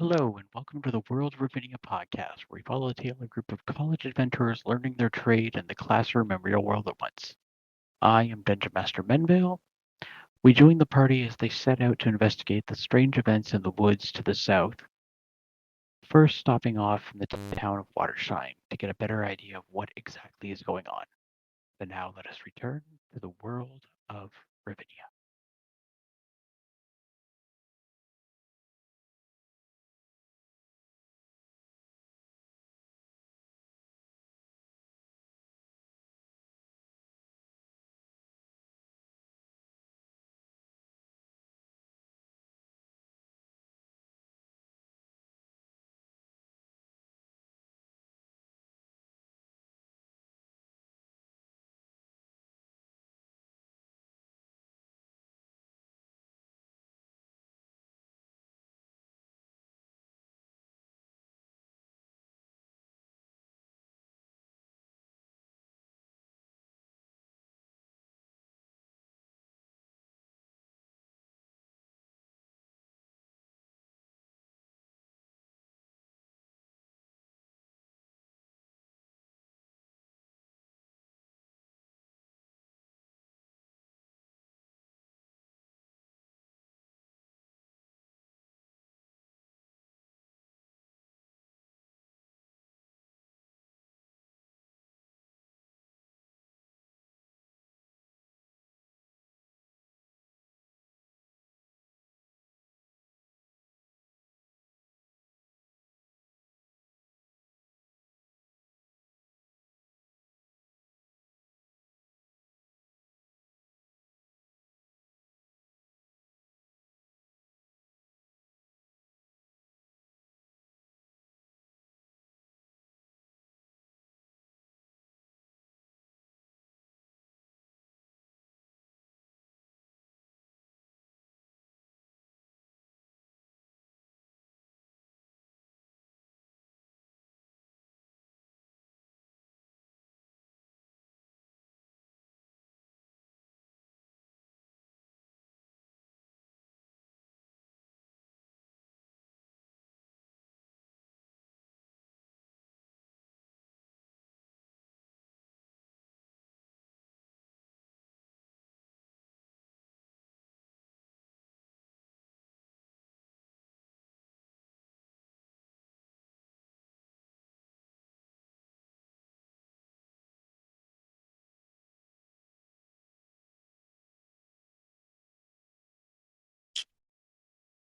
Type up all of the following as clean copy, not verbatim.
Hello, and welcome to the World Ravinia podcast, where we follow the tale of a group of college adventurers learning their trade in the classroom and real world at once. I am Dungeon Master Menvale. We join the party as they set out to investigate the strange events in the woods to the south, first stopping off in the town of Watershine to get a better idea of what exactly is going on. But now let us return to the world of Ravinia.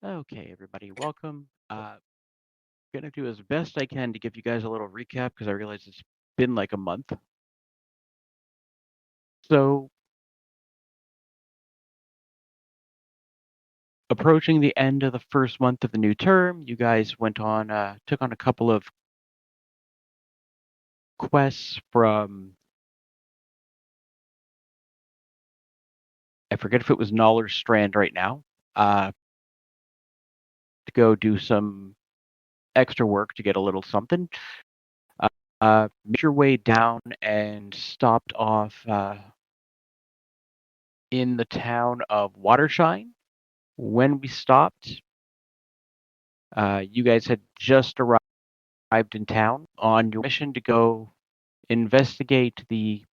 Okay, everybody, welcome. Gonna do as best I can to give you guys a little recap because I realize it's been like a month. So, approaching the end of the first month of the new term, you guys took on a couple of quests from, I forget if it was Knowler's Strand right now, to go do some extra work to get a little something. Made your way down and stopped off in the town of Watershine. When we stopped, you guys had just arrived in town on your mission to go investigate the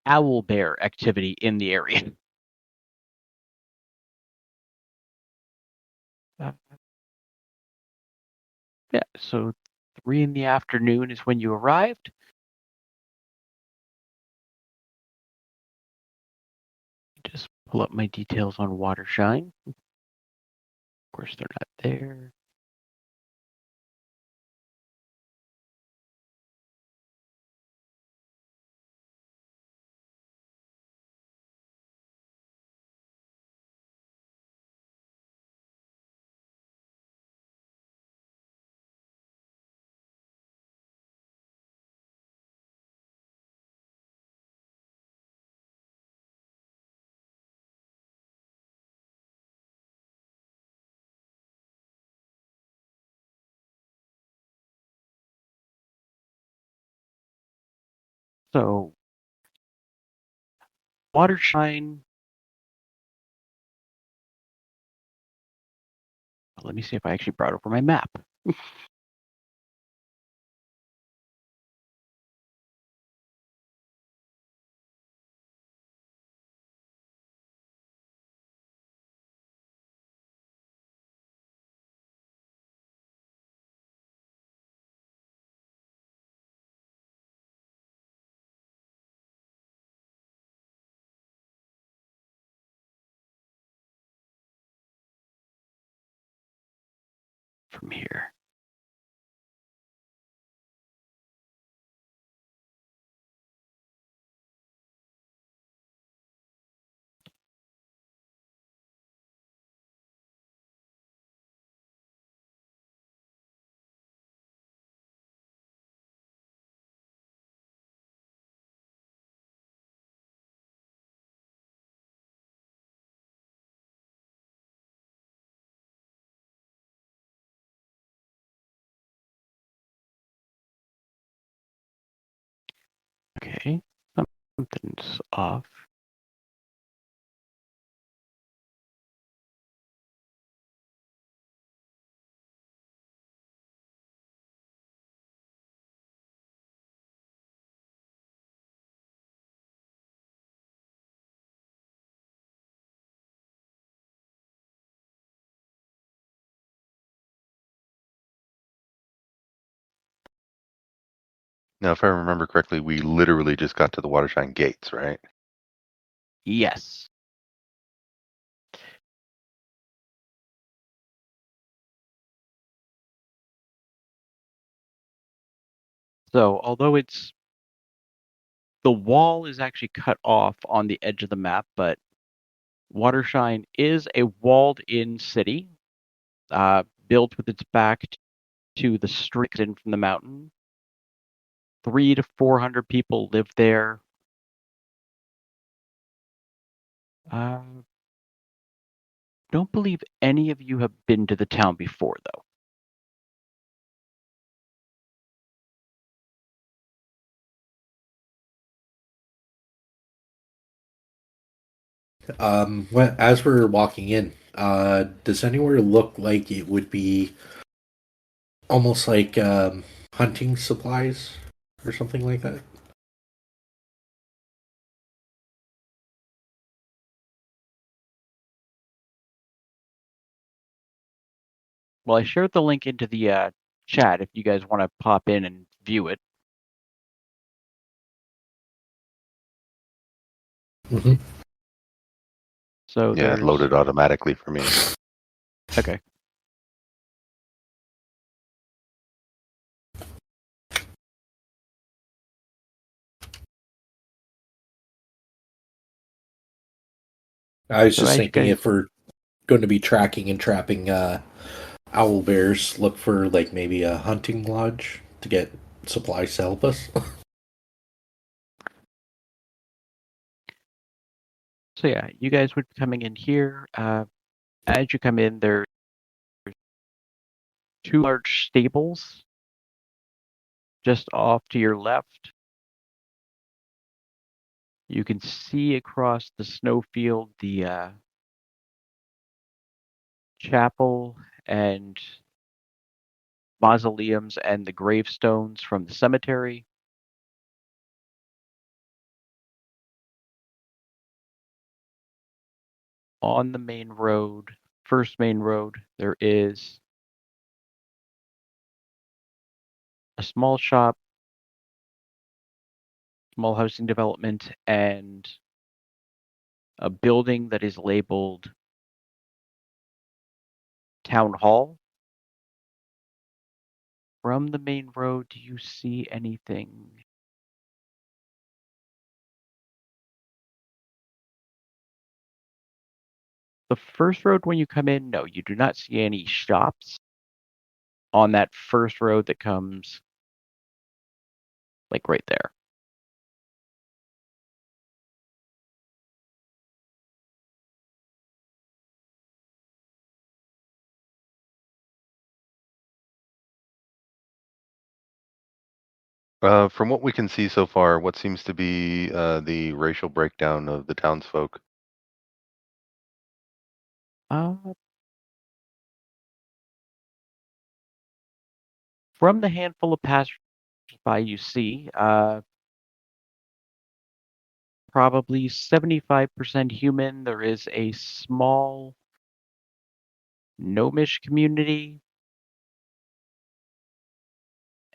owl bear activity in the area. Uh, yeah, so 3 in the afternoon is when you arrived. Just pull up my details on Watershine. Of course, they're not there. So, Watershine, Let me see if I actually brought over my map. From here. Okay, something's off. Now, if I remember correctly, we literally just got to the Watershine gates, right? Yes. So, although the wall is actually cut off on the edge of the map, but Watershine is a walled-in city, built with its back to the street in from the mountain. 300 to 400 people live there. Don't believe any of you have been to the town before, though. As we're walking in, does anywhere look like it would be almost like hunting supplies or something like that? Well, I shared the link into the chat if you guys want to pop in and view it. Mm-hmm. So Yeah, it there's loaded automatically for me. okay. I was So just as you thinking guys, if we're going to be tracking and trapping owl bears, look for like maybe a hunting lodge to get supplies to help us. so yeah, you guys would be coming in here. As you come in, there's 2 large stables just off to your left. You can see across the snowfield the chapel and mausoleums and the gravestones from the cemetery. On the main road, first main road, there is a small shop, small housing development, and a building that is labeled Town Hall. From the main road, do you see anything? The first road when you come in, no, you do not see any shops on that first road that comes like right there. From what we can see so far, what seems to be the racial breakdown of the townsfolk? Uh, From the handful of passersby you see, probably 75% human. There is a small gnomish community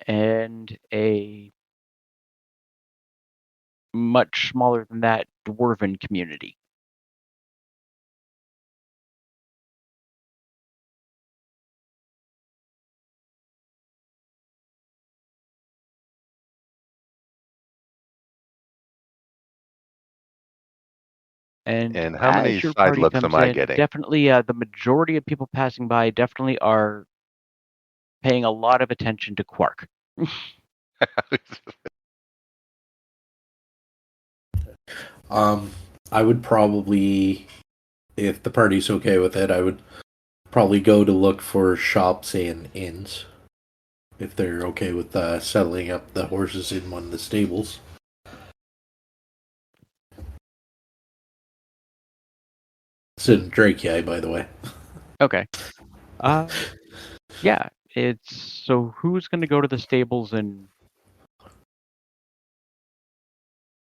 and a much smaller than that dwarven community. And how many as your side party looks am comes I in, getting? definitely the majority of people passing by definitely are paying a lot of attention to Quark. I would probably, if the party's okay with it, I would probably go to look for shops and inns. If they're okay with settling up the horses in one of the stables. It's in Drake, by the way. Okay. Yeah, it's so who's going to go to the stables and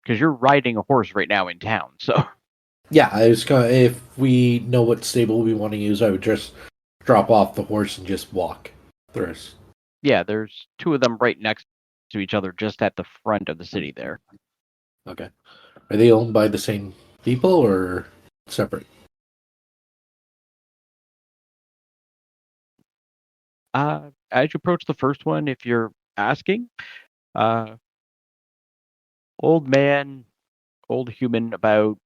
because you're riding a horse right now in town, so Yeah, I was gonna. If we know what stable we want to use, I would just drop off the horse and just walk the rest. yeah, there's two of them right next to each other just at the front of the city there. Okay. Are they owned by the same people or separate? As you approach the first one, if you're asking, uh, old man, old human, about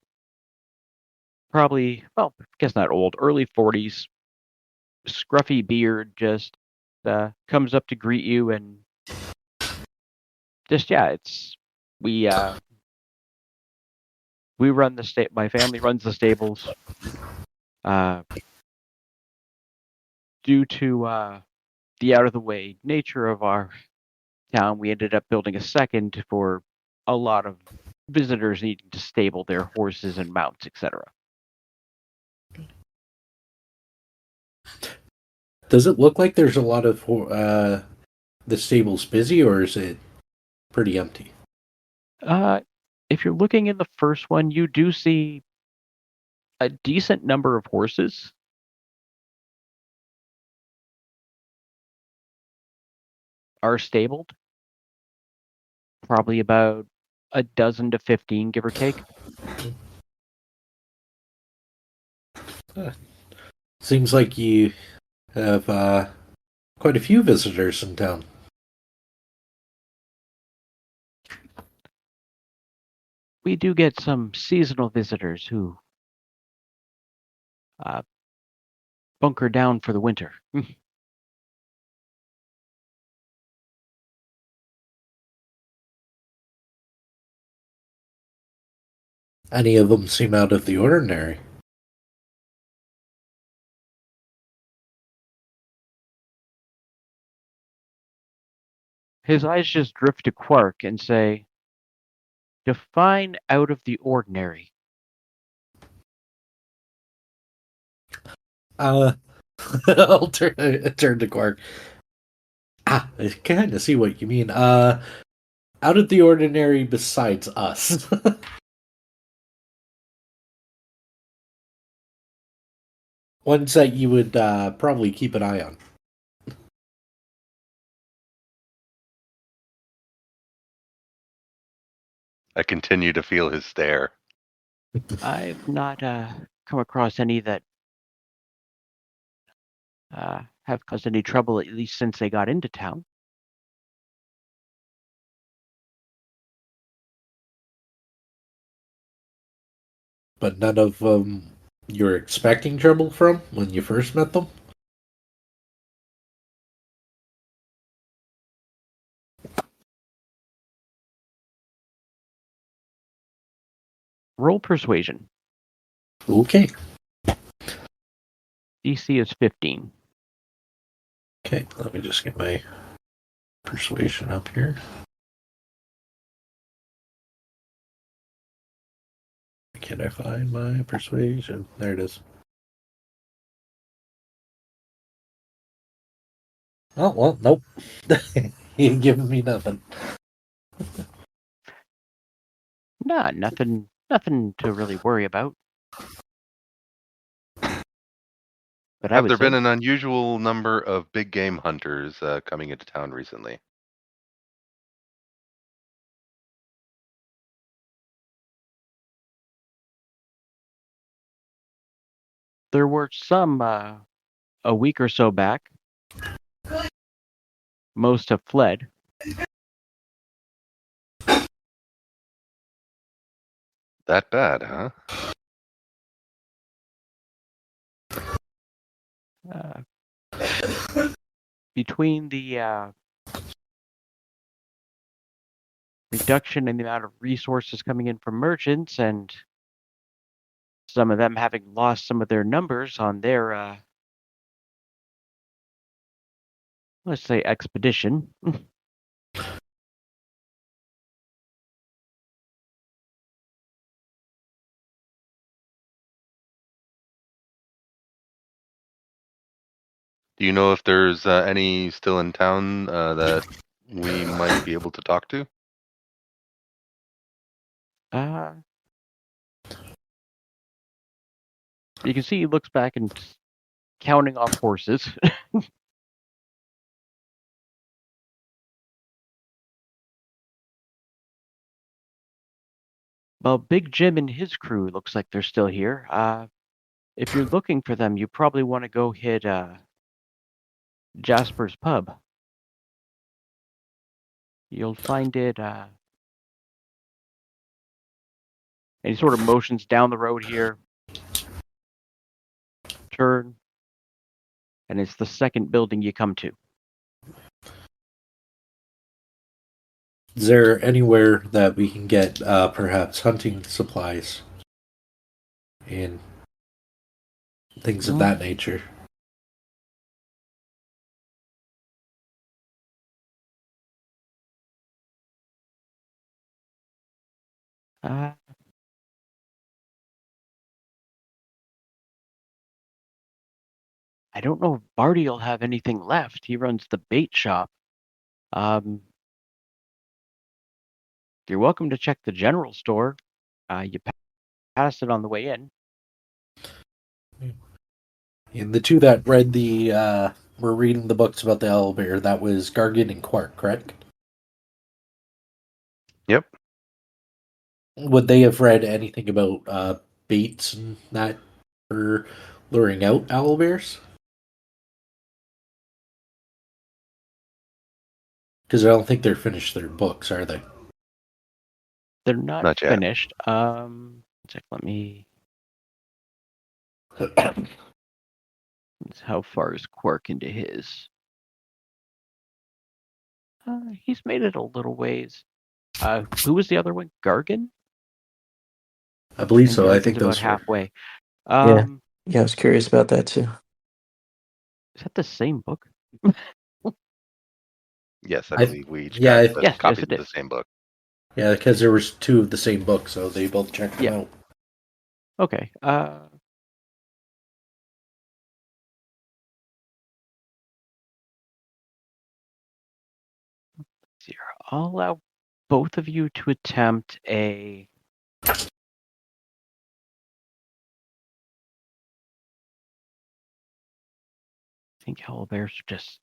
probably, well, I guess not old, early 40s, scruffy beard, just comes up to greet you and just, yeah, it's, we, uh, we run the my family runs the stables, uh, due to, the out of the way nature of our town, we ended up building a second for a lot of visitors needing to stable their horses and mounts, etc. Does it look like there's a lot of the stables busy, or is it pretty empty? If you're looking in the first one, you do see a decent number of horses. Are stabled. Probably about a dozen to 15, give or take. Seems like you have quite a few visitors in town. We do get some seasonal visitors who uh, bunker down for the winter. Any of them seem out of the ordinary. His eyes just drift to Quark and say, define out of the ordinary. I'll turn to Quark. I kind of see what you mean. Out of the ordinary besides us. Ones that you would probably keep an eye on. I continue to feel his stare. I've not come across any that have caused any trouble, at least since they got into town. But none of them you're expecting trouble from when you first met them? Roll persuasion. Okay. DC is 15. Okay, let me just get my persuasion up here. Can I find my persuasion? There it is. Oh, well, nope. You ain't giving me nothing. Nah, nothing to really worry about. But I Have would there been say an unusual number of big game hunters coming into town recently? there were some a week or so back. Most have fled. That bad, huh? Uh, between the reduction in the amount of resources coming in from merchants and some of them having lost some of their numbers on their, let's say, expedition. Do you know if there's any still in town that we might be able to talk to? uh, you can see he looks back and counting off horses. Well, Big Jim and his crew looks like they're still here. If you're looking for them, you probably want to go hit Jasper's Pub. You'll find it, and he sort of motions down the road here. Turn, and it's the second building you come to. Is there anywhere that we can get perhaps hunting supplies and things of that nature? Uh, I don't know if Barty will have anything left. He runs the bait shop. Um, you're welcome to check the general store. You passed it on the way in. And the two that read the were reading the books about the owlbear, that was Gargan and Quark, correct? Yep. Would they have read anything about baits and that for luring out owlbears? Because I don't think they're finished their books, are they? They're not Not yet. finished. Check. Let me. How far is Quark into his? He's made it a little ways. Who was the other one? Gargan? I believe And so. I Gargan's think about those were. halfway. Yeah, I was curious about that too. Is that the same book? Yes, I I- believe we each yeah, got Yes, copies it of the is. same book. Yeah, because there was two of the same book, so they both checked them Yeah. out. Okay. Here, I'll allow both of you to attempt a. I think owlbears are just.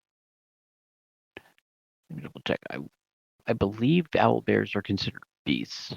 Let me double check. I believe owlbears are considered beasts.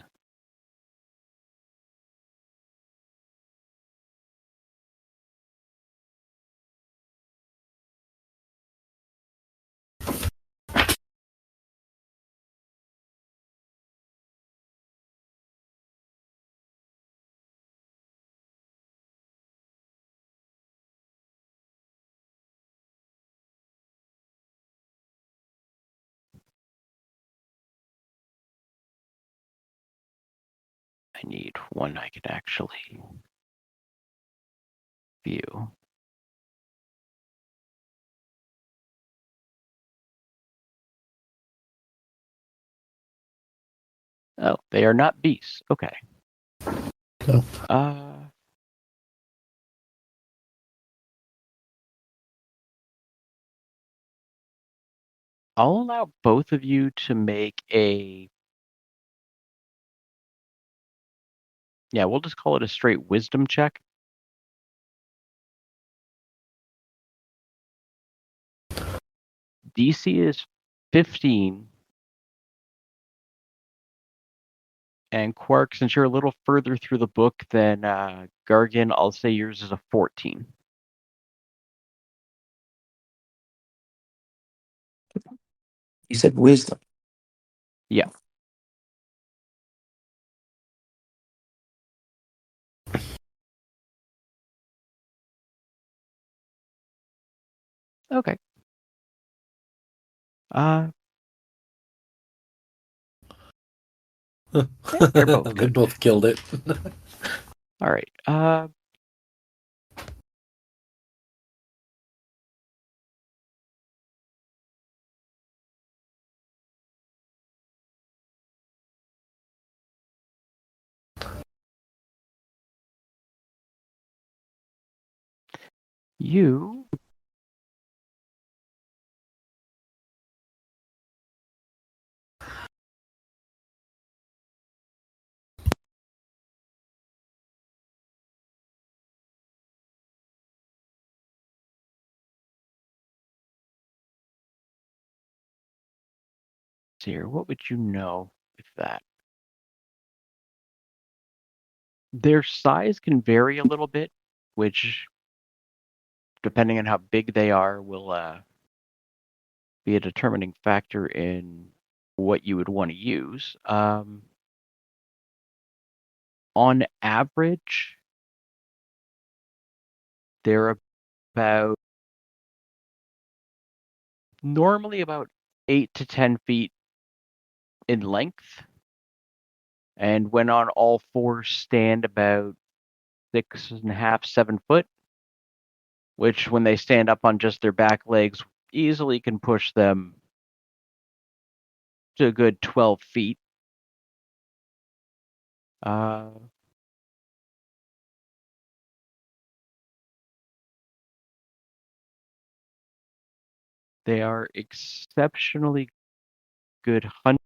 I need one I can actually view. Oh, they are not beasts. Okay. No. I'll allow both of you to make a... Yeah, we'll just call it a straight wisdom check. DC is 15. And Quark, since you're a little further through the book than Gargan, I'll say yours is a 14. You said wisdom. Yeah. Okay. They're both They good. both killed it. All right. You... Here, what would you know with that? Their size can vary a little bit, which, depending on how big they are, will be a determining factor in what you would want to use. On average, they're normally about 8 to 10 feet in length, and when on all fours, stand about 6.5, 7 foot, which when they stand up on just their back legs, easily can push them to a good 12 feet. They are exceptionally good hunters,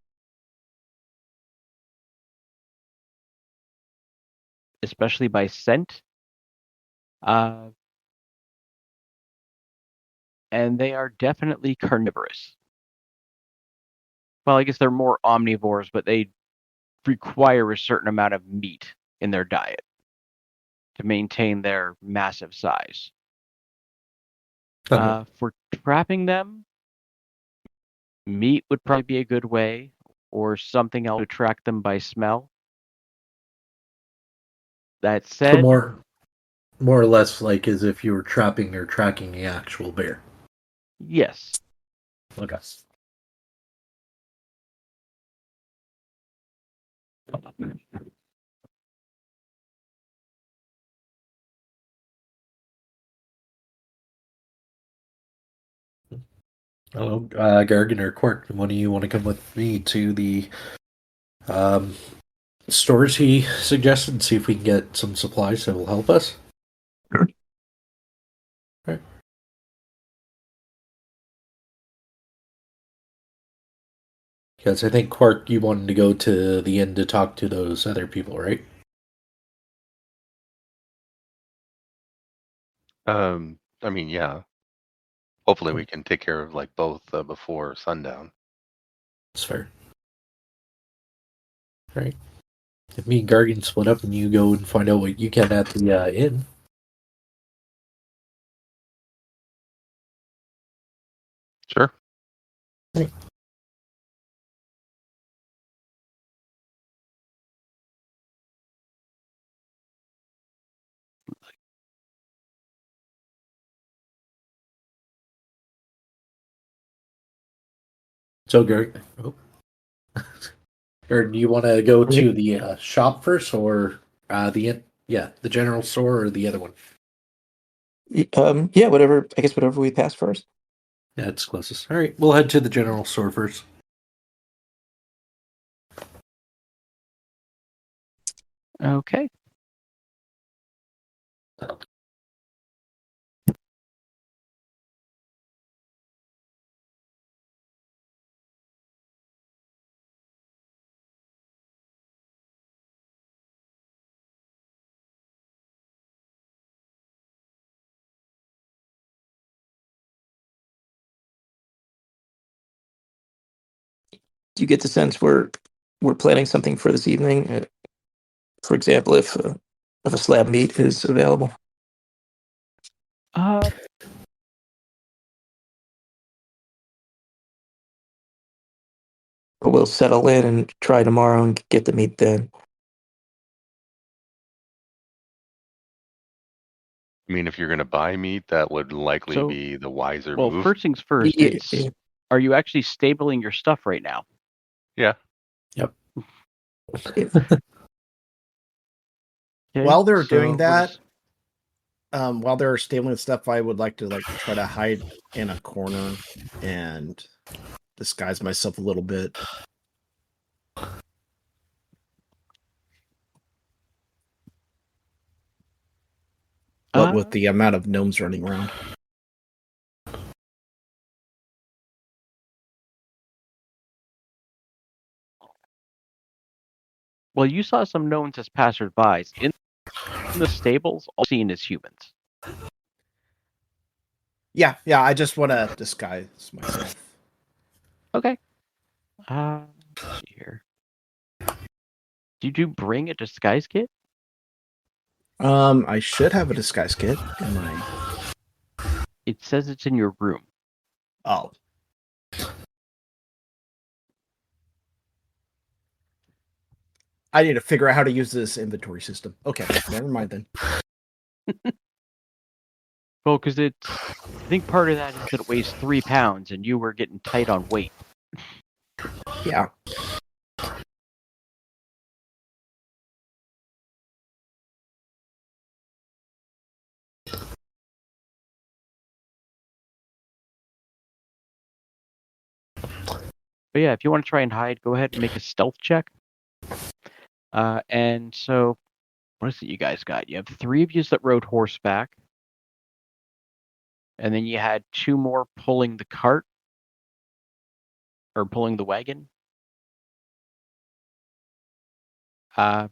especially by scent. And they are definitely carnivorous. Well, I guess they're more omnivores, but they require a certain amount of meat in their diet to maintain their massive size. For trapping them, meat would probably be a good way, or something else to track them by smell. That said, So more or less like as if you were trapping or tracking the actual bear. yes. Okay. Hello, Gargan or Quark. When do you want to come with me to the stores he suggested and see if we can get some supplies that will help us? Sure. Right. Because I think, Quark, you wanted to go to the inn to talk to those other people, right? I mean, yeah. Hopefully we can take care of like both before sundown. That's fair. Right. If me and Gargan split up and you go and find out what you can at the inn. Sure. Right. So, Gargan, or do you want to go to the shop first, or the inn? Yeah, the general store, or the other one? Yeah, whatever. I guess whatever we pass first. Yeah, it's closest. All right, we'll head to the general store first. Okay. you get the sense we're planning something for this evening? For example, if a slab meat is available. Uh, But we'll settle in and try tomorrow and get the meat then. I mean, if you're going to buy meat, that would likely So- be the wiser well, move. first things first. Yeah, It's yeah. are you actually stabling your stuff right now? Yeah. Yep. Okay, While they're so doing we're that, just- while they're stabling stuff, I would like to try to hide in a corner and disguise myself a little bit. What with the amount of gnomes running around. well, you saw some gnomes as passersby. In the stables, all seen as humans. Yeah, I just want to disguise myself. Okay. Let's see here. Did you bring a disguise kit? I should have a disguise kit in my. It says it's in your room. Oh. I need to figure out how to use this inventory system. Okay, never mind then. Well, because I think part of that is that it weighs 3 pounds, and you were getting tight on weight. Yeah. But yeah, if you want to try and hide, go ahead and make a stealth check. And so, what is it you guys got? You have 3 of you that rode horseback. And then you had 2 more pulling the cart. Or pulling the wagon. How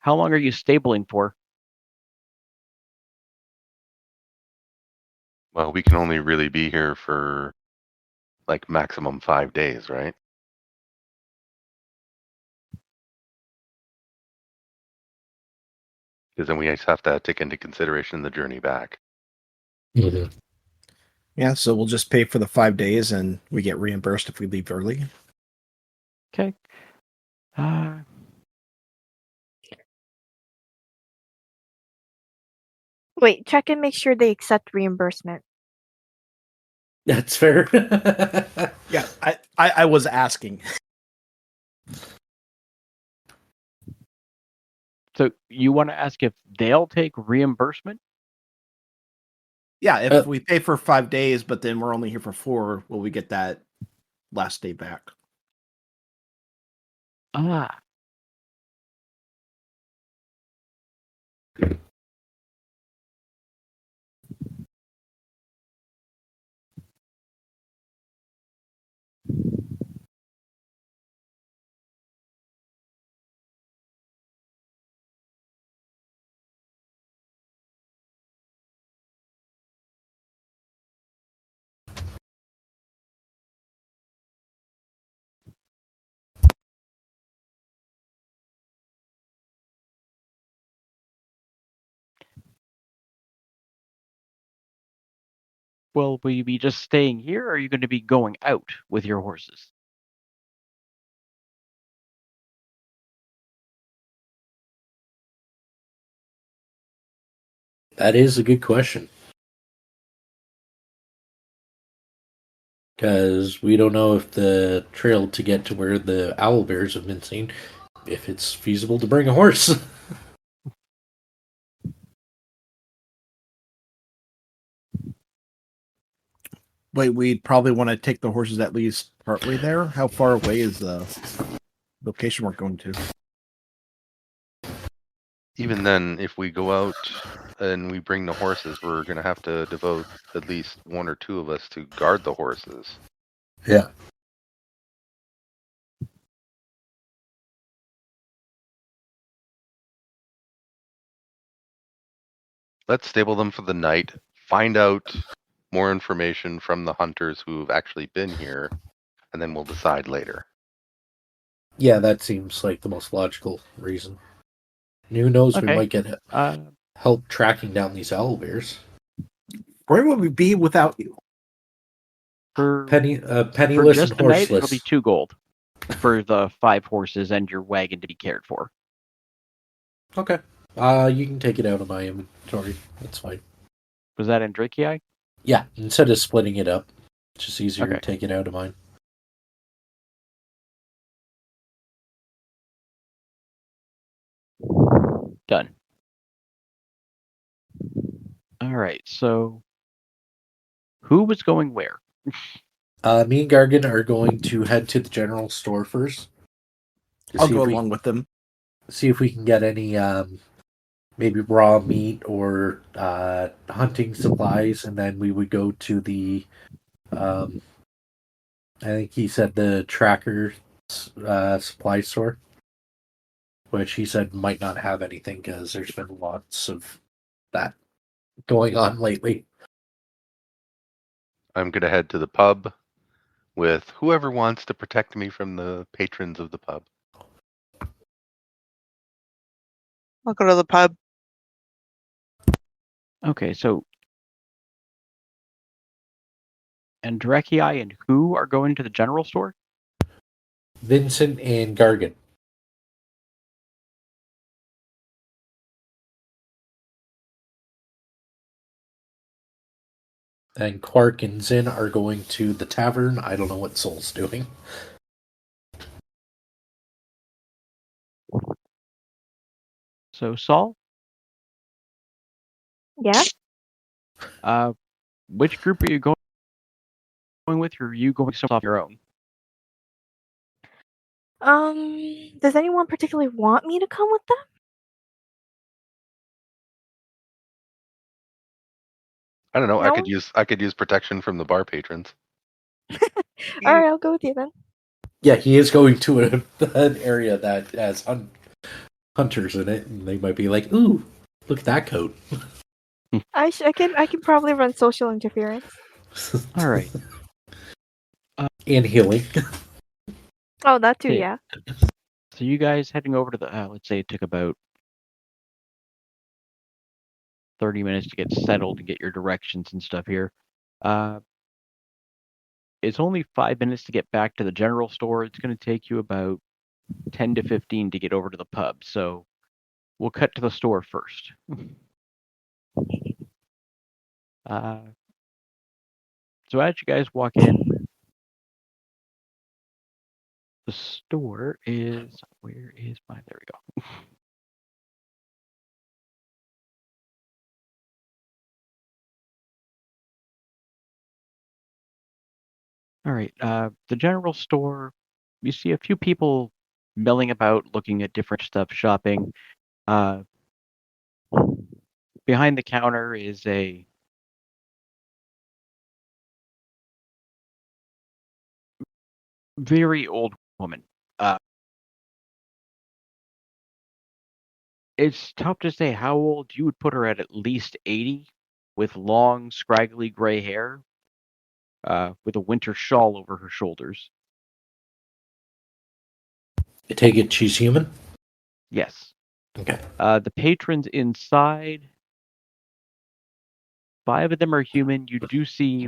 long are you stabling for? Well, we can only really be here for like maximum 5 days, right? Because then we just have to take into consideration the journey back. Mhm. Yeah, so we'll just pay for the 5 days and we get reimbursed if we leave early. Okay. Wait, check and make sure they accept reimbursement. That's fair. Yeah, I was asking. So you want to ask if they'll take reimbursement? Yeah, if we pay for 5 days, but then we're only here for 4, will we get that last day back? Well, will you be just staying here, or are you going to be going out with your horses? That is a good question. Because we don't know if the trail to get to where the owl bears have been seen, if it's feasible to bring a horse. Wait, we'd probably want to take the horses at least partway there. How far away is the location we're going to? Even then, if we go out and we bring the horses, we're going to have to devote at least 1 or 2 of us to guard the horses. Yeah. Let's stable them for the night, find out more information from the hunters who've actually been here, and then we'll decide later. Yeah, that seems like the most logical reason. And who knows, we Okay. might get help tracking down these owlbears. Where would we be without you? For Penniless just and the night, it'll be horseless. 2 gold for the 5 horses and your wagon to be cared for. Okay. You can take it out of my inventory. That's fine. Was that in Drakei? Yeah, instead of splitting it up, it's just easier to Okay. take it out of mine. Done. All right. So, who was going where? Me and Gargan are going to head to the general store first. I'll go along with them. See if we can get any maybe raw meat or hunting supplies, and then we would go to the I think he said the tracker supply store, which he said might not have anything because there's been lots of that going on lately. I'm going to head to the pub with whoever wants to protect me from the patrons of the pub. I'll go to the pub. Okay, so and Drakei and who are going to the general store? Vincent and Gargan. And Quark and Zin are going to the tavern. I don't know what Soul's doing. So Saul, Yeah. Which group are you going with, or are you going off your own? Does anyone particularly want me to come with them? I don't know. No? I could use protection from the bar patrons. All right, I'll go with you then. Yeah, he is going to an area that has hunters in it, and they might be like, "Ooh, look at that coat." I can probably run social interference. All right. And healing. Oh, that too, Okay. yeah. So you guys heading over to the let's say it took about 30 minutes to get settled and get your directions and stuff here. It's only 5 minutes to get back to the general store. It's going to take you about 10 to 15 to get over to the pub. So we'll cut to the store first. So as you guys walk in, the store is where is my there we go. All right. The general store, you see a few people milling about, looking at different stuff, shopping. Behind the counter is a very old woman. It's tough to say how old. You would put her at least 80, with long, scraggly gray hair, with a winter shawl over her shoulders. I take it she's human? Yes. Okay. The patrons inside, 5 of them are human. You do see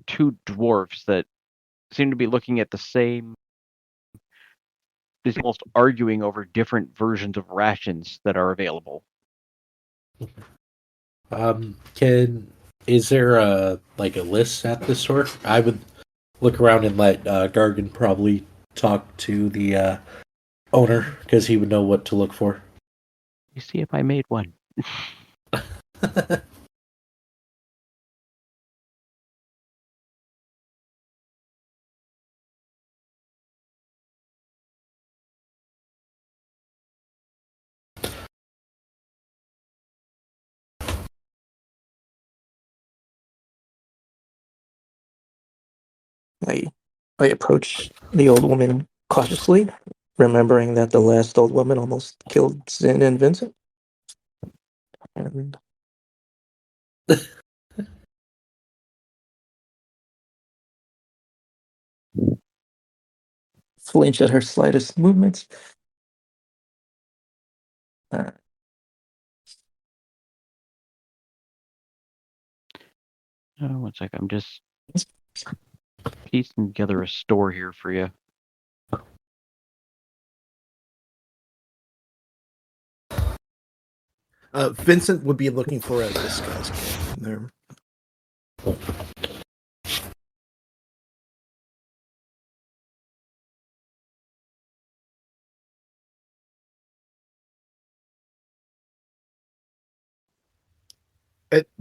2 dwarfs that seem to be looking at the same, almost arguing over different versions of rations that are available. Is there a list at the store? I would look around and let Gargan probably talk to the owner because he would know what to look for. You see if I made one. I approach the old woman cautiously, remembering that the last old woman almost killed Zin and Vincent. And flinch at her slightest movements. Uh, One sec. I'm just piecing together a store here for you. Vincent would be looking for a disguise kit in there.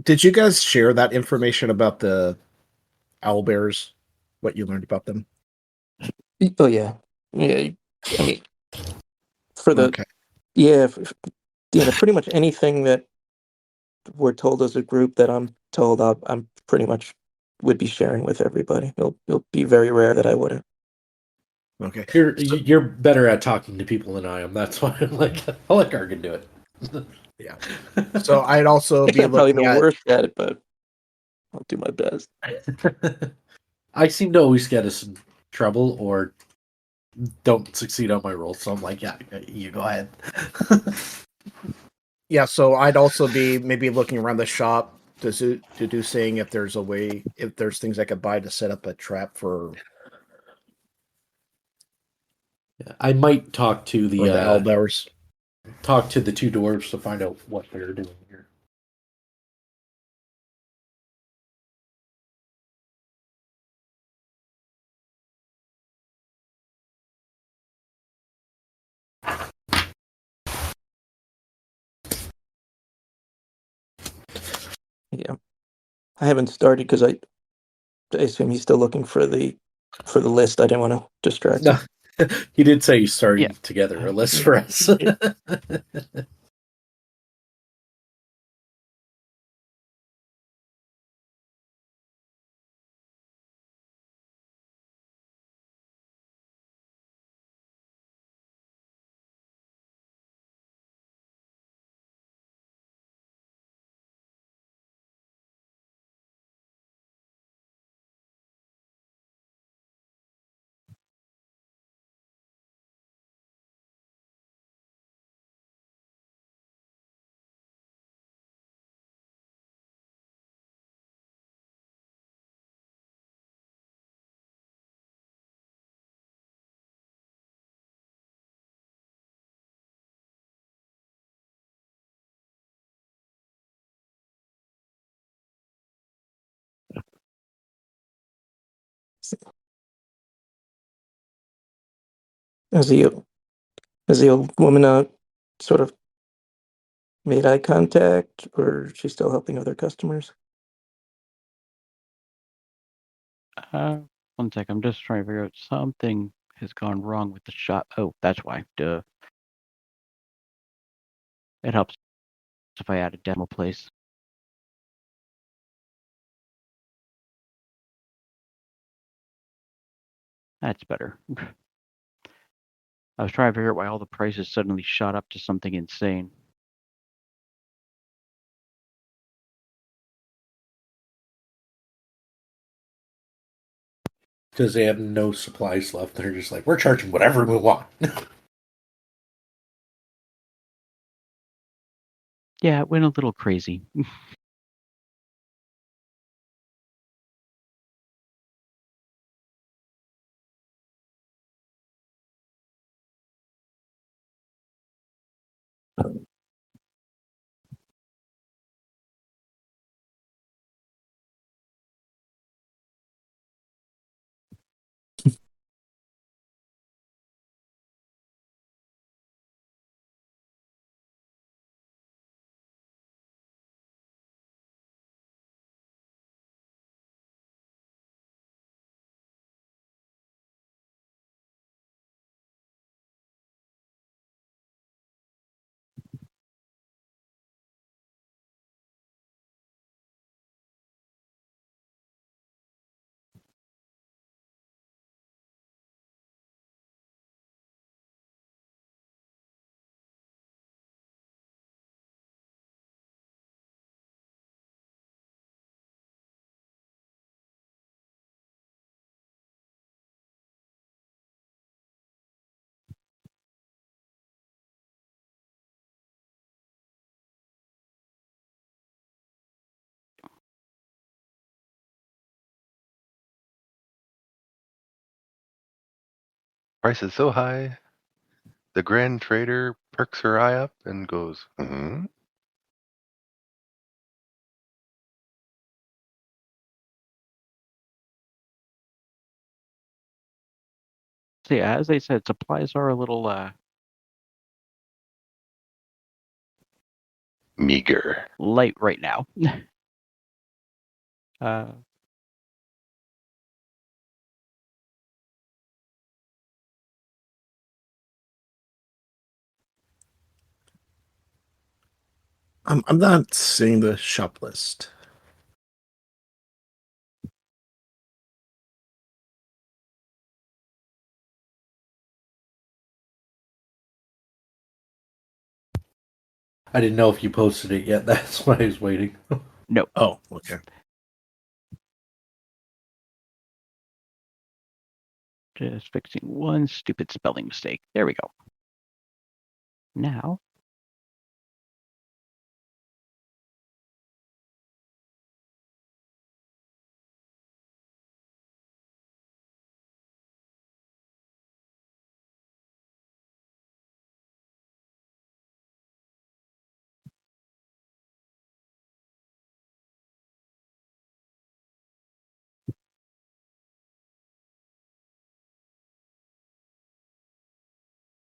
Did you guys share that information about the owlbears? What you learned about them? oh yeah, yeah. I mean, for the Okay. yeah, pretty much anything that we're told as a group that I'm told I'm pretty much would be sharing with everybody. It'll be very rare that I wouldn't. Okay. You're better at talking to people than I am. That's why I'll let Gargan do it. Yeah. So I'd also be I'm probably looking the at. worst at it, but I'll do my best. I seem to always get us in trouble or don't succeed on my roll, so I'm like, yeah, you go ahead. Yeah, so I'd also be maybe looking around the shop deducing if there's a way, if there's things I could buy to set up a trap for I might talk to the owlbears. talk to the two dwarves to find out what they're doing here. Yeah, I haven't started because I assume he's still looking for the list. I didn't want to distract him. No, he did say he's starting Yeah. together a list for us. As the old woman sort of made eye contact, or she's still helping other customers? One sec. I'm just trying to figure out something has gone wrong with the shop. Oh, that's why. Duh. It helps if I add a demo place. That's better. I was trying to figure out why all the prices suddenly shot up to something insane. Because they have no supplies left. They're just like, we're charging whatever we want. Yeah, it went a little crazy. price is so high. The grand trader perks her eye up and goes, hmm? So yeah, as I said, supplies are a little Meager. light right now. uh, I'm not seeing the shop list. I didn't know if you posted it yet. That's why I was waiting. no. Oh, okay. Just fixing one stupid spelling mistake. There we go. Now,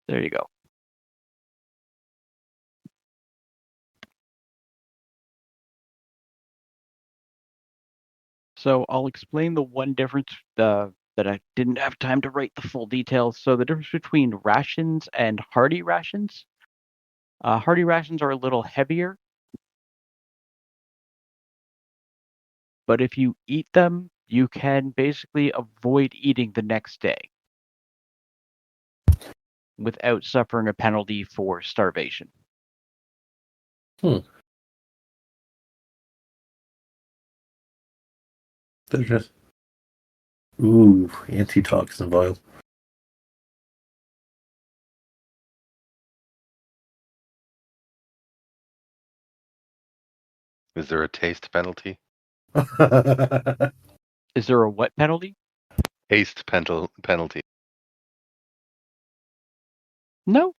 there you go. So I'll explain the one difference that I didn't have time to write the full details. So the difference between rations and hearty rations. Hearty rations are a little heavier, but if you eat them, you can basically avoid eating the next day without suffering a penalty for starvation. They're just antitoxin vial. Is there a taste penalty? Is there a what penalty? Taste penalty. No.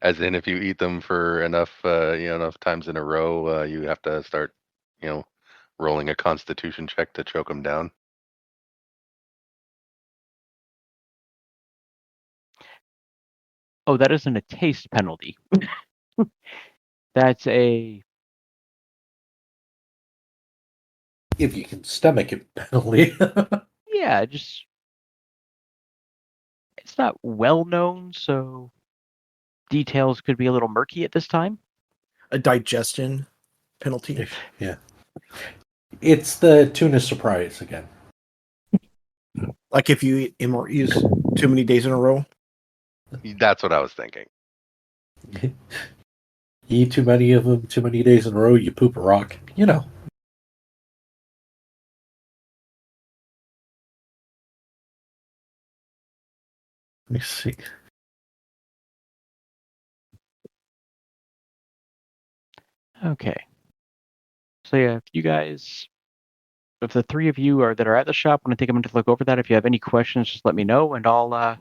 As in, if you eat them for enough, enough times in a row, you have to start, rolling a Constitution check to choke them down. Oh, that isn't a taste penalty. That's a If you can stomach it, penalty. yeah, just it's not well known, so details could be a little murky at this time. A digestion penalty. Yeah. It's the tuna surprise again. Like if you use too many days in a row. That's what I was thinking. You eat too many of them, too many days in a row, you poop a rock. You know. Let me see. Okay. So yeah, if the three of you that are at the shop want to take a minute to look over that, if you have any questions, just let me know, and I'll.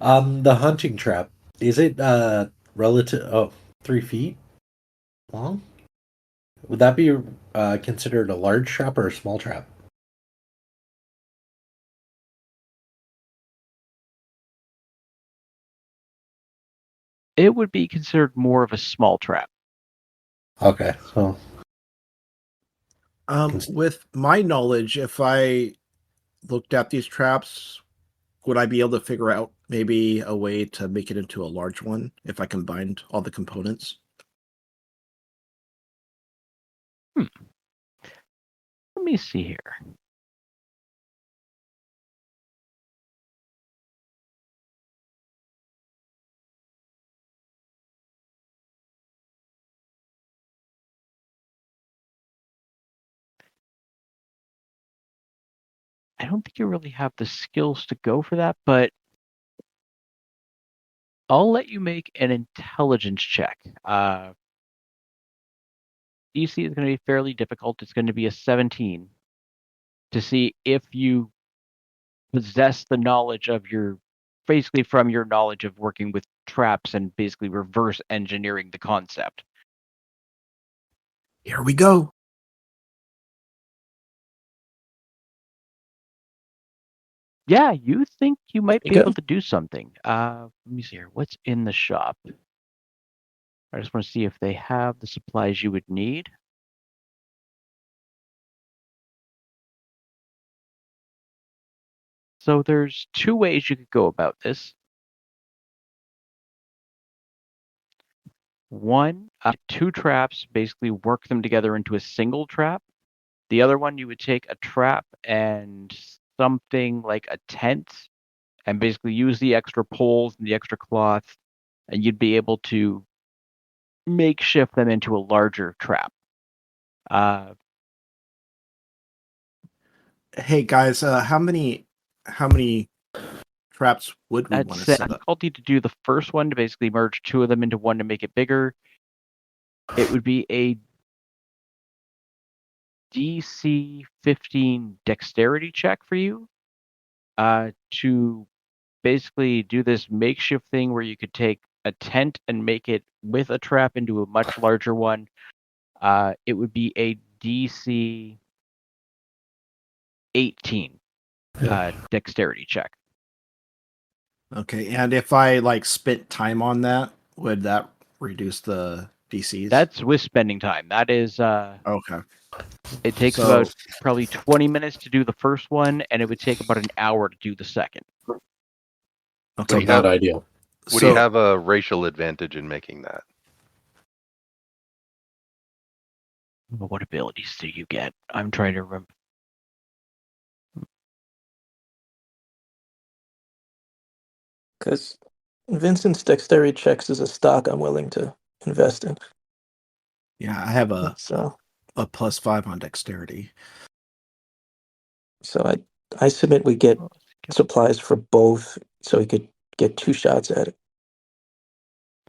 The hunting trap, is it relative? Oh, 3 feet long? Would that be considered a large trap or a small trap? It would be considered more of a small trap. Okay, so With my knowledge, if I looked at these traps, would I be able to figure out maybe a way to make it into a large one if I combined all the components? Let me see here. I don't think you really have the skills to go for that, but I'll let you make an intelligence check. DC is going to be fairly difficult. It's going to be a 17 to see if you possess the knowledge of your basically from your knowledge of working with traps and basically reverse engineering the concept. Here we go. Yeah, you think you might be go. able to do something. Let me see here. What's in the shop? I just want to see if they have the supplies you would need. So there's two ways you could go about this. One, two traps, basically work them together into a single trap. The other one, you would take a trap and something like a tent and basically use the extra poles and the extra cloth, and you'd be able to makeshift them into a larger trap. Hey guys, how many traps would we want to set up? Difficulty to do the first one to basically merge two of them into one to make it bigger. It would be a DC 15 dexterity check for you to basically do this makeshift thing where you could take a tent and make it with a trap into a much larger one. It would be a DC 18 dexterity check. Okay, and if I like spent time on that, would that reduce the DCs? That's with spending time. That is okay. It takes about probably 20 minutes to do the first one, and it would take about an hour to do the second. Okay, so not ideal. Would he have a racial advantage in making that? What abilities do you get? I'm trying to remember. Because Vincent's dexterity checks is a stock I'm willing to invest in. Yeah, I have a So +5 on dexterity. So I submit we get supplies for both, so we could get two shots at it.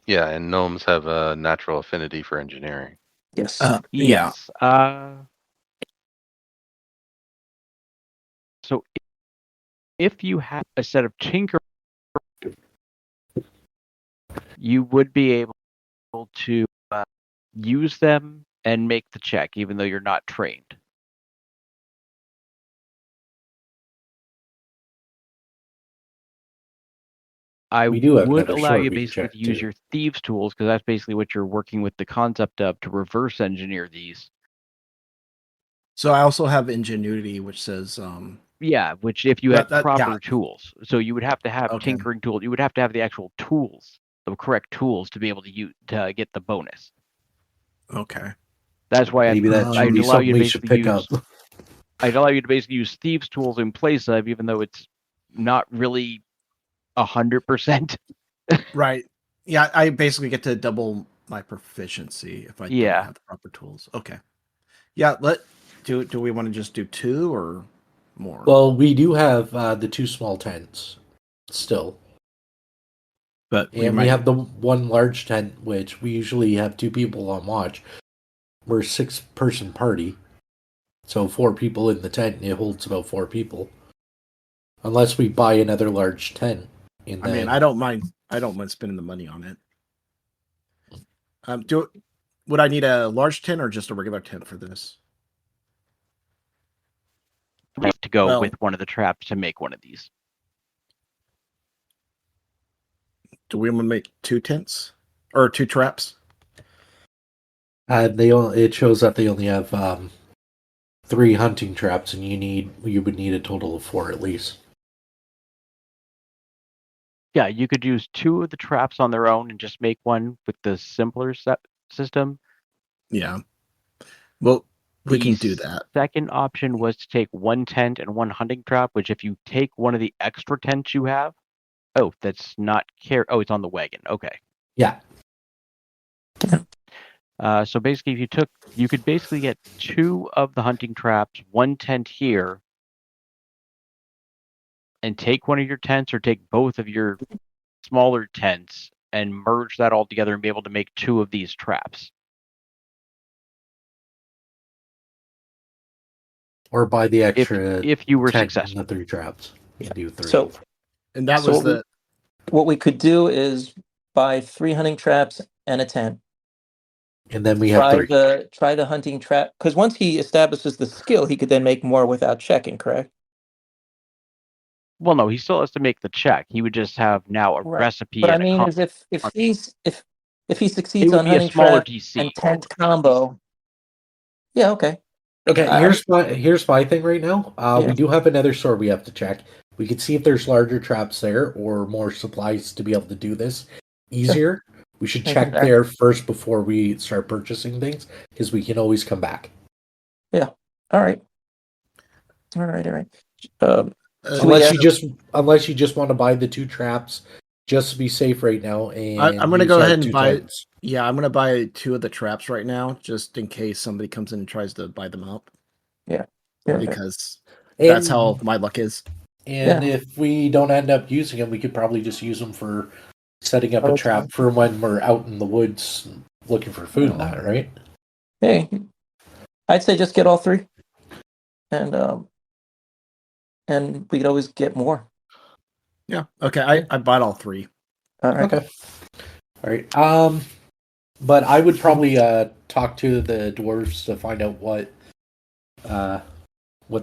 Yeah, and gnomes have a natural affinity for engineering. Yes. Yes. So if you have a set of tinker, you would be able to use them and make the check, even though you're not trained. We do have would another allow sword you we can basically check, to use too. your thieves tools, because that's basically what you're working with the concept of, to reverse engineer these. So I also have ingenuity, which says yeah, which if you had proper tools, so you would have to have tinkering tools. You would have to have the actual tools, the correct tools, to be able to use to get the bonus. Okay. That's why I'd allow you to basically use. I'd allow you to basically use thieves tools in place of, even though it's not really 100%. Right. Yeah, I basically get to double my proficiency if I don't have the proper tools. Okay. Yeah, do we want to just do 2 or more? Well, we do have the 2 small tents still. But we have the 1 large tent, which we usually have 2 people on watch. We're a 6-person party. So 4 people in the tent, and it holds about 4 people. Unless we buy another large tent. I mean, I don't mind spending the money on it. Would I need a large tent or just a regular tent for this? To go with one of the traps to make one of these. Do we want to make 2 tents or 2 traps? It shows that they only have 3 hunting traps, and you would need a total of 4 at least. Yeah, you could use 2 of the traps on their own and just make one with the simpler system. Yeah. Well, we can do that. Second option was to take 1 tent and 1 hunting trap, which if you take one of the extra tents you have... Oh, that's not it's on the wagon. Okay. Yeah. So basically, if you could basically get 2 of the hunting traps, 1 tent here, and take one of your tents or take both of your smaller tents and merge that all together and be able to make 2 of these traps. Or buy the extra if you were tent successful. and the 3 traps. You do 3. And that was what we could do is buy 3 hunting traps and a tent. And then we have three. Try the hunting trap, because once he establishes the skill, he could then make more without checking, correct? Well, no, he still has to make the check. He would just have now a recipe. But I and a mean, is if he it succeeds would on be a hunting smaller trap DC. and tent combo, yeah, okay. Okay, here's my thing right now. Yeah. We do have another store we have to check. We could see if there's larger traps there or more supplies to be able to do this easier. We should check there first before we start purchasing things, because we can always come back. Yeah. All right. Unless you just want to buy the 2 traps, just to be safe right now. And I'm gonna go ahead and buy. Tents. Yeah, I'm gonna buy 2 of the traps right now, just in case somebody comes in and tries to buy them up. Yeah. Because that's how my luck is. And if we don't end up using them, we could probably just use them for setting up a trap for when we're out in the woods looking for food and that, right? Hey, I'd say just get all 3, and we could always get more. Yeah. Okay. I bought all 3. All right. Okay. All right. But I would probably talk to the dwarves to find out what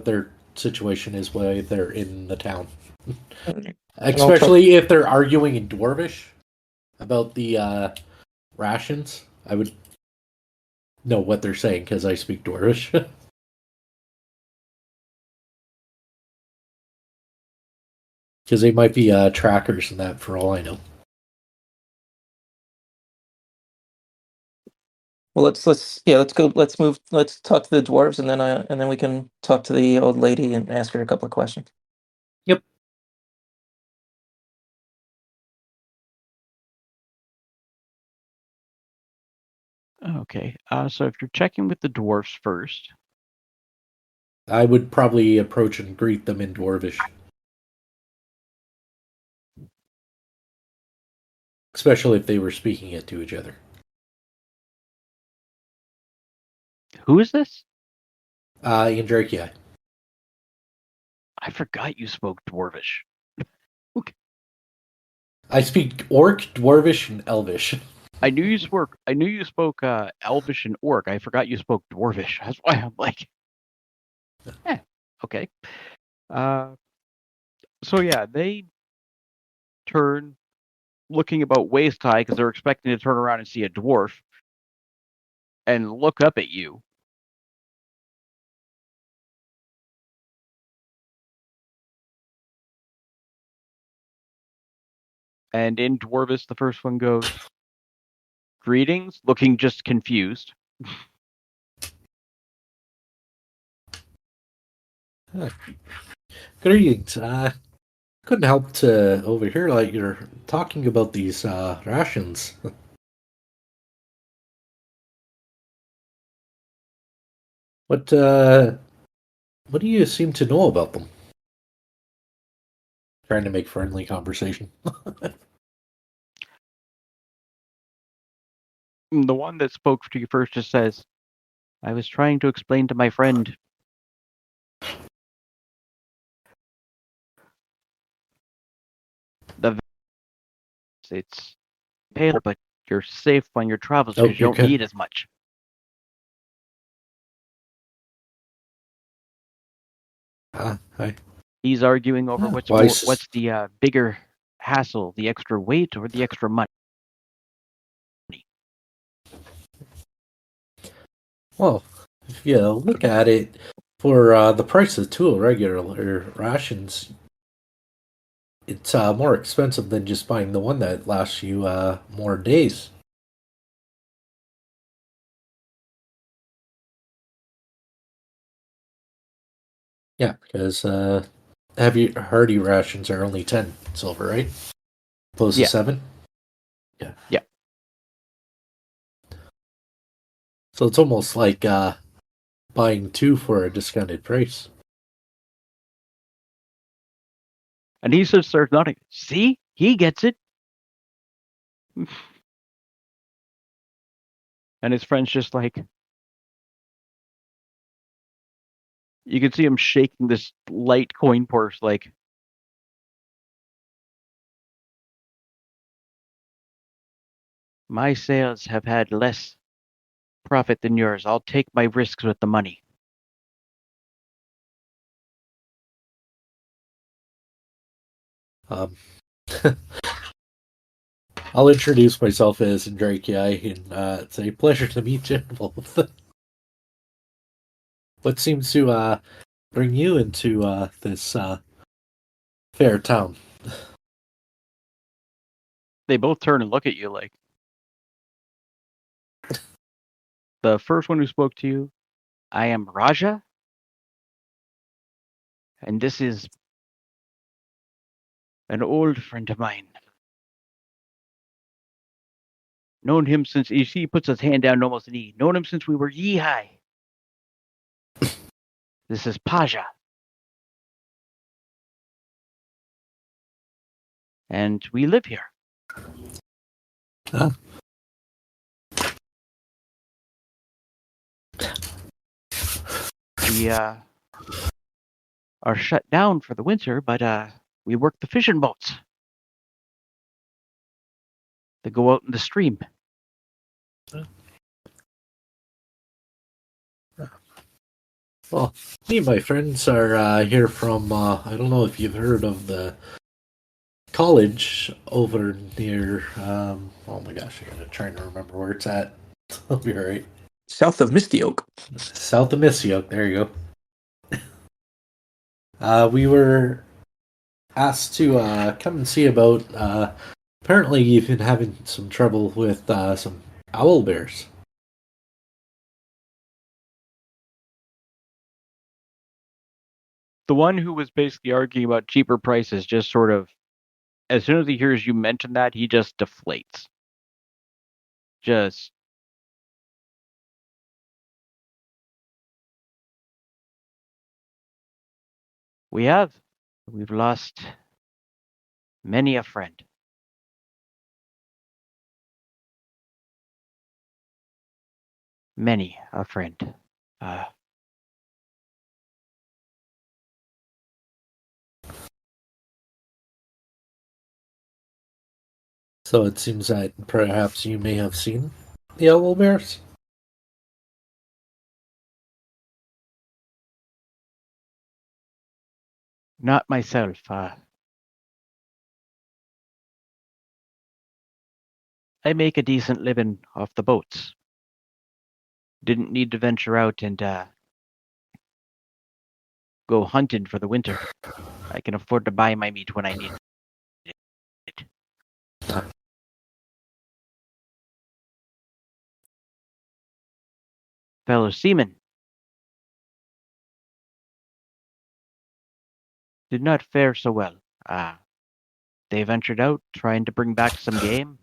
their situation is while they're in the town. Especially if they're arguing in Dwarvish about the rations. I would know what they're saying because I speak Dwarvish. Because they might be trackers and that, for all I know. Well, let's go. Let's talk to the dwarves, and then we can talk to the old lady and ask her a couple of questions. Yep. Okay. So if you're checking with the dwarfs first, I would probably approach and greet them in Dwarvish. Especially if they were speaking it to each other. who is this? Andrakia. I forgot you spoke Dwarvish. Okay. I speak Orc, Dwarvish, and Elvish. I knew you spoke Elvish and Orc. I forgot you spoke Dwarvish. That's why I'm like, okay. So yeah, they turn, looking about waist high because they're expecting to turn around and see a dwarf, and look up at you. And in Dwarvish, the first one goes, "Greetings," looking just confused. Greetings. Couldn't help to overhear like you're talking about these rations. What do you seem to know about them? Trying to make friendly conversation. The one that spoke to you first just says, "I was trying to explain to my friend it's paler, but you're safe on your travels because you don't need as much." Hi. He's arguing over what's the bigger hassle, the extra weight or the extra money. Well, if you look at it, for the price of 2 regular rations, it's more expensive than just buying the one that lasts you more days. Yeah, because hearty rations are only 10 silver, right? Opposed to 7? Yeah. Yeah. So it's almost like buying 2 for a discounted price. And he just starts nodding. See? He gets it. And his friend's just like, you can see him shaking this light coin purse like, My sales have had less profit than yours. I'll take my risks with the money. I'll introduce myself as Andraki, and it's a pleasure to meet you both. What seems to bring you into this fair town? They both turn and look at you like. The first one who spoke to you, I am Raja, and this is an old friend of mine. Known him since he puts his hand down almost a knee. Known him since we were yee-high. This is Paja. And we live here. Huh? We are shut down for the winter, but we work the fishing boats. They go out in the stream. Well, me and my friends are here from, I don't know if you've heard of the college over near, oh my gosh, I gotta try to remember where it's at. I'll be right. South of Misty Oak. South of Misty, there you go. We were asked to come and see about, apparently you've been having some trouble with some owl bears. The one who was basically arguing about cheaper prices just sort of, as soon as he hears you mention that, he just deflates. We've lost many a friend. Many a friend. So it seems that perhaps you may have seen the owl bears? Not myself. I make a decent living off the boats. Didn't need to venture out and go hunting for the winter. I can afford to buy my meat when I need it. Fellow seamen did not fare so well. They ventured out trying to bring back some game.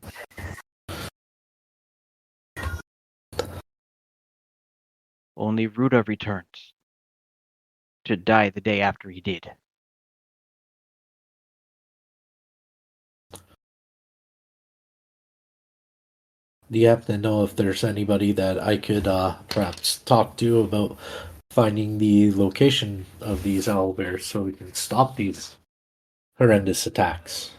Only Ruda returns to die the day after he did. Do you happen to know if there's anybody that I could perhaps talk to about finding the location of these owl bears so we can stop these horrendous attacks?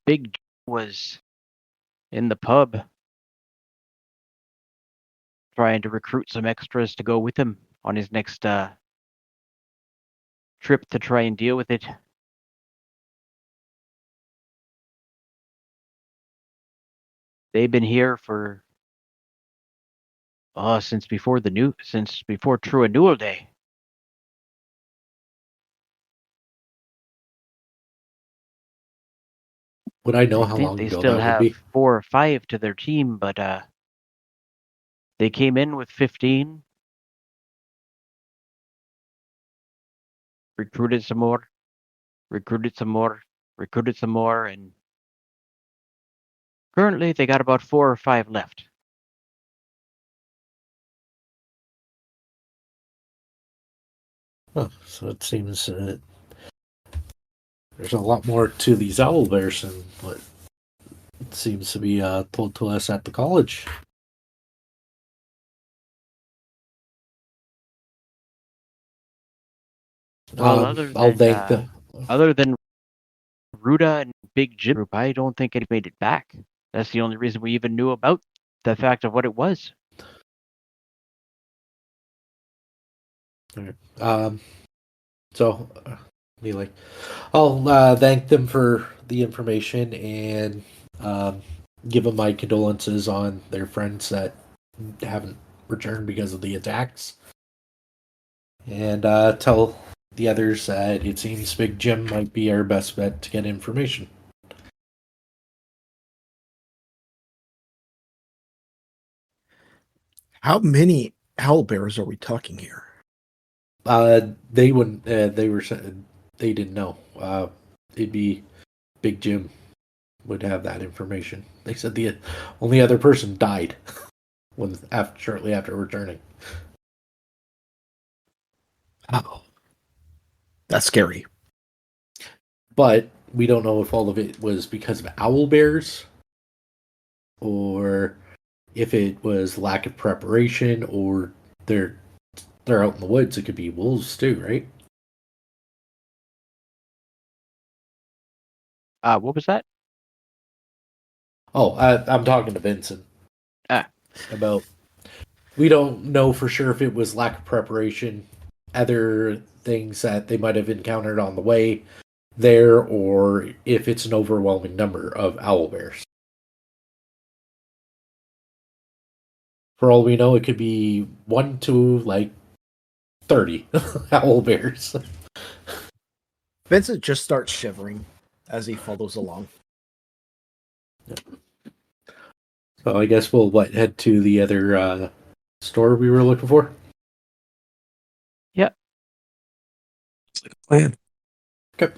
Big was in the pub trying to recruit some extras to go with him on his next trip to try and deal with it. They've been here for since before True Annual Day. Would I know I how think long they ago still that would have be? 4 or 5 to their team, but they came in with 15, recruited some more, and currently they got about 4 or 5 left. Oh, so it seems there's a lot more to these owl bears than what seems to be told to us at the college. Well, I'll thank the. other than Ruda and Big Jim group, I don't think it made it back. That's the only reason we even knew about the fact of what it was. All right. So, I'll thank them for the information and give them my condolences on their friends that haven't returned because of the attacks. And tell the others that it seems Big Jim might be our best bet to get information. How many owlbears are we talking here? They wouldn't. They didn't know. It'd be Big Jim would have that information. They said the only other person died shortly after returning. Oh, that's scary. But we don't know if all of it was because of owl bears or if it was lack of preparation or they're out in the woods. It could be wolves too, right? What was that? Oh, I'm talking to Vincent Ah. about. We don't know for sure if it was lack of preparation, other things that they might have encountered on the way there, or if it's an overwhelming number of owl bears. For all we know, it could be 1 to like 30 owl bears. Vincent just starts shivering as he follows along. So I guess we'll head to the other store we were looking for. Yep. It's like a plan. Okay.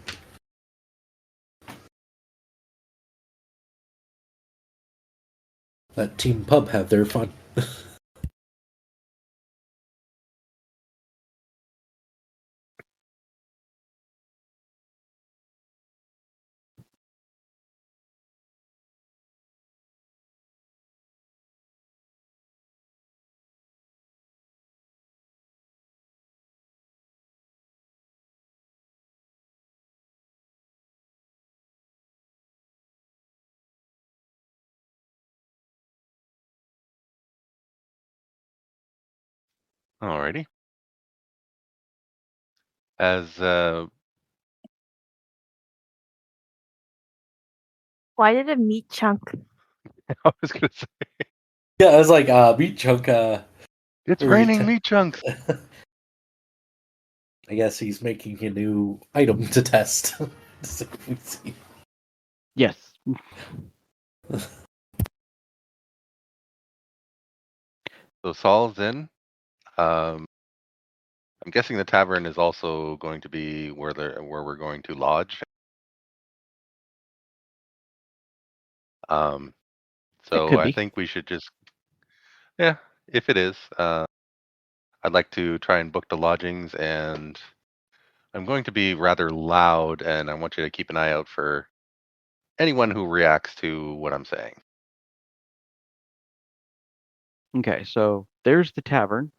Let Team Pub have their fun. Alrighty. As Why did a meat chunk? I was gonna say, Yeah, I was like, meat chunk. it's Or raining t- meat chunks. I guess he's making a new item to test. To see if we see. Yes. So Saul's in. I'm guessing the tavern is also going to be where we're going to lodge. So could I be. think we should just, yeah, if it is, I'd like to try and book the lodgings, and I'm going to be rather loud, and I want you to keep an eye out for anyone who reacts to what I'm saying. Okay, so there's the tavern.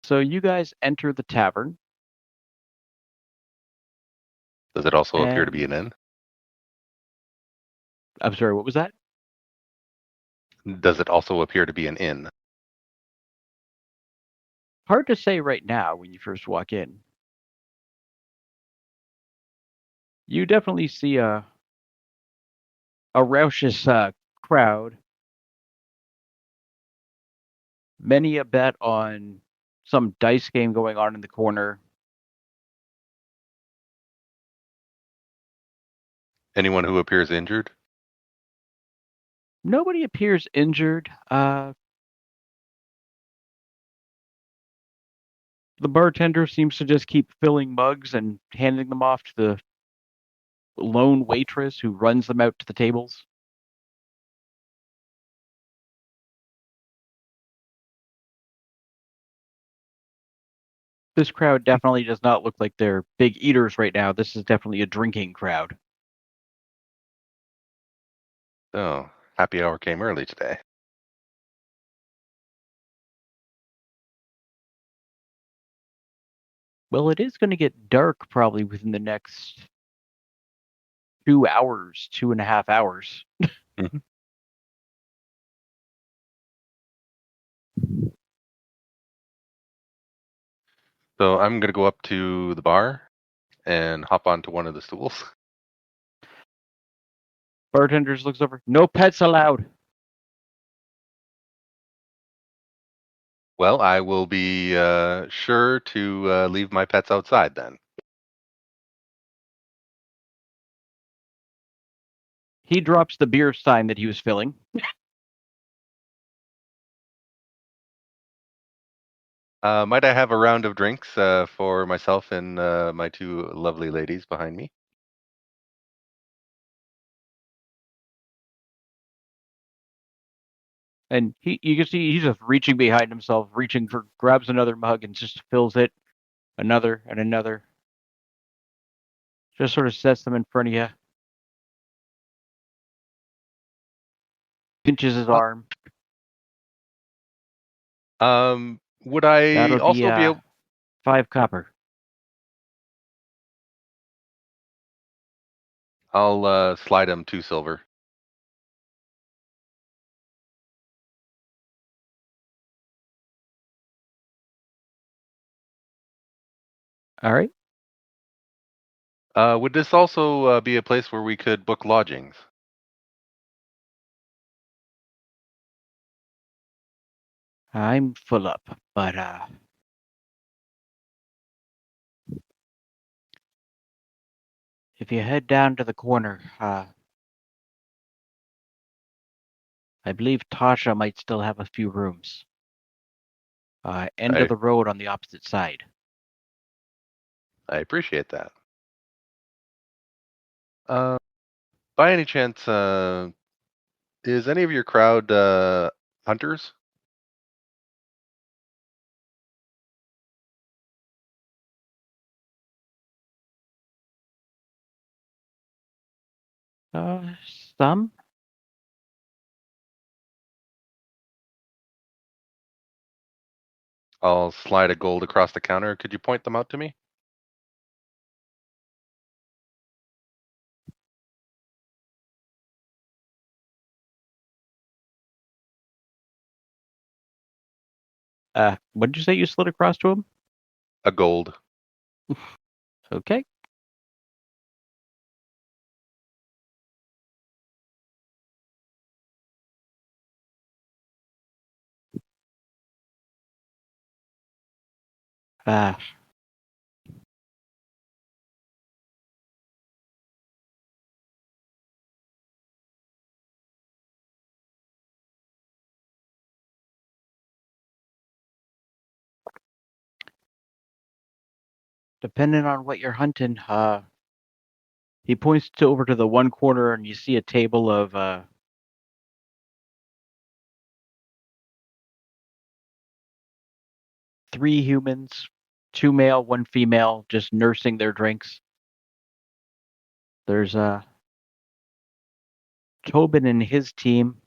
So you guys enter the tavern. Does it also appear to And be an inn? I'm sorry, what was that? Does it also appear to be an inn? Hard to say right now when you first walk in. You definitely see a raucous crowd. Many a bet on some dice game going on in the corner. Anyone who appears injured? Nobody appears injured. The bartender seems to just keep filling mugs and handing them off to the lone waitress who runs them out to the tables. This crowd definitely does not look like they're big eaters right now. This is definitely a drinking crowd. Oh, happy hour came early today. Well, it is going to get dark probably within the next 2 hours, 2.5 hours. Mhm. So I'm going to go up to the bar and hop onto one of the stools. Bartender looks over. No pets allowed. Well, I will be sure to leave my pets outside then. He drops the beer stein that he was filling. Might I have a round of drinks for myself and my two lovely ladies behind me? And you can see he's just reaching behind himself, grabs another mug and just fills it, another and another. Just sort of sets them in front of you. Pinches his arm. Would I That'll be also be able? 5 copper. I'll slide him 2 silver. All right. Would this also be a place where we could book lodgings? I'm full up, but if you head down to the corner, I believe Tasha might still have a few rooms. End of the road on the opposite side. I appreciate that. By any chance, is any of your crowd hunters? Some? I'll slide a gold across the counter. Could you point them out to me? What did you say you slid across to him? A gold. Okay. Ah. Depending on what you're hunting, he points over to the one corner and you see a table of 3 humans, 2 male, 1 female, just nursing their drinks. There's Tobin and his team.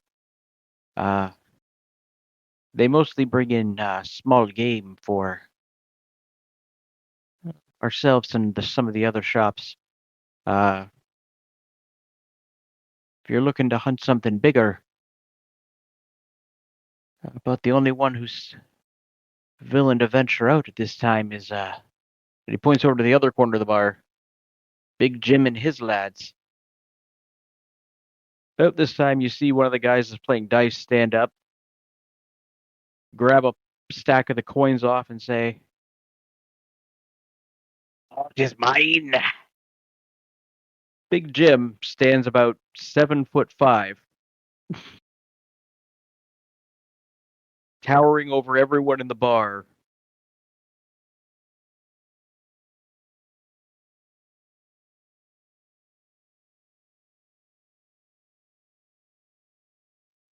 They mostly bring in small game for ourselves and some of the other shops. If you're looking to hunt something bigger, about the only one who's willing to venture out at this time is and he points over to the other corner of the bar. Big Jim and his lads. About this time, you see one of the guys that's playing dice stand up, grab a stack of the coins off, and say, "All is mine." Big Jim stands about 7'5", towering over everyone in the bar.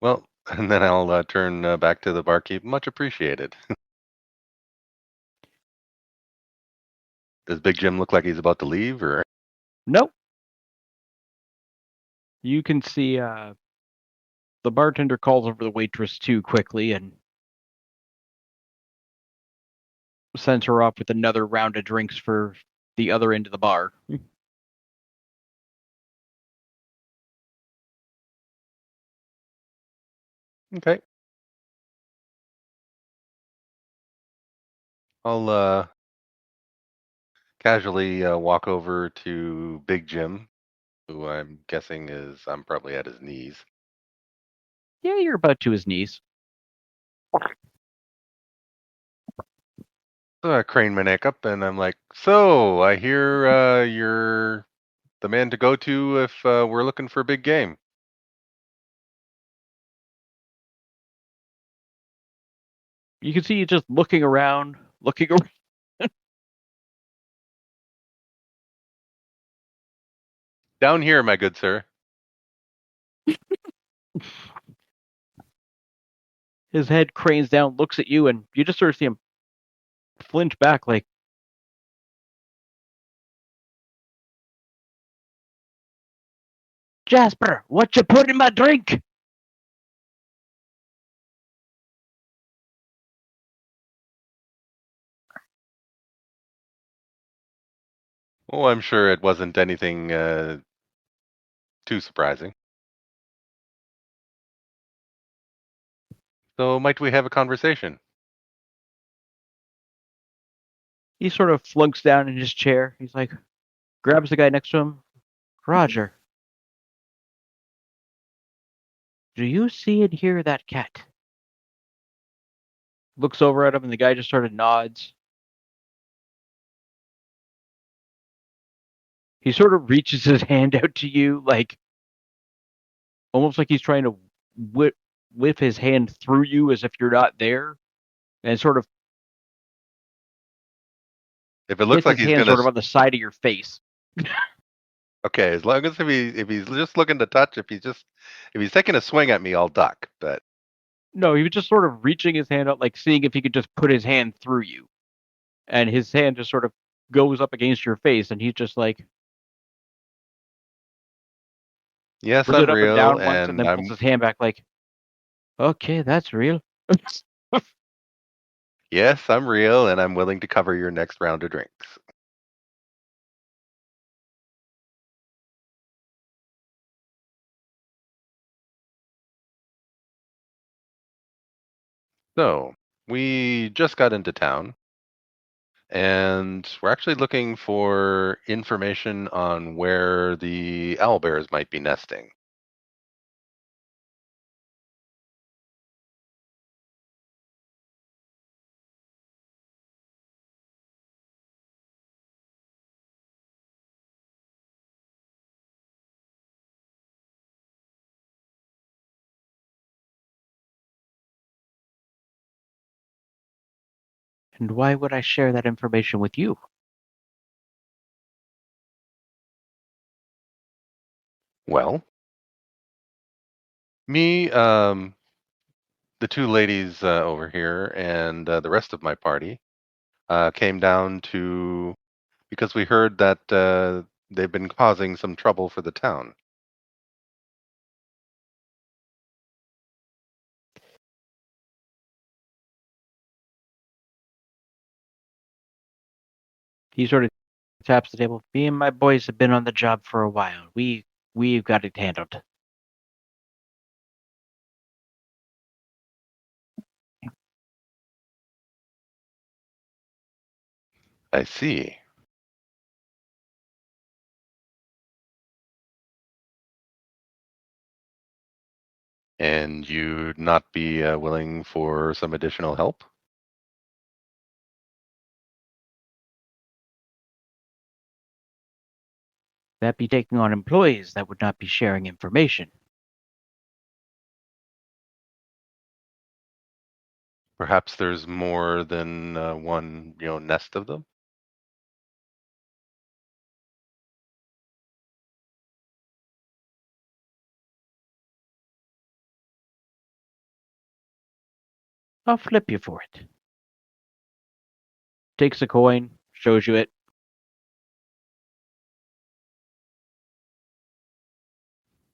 Well, and then I'll turn back to the barkeep. Much appreciated. Does Big Jim look like he's about to leave, or? Nope. You can see the bartender calls over the waitress too quickly, and sends her off with another round of drinks for the other end of the bar. Okay. I'll casually walk over to Big Jim, who I'm guessing I'm probably at his knees. Yeah, you're about to his knees. So I crane my neck up and I'm like, so I hear you're the man to go to if we're looking for big game. You can see you just looking around. Down here, my good sir. His head cranes down, looks at you, and you just sort of see him flinch back like, Jasper, what you put in my drink? Oh, I'm sure it wasn't anything too surprising. So might we have a conversation? He sort of flunks down in his chair. He's like, grabs the guy next to him. Roger, do you see and hear that cat? Looks over at him, and the guy just sort of nods. He sort of reaches his hand out to you, like almost like he's trying to whip his hand through you as if you're not there, and sort of If it looks hits like his he's hand gonna, sort of on the side of your face. okay, as long as if he's just looking to touch, if he's taking a swing at me, I'll duck. But No, he was just sort of reaching his hand out, like seeing if he could just put his hand through you. And his hand just sort of goes up against your face, and he's just like, yes, puts it I'm up and real, down once, and and then pulls his hand back, like, okay, that's real. I'm willing to cover your next round of drinks. So we just got into town, and we're actually looking for information on where the owlbears might be nesting. And why would I share that information with you? Well, me, the two ladies over here, and the rest of my party came down to because we heard that they've been causing some trouble for the town. He sort of taps the table. Me and my boys have been on the job for a while. We've got it handled. I see. And you'd not be willing for some additional help? That'd be taking on employees that would not be sharing information. Perhaps there's more than one, nest of them. I'll flip you for it. Takes a coin, shows you it.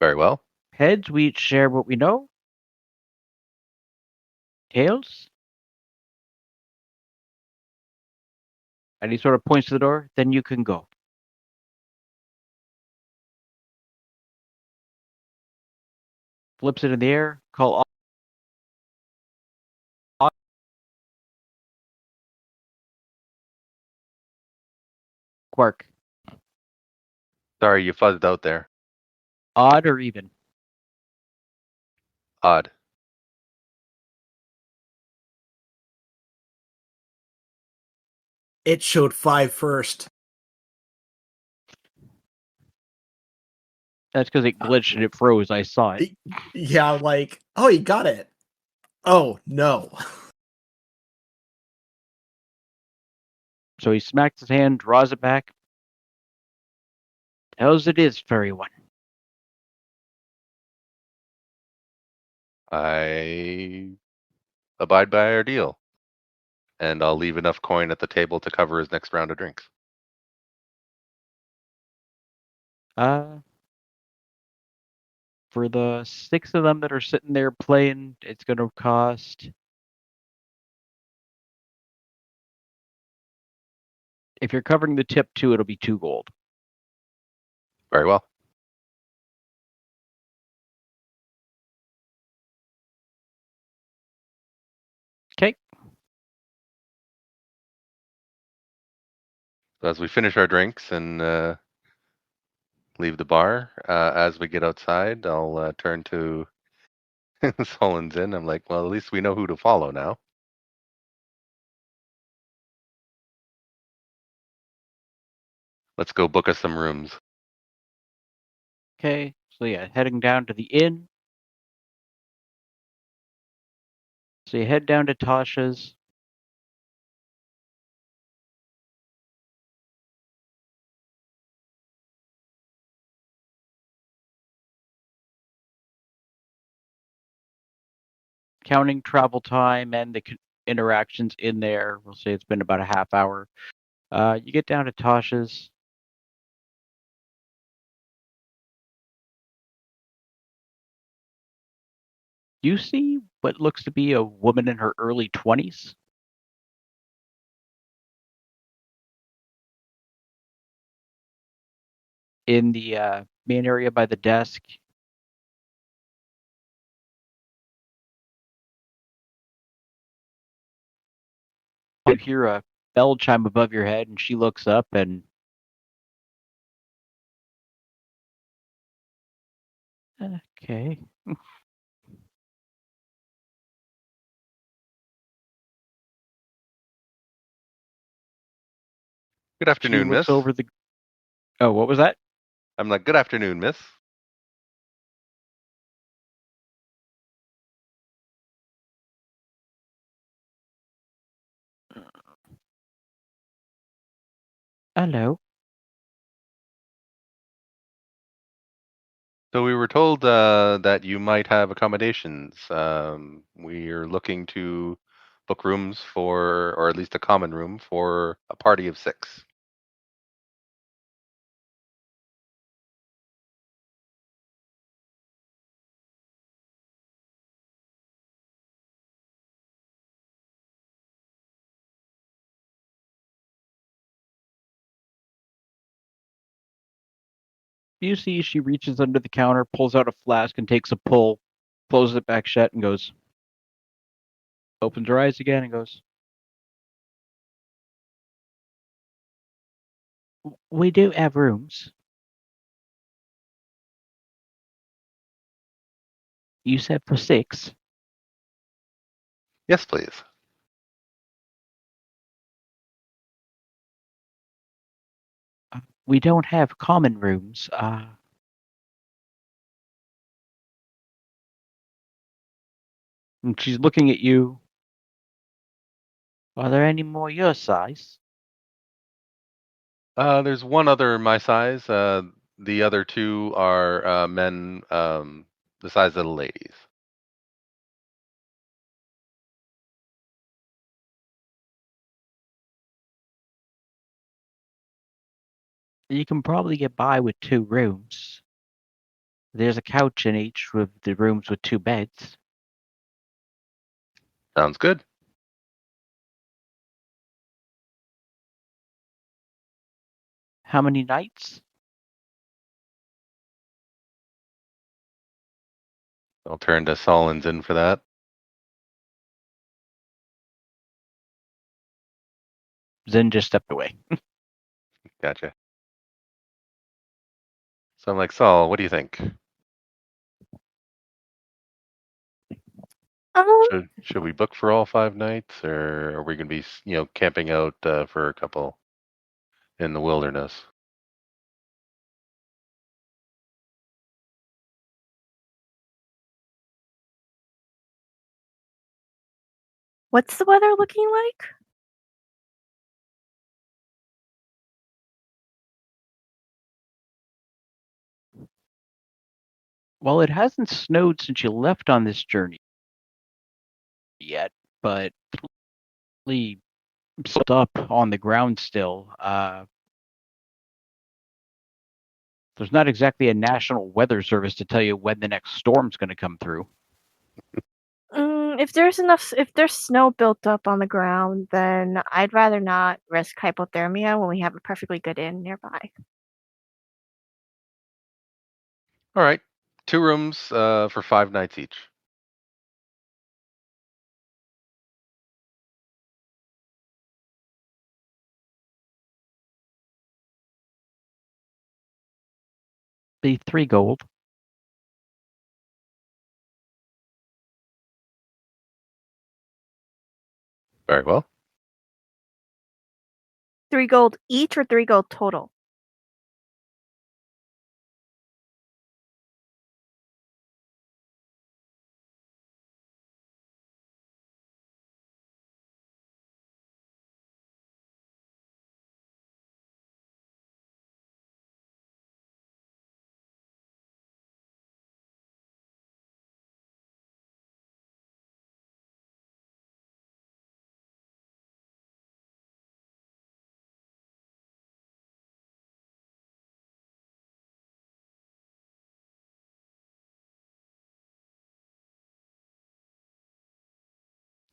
Very well. Heads, we each share what we know. Tails, And he sort of points to the door. Then you can go. Flips it in the air. Call Quark. Sorry, you fuzzed out there. Odd or even? Odd. It showed 5 first. That's because it glitched and it froze. I saw it. Yeah, like, oh, you got it. Oh, no. So he smacks his hand, draws it back. Tells it is, furry one. I abide by our deal. And I'll leave enough coin at the table to cover his next round of drinks. For the 6 of them that are sitting there playing, it's going to cost. If you're covering the tip too, it'll be 2 gold. Very well. Okay. So as we finish our drinks and leave the bar, as we get outside, I'll turn to Solon's Inn. I'm like, well, at least we know who to follow now. Let's go book us some rooms. Okay. So yeah, heading down to the inn. So you head down to Tasha's. Counting travel time and the interactions in there, we'll say it's been about a half hour. You get down to Tasha's. You see what looks to be a woman in her early 20s. In the main area by the desk. You hear a bell chime above your head, and she looks up and okay. Good She afternoon, looks miss. over the. Oh, what was that? I'm like, good afternoon, miss. Hello. So we were told that you might have accommodations. We are looking to book rooms for, or at least a common room for a party of 6. You see, she reaches under the counter, pulls out a flask, and takes a pull, closes it back shut, and goes. Opens her eyes again and goes. We do have rooms. You said for 6. Yes, please. We don't have common rooms. And she's looking at you. Are there any more your size? There's one other my size. The other 2 are men the size of the ladies. You can probably get by with 2 rooms. There's a couch in each of the rooms with 2 beds. Sounds good. How many nights? I'll turn to Solins in for that. Zen just stepped away. Gotcha. So I'm like, Sol, what do you think? Should we book for all 5 nights, or are we going to be, camping out for a couple in the wilderness? What's the weather looking like? Well, it hasn't snowed since you left on this journey yet, but really built up on the ground still. There's not exactly a national weather service to tell you when the next storm's going to come through. If there's snow built up on the ground, then I'd rather not risk hypothermia when we have a perfectly good inn nearby. All right. 2 rooms for 5 nights each. The 3 gold. Very well. 3 gold each or 3 gold total?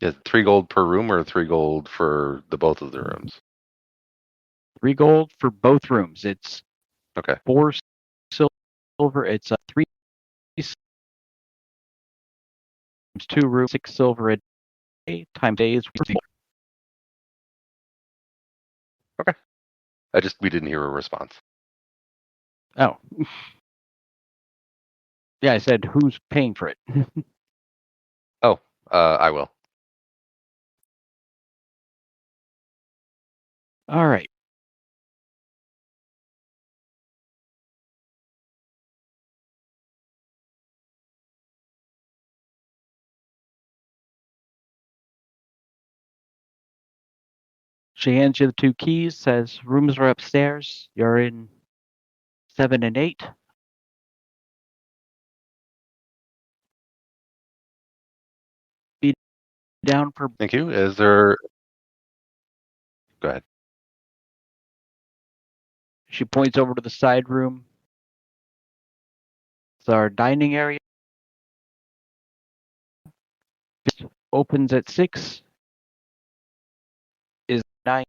Yeah, 3 gold per room or 3 gold for the both of the rooms? 3 gold for both rooms. It's Okay. 4 silver. It's 3 2 rooms, 6 silver a day times days. Okay. We didn't hear a response. Oh. Yeah, I said, who's paying for it? Oh, I will. All right. She hands you the 2 keys, says rooms are upstairs. You're in 7 and 8. Be down for. Thank you. Is there... Go ahead. She points over to the side room. It's our dining area. Opens at 6. Is 9.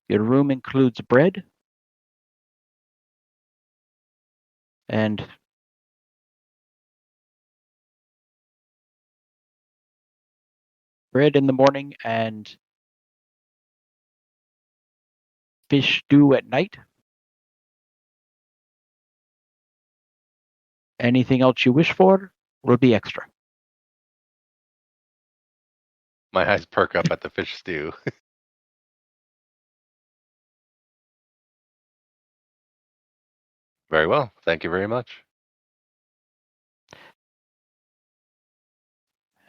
Your room includes bread and bread in the morning and fish stew at night. Anything else you wish for will be extra. My eyes perk up at the fish stew. Very well. Thank you very much.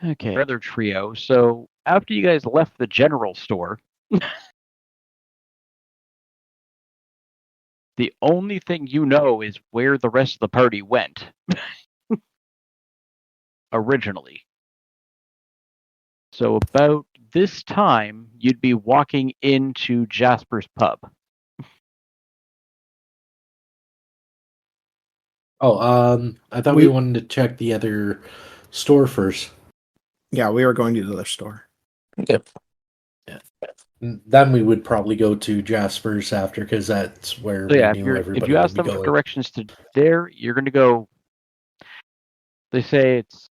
Okay. Another trio. So after you guys left the general store, the only thing you know is where the rest of the party went. Originally. So about this time, you'd be walking into Jasper's pub. Oh, I thought we wanted to check the other store first. Yeah, we were going to the other store. Yep. Yeah. Then we would probably go to Jasper's after, because that's where So we yeah, knew if everybody you would ask be them for going. directions to there, you're going to go. They say it's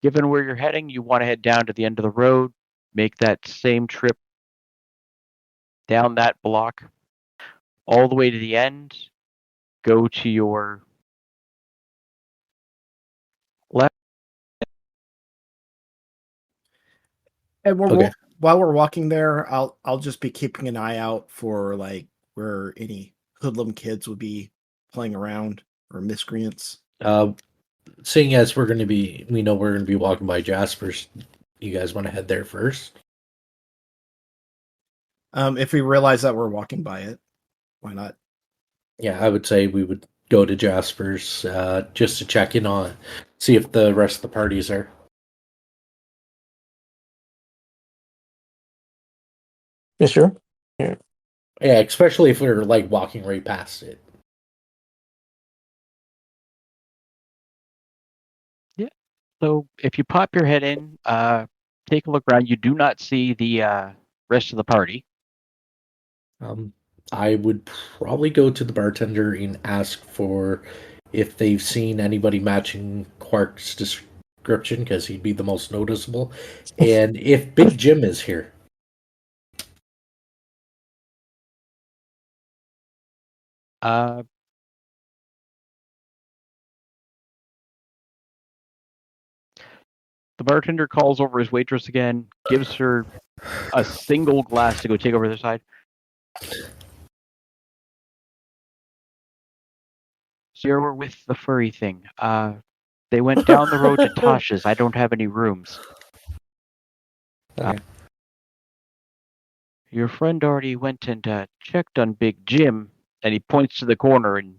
given where you're heading, you want to head down to the end of the road, make that same trip down that block, all the way to the end, go to your left. And Okay. while we're walking there, I'll just be keeping an eye out for like where any hoodlum kids would be playing around or miscreants. Seeing as we know we're gonna be walking by Jasper's, you guys want to head there first? If we realize that we're walking by it, why not? Yeah, I would say we would go to Jasper's just to check in on, see if the rest of the party's there. Yeah, sure. Yeah, especially if we're like walking right past it. Yeah. So if you pop your head in, take a look around. You do not see the rest of the party. I would probably go to the bartender and ask for if they've seen anybody matching Quark's description, because he'd be the most noticeable, and if Big Jim is here. The bartender calls over his waitress again, gives her a single glass to go take over the side. So you're with the furry thing. They went down the road to Tasha's. I don't have any rooms. Okay. Your friend already went and checked on Big Jim, and he points to the corner and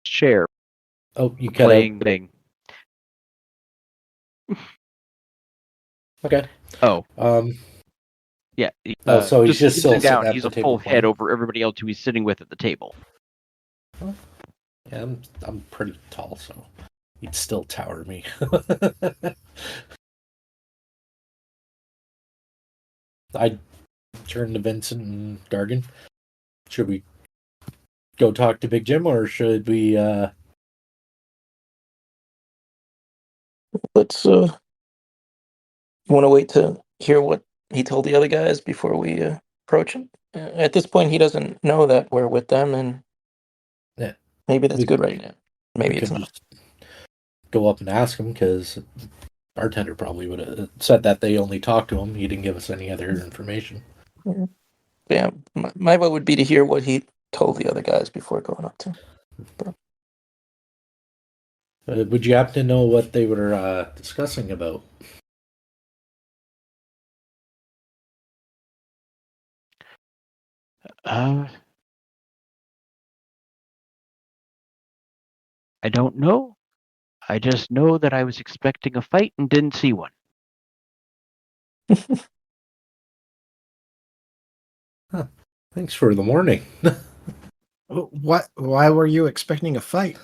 chair Oh, you cut playing out. thing. Okay. Oh, Um. yeah. Oh, so he's just still sitting sitting down. at He's the a table full head playing? over everybody else who he's sitting with at the table. Yeah, I'm pretty tall, so he'd still tower me. I'd turn to Vincent and Gargan. Should we go talk to Big Jim, or should we Let's want to wait to hear what he told the other guys before we approach him. At this point, he doesn't know that we're with them, and Yeah. maybe that's We- good right now. Maybe we it's could not. just go up and ask him, because bartender probably would have said that they only talked to him. He didn't give us any other information. Yeah, my vote would be to hear what he told the other guys before going up to him. Would you happen to know what they were discussing about? I don't know. I just know that I was expecting a fight and didn't see one. Thanks for the warning. What? Why were you expecting a fight?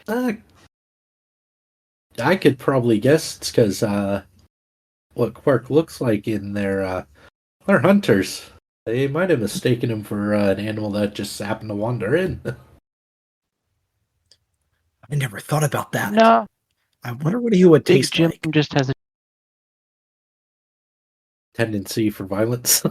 I could probably guess it's because what Quark looks like in they're hunters. They might have mistaken him for an animal that just happened to wander in. I never thought about that. No, I wonder what he would Big taste Jim like. just has a Tendency for violence.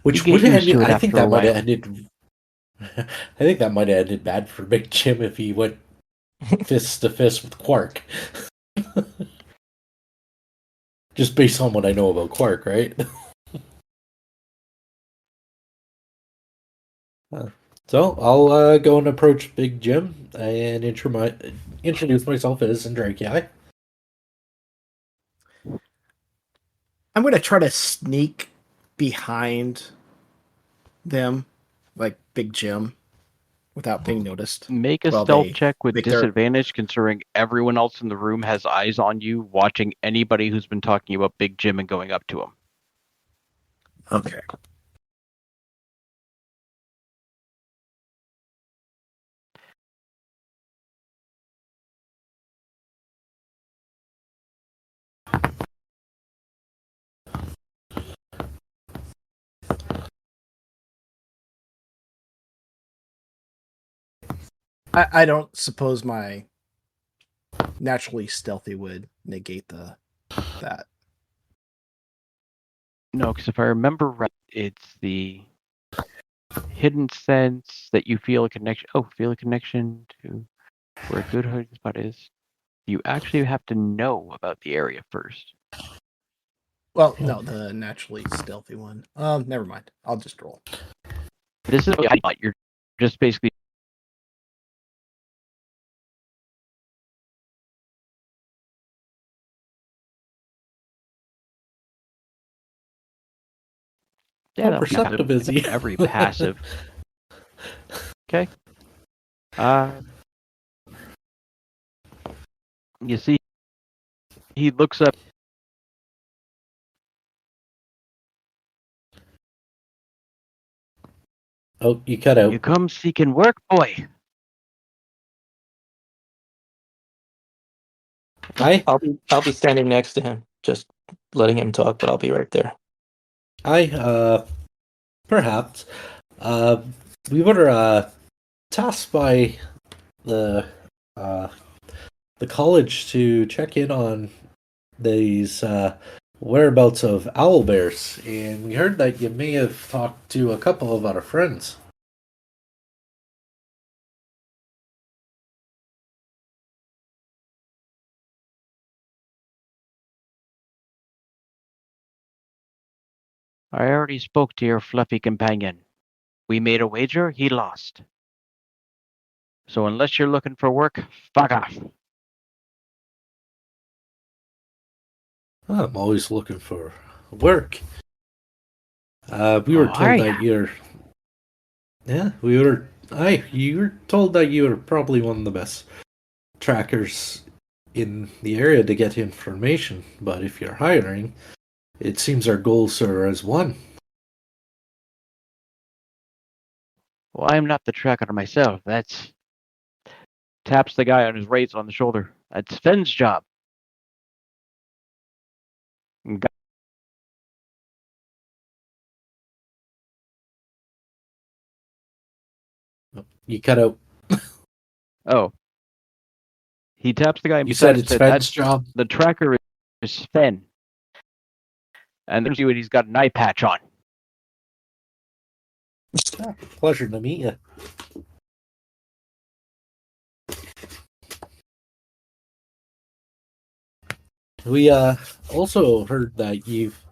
Which You would get have used to ended. it I think after a that might have while. ended. I think that might have ended bad for Big Jim if he went fist to fist with Quark. Just based on what I know about Quark, right? So I'll go and approach Big Jim and introduce myself as Andraki. I'm going to try to sneak behind them, like Big Jim, without being noticed. Make a Well, stealth they check with make their- disadvantage, considering everyone else in the room has eyes on you, watching anybody who's been talking about Big Jim and going up to him. Okay. I don't suppose my naturally stealthy would negate that. No, because if I remember right, it's the hidden sense that you feel a connection. Oh, feel a connection to where a good hiding spot is. You actually have to know about the area first. Well, no, the naturally stealthy one. Never mind. I'll just roll. This is you're just basically. Yeah, How perceptive is he? Every passive. Okay. You see, he looks up. Oh, you cut out. You come seeking work, boy. Hi. I'll be standing next to him, just letting him talk, but I'll be right there. Hi. Perhaps. We were tasked by the the college to check in on these whereabouts of owl bears, and we heard that you may have talked to a couple of our friends. I already spoke to your fluffy companion. We made a wager, he lost. So unless you're looking for work, fuck off. I'm always looking for work. We were told that you're. Yeah, we were. You were told that you were probably one of the best trackers in the area to get information. But if you're hiring, it seems our goals are as one. Well, I'm not the tracker myself. That's taps the guy on his right on the shoulder. That's Sven's job. You cut out. Oh. He taps the guy You said beside it's him. Sven's job. The tracker is Sven. And there's you, and he's got an eye patch on. Yeah, pleasure to meet you. We also heard that you've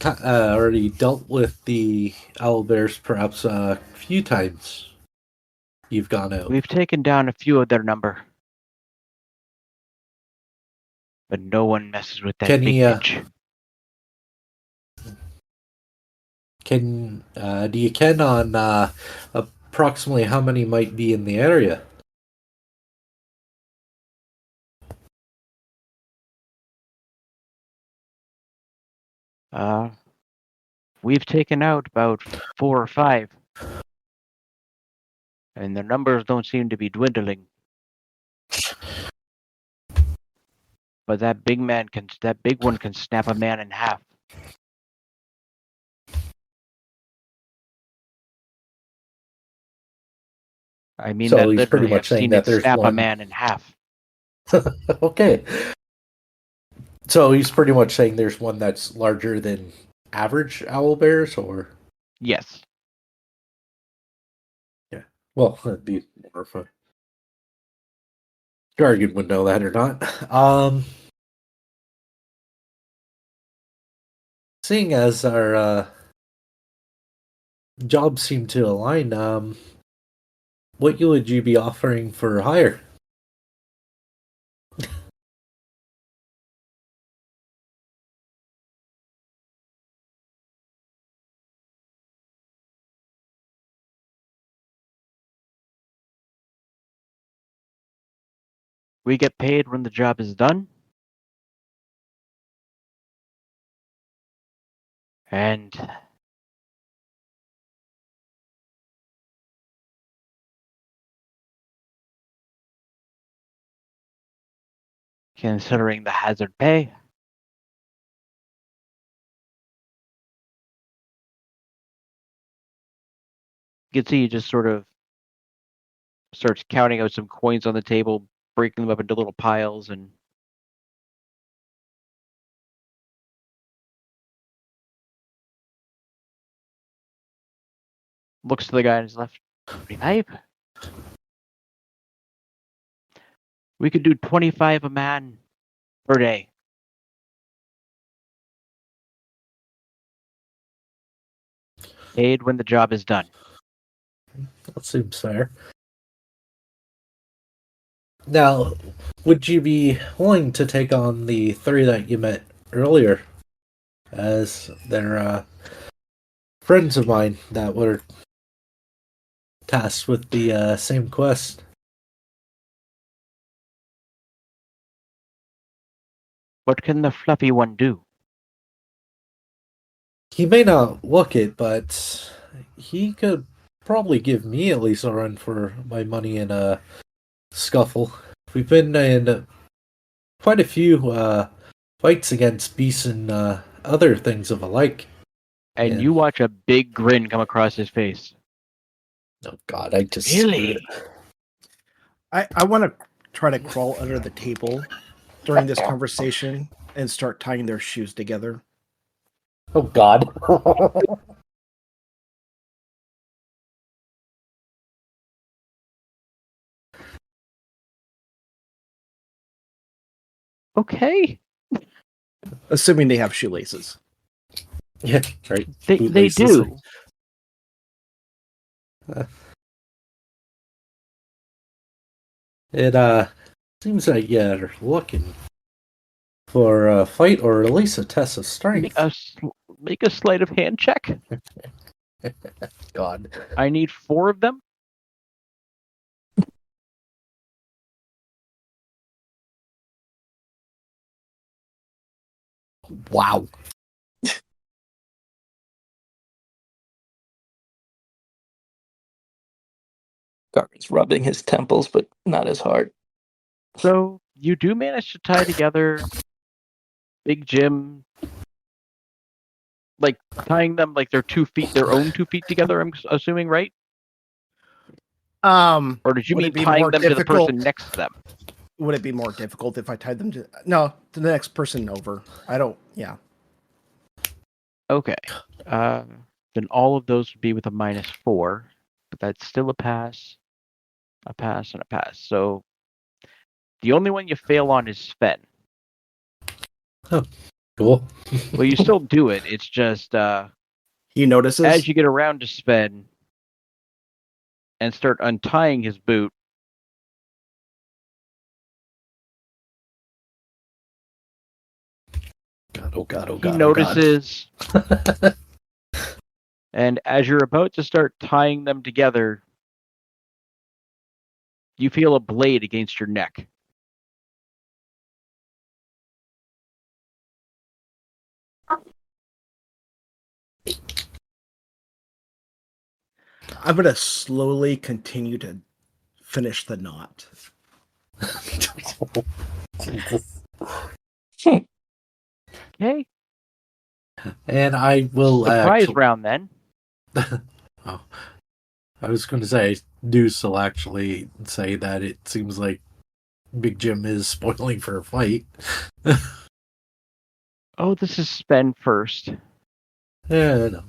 already dealt with the owlbears perhaps a few times. You've gone out. We've taken down a few of their number. But no one messes with that big bitch. Do you ken on approximately how many might be in the area? We've taken out about 4 or 5. And their numbers don't seem to be dwindling. But that big one can snap a man in half. I mean So that he's pretty literally. much I've saying seen that it there's snap a one. man in half. Okay. So he's pretty much saying there's one that's larger than average owlbears, or? Yes. Yeah. Well, that'd be more fun. Jargon would know that or not. Seeing as our jobs seem to align, what would you be offering for hire? We get paid when the job is done. And considering the hazard pay, you can see he just sort of starts counting out some coins on the table, breaking them up into little piles, and looks to the guy on his left. 25? We could do 25 a man per day. Paid when the job is done. That seems fair. Now, would you be willing to take on the three that you met earlier? As they're friends of mine that were tasked with the same quest. What can the fluffy one do? He may not look it, but he could probably give me at least a run for my money in a scuffle. We've been in quite a few fights against beasts and other things of alike. And Yeah. you watch a big grin come across his face. Oh God, I just Really? I want to try to crawl under the table during this conversation and start tying their shoes together. Oh God. Okay. Assuming they have shoelaces. Yeah, right. They Bootlaces. do. It seems like you're looking for a fight or at least a test of strength. Make a sleight of hand check. God. I need 4 of them. Wow. Garvin's rubbing his temples, but not as hard. So you do manage to tie together Big Jim, like tying them like their own 2 feet together. I'm assuming, right? Or did you Would mean it be tying more them to the difficult? person next to them? Would it be more difficult if I tied them to to the next person over? I don't. Yeah. Okay. Then all of those would be with a -4, but that's still a pass, and a pass. So the only one you fail on is Sven. Cool. Well, you still do it. It's just He notices. as you get around to Sven and start untying his boot, God, oh God, oh he God, notices, oh God. and as you're about to start tying them together, you feel a blade against your neck. I'm gonna slowly continue to finish the knot. Jesus. Okay. And I will Surprise actually... round then. Oh. I was going to say, Deuce will actually say that it seems like Big Jim is spoiling for a fight. Oh, this is Sven first. Yeah, no.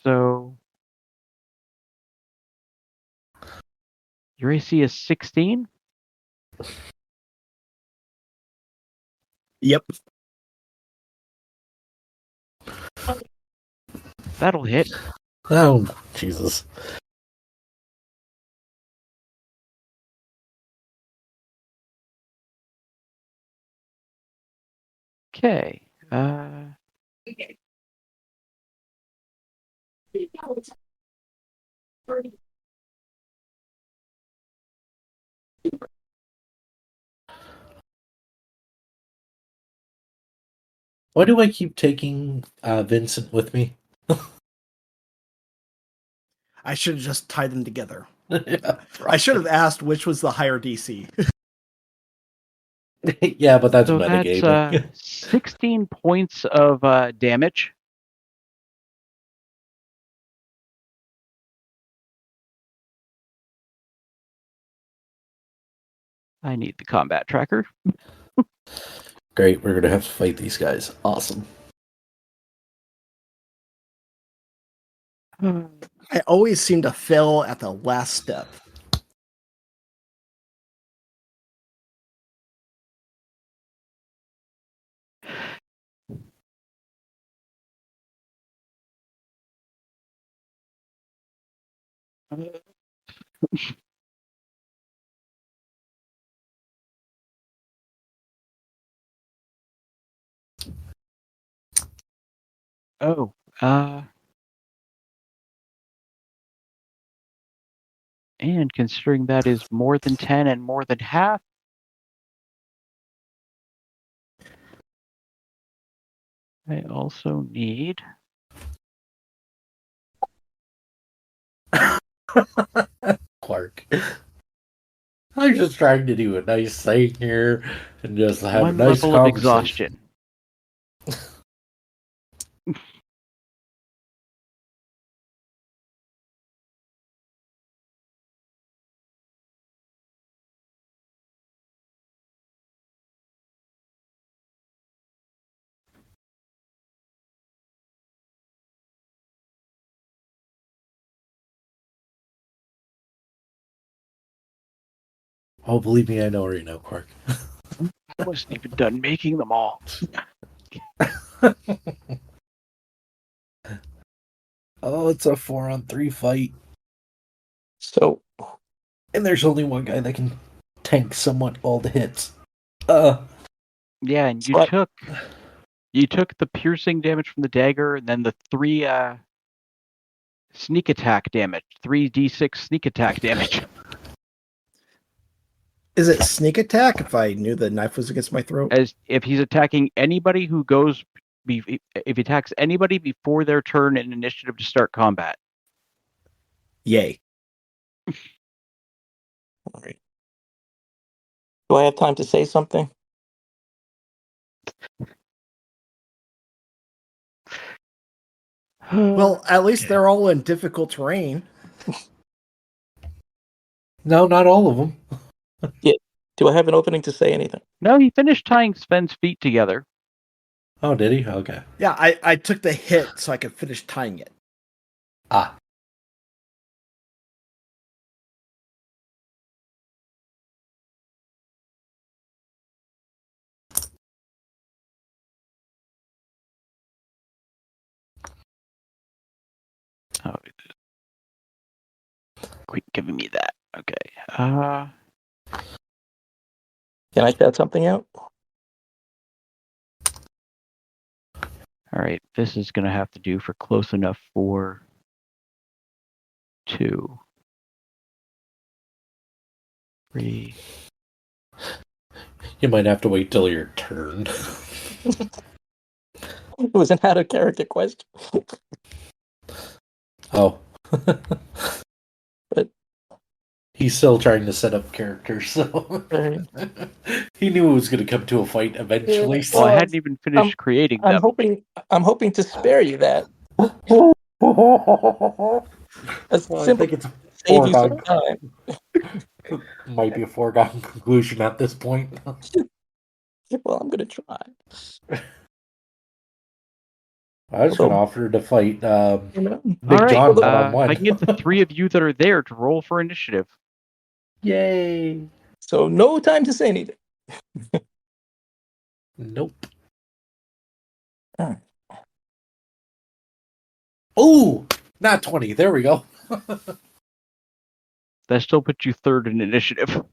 So your AC is 16? Yep. That'll hit. Oh, Jesus. Okay. Why do I keep taking Vincent with me? I should have just tied them together. Yeah, I should have asked which was the higher DC. yeah, but that's So that's metagaming. 16 points of damage. I need the combat tracker. Great, we're gonna have to fight these guys. Awesome. I always seem to fail at the last step. Oh, and considering that is more than 10 and more than half, I also need... Clark. I'm just trying to do a nice thing here and just have one a nice level of conversation. exhaustion. Oh, believe me, I know right now, Clark. I wasn't even done making them all. Oh, it's a 4-on-3 fight. So, And there's only one guy that can tank somewhat all the hits. Yeah, and you But- took the piercing damage from the dagger, and then the 3 sneak attack damage, 3d6 sneak attack damage. Is it sneak attack if I knew the knife was against my throat? As if he's attacking anybody who goes, if he attacks anybody before their turn in initiative to start combat. Yay. all right. Do I have time to say something? Well, at least they're all in difficult terrain. No, not all of them. Do I have an opening to say anything? No, he finished tying Sven's feet together. Oh, did he? Okay. Yeah, I took the hit so I could finish tying it. Ah. Oh, quit giving me that. Okay. Can I shout something out? All right. This is going to have to do for close enough for 2, 3. You might have to wait till your turn. It was an out of character question. Oh. But he's still trying to set up characters, so he knew it was going to come to a fight eventually. Yeah. So. Well, I hadn't even finished creating them. I'm hoping to spare you that. Well, Simply I think it's save you some foregone. time. Might be a foregone conclusion at this point. Well, I'm gonna try. I was going to offer to fight Big All right. John If one-on-one. I can get the 3 of you that are there to roll for initiative. Yay! So no time to say anything. Nope. Alright. Oh, not 20. There we go. That still puts you 3rd in initiative.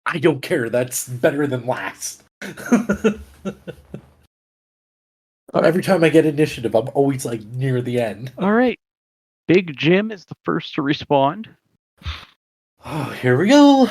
I don't care. That's better than last. Every time I get initiative, I'm always like near the end. All right. Big Jim is the first to respond. Oh, here we go.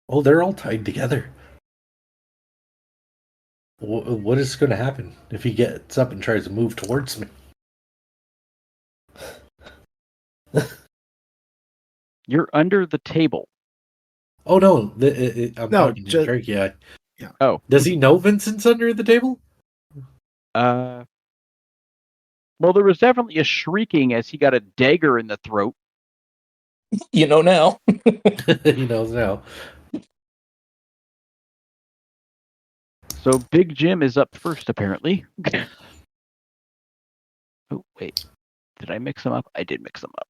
Oh, they're all tied together. What is going to happen if he gets up and tries to move towards me? You're under the table. Oh no, I'm No, talking to just Drake. Yeah. Oh. Does he know Vincent's under the table? Well, there was definitely a shrieking as he got a dagger in the throat. You know now. He knows now. So Big Jim is up first, apparently. Oh, wait. Did I mix them up? I did mix them up.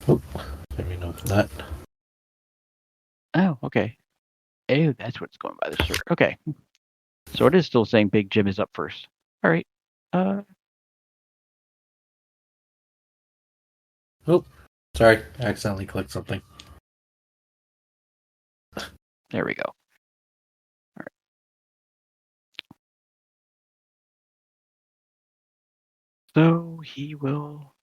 Oh, let me know that. Oh, okay. Oh, that's what's going by the shirt. Okay. So it is still saying Big Jim is up first. All right. Oh, sorry, I accidentally clicked something. There we go. All right. So he will.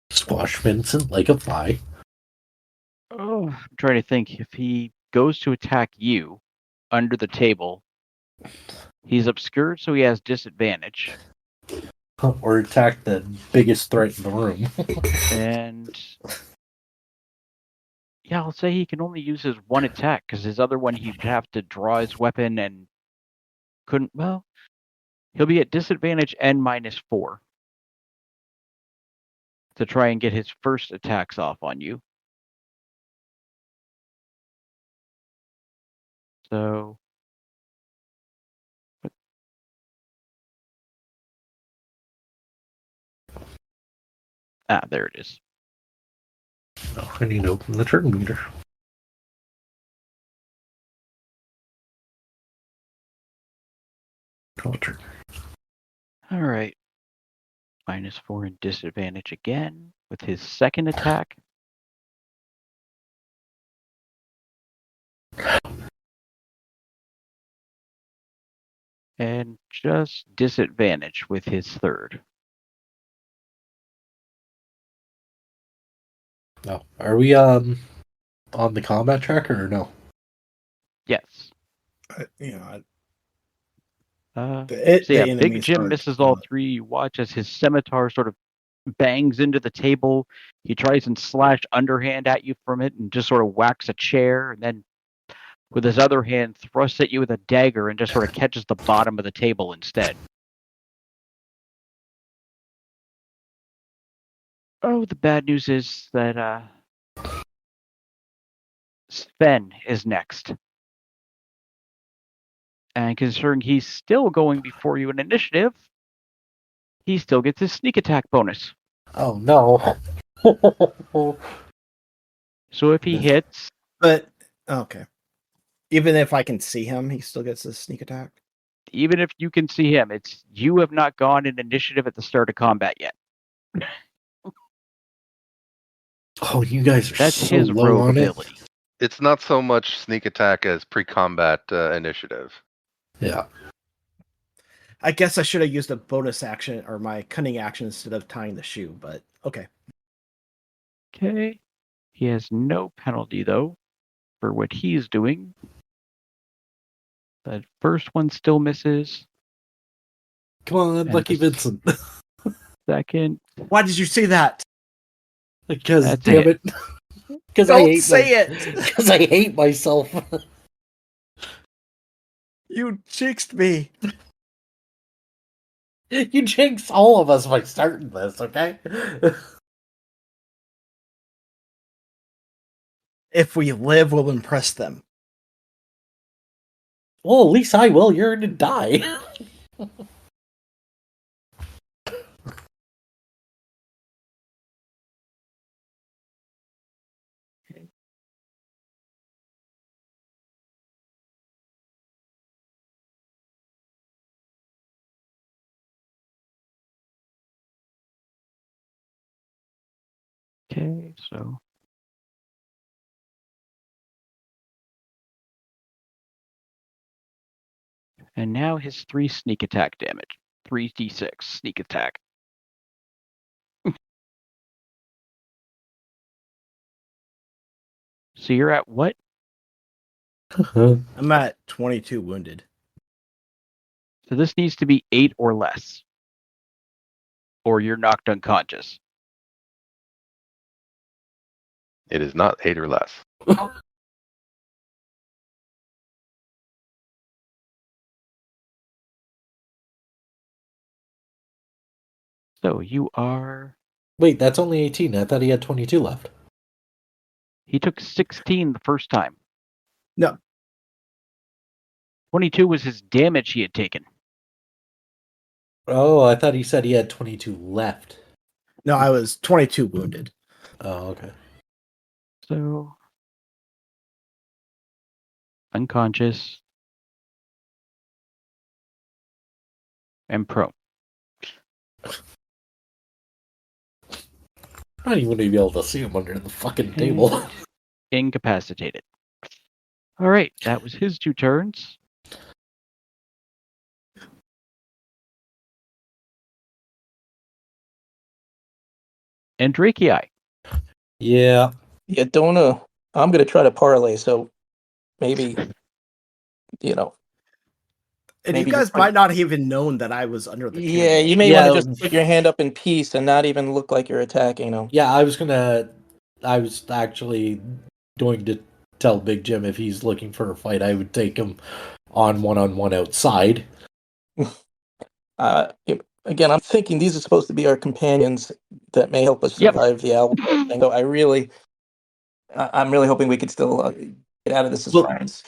Squash Vincent like a fly. Oh, I'm trying to think. If he goes to attack you under the table, he's obscured, so he has disadvantage. Or attack the biggest threat in the room. And yeah, I'll say he can only use his one attack because his other one he'd have to draw his weapon and couldn't. Well, he'll be at disadvantage and -4 to try and get his first attacks off on you. So there it is. Oh, I need to open the turn meter. Turn. All right. -4 and disadvantage again with his second attack. And just disadvantage with his third. No. Are we on the combat tracker or no? Yes. the So yeah, Big enemies Jim aren't, misses all three. You watch as his scimitar sort of bangs into the table. He tries and slash underhand at you from it and just sort of whacks a chair, and then with his other hand thrusts at you with a dagger and just sort of catches the bottom of the table instead. Oh, the bad news is that Sven is next. And considering he's still going before you in initiative, he still gets his sneak attack bonus. Oh no. So if he hits, But okay, even if I can see him, he still gets a sneak attack. even if you can see him, it's you have not gone in initiative at the start of combat yet. Oh, you guys are That's so his low rogue on ability. It's not so much sneak attack as pre-combat initiative. it. Yeah. I guess I should have used a bonus action or my cunning action instead of tying the shoe, but okay. Okay. He has no penalty, though, for what he's doing. That first one still misses. Come on, And Lucky the Vincent. second. Why did you say that? Because That's damn it. it. Because Don't say it. Because I hate myself. You jinxed me. You jinx all of us by starting this, okay? If we live, we'll impress them. Well, at least I will. You're gonna die. Okay, so. And now his 3 sneak attack damage. 3d6 sneak attack. So you're at what? I'm at 22 wounded. So this needs to be 8 or less. Or you're knocked unconscious. It is not 8 or less. So you are... Wait, that's only 18. I thought he had 22 left. He took 16 the first time. No. 22 was his damage he had taken. Oh, I thought he said he had 22 left. No, I was 22 wounded. Oh, okay. So... unconscious. And prone. I'm not even going to be able to see him under the fucking table. Incapacitated. Alright, that was his 2 turns. And Drakei. Yeah. Yeah, I'm gonna try to parlay, so maybe And Maybe you guys just might not have even known that I was under the yeah, table. you may Yeah, want to just put your hand up in peace and not even look like you're attacking them. Yeah, I was actually going to tell Big Jim if he's looking for a fight, I would take him on one outside. Again, I'm thinking these are supposed to be our companions that may help us Yep. survive the hour. So I'm really hoping we could still get out of this as Well- friends.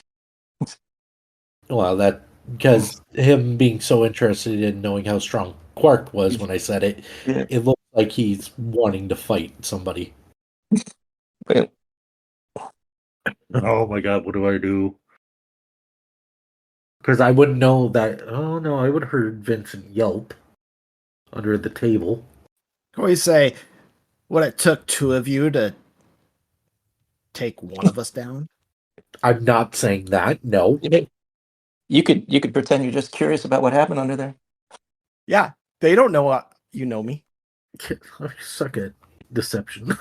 Well, that because him being so interested in knowing how strong Quark was when I said it, Yeah. it looks like he's wanting to fight somebody. But Oh my god, what do I do? Because I wouldn't know that. Oh no, I would have heard Vincent yelp under the table. I always say, what it took 2 of you to take one of us down. I'm not saying that. No. you could pretend you're just curious about what happened under there. Yeah, they don't know you know me. I suck at deception.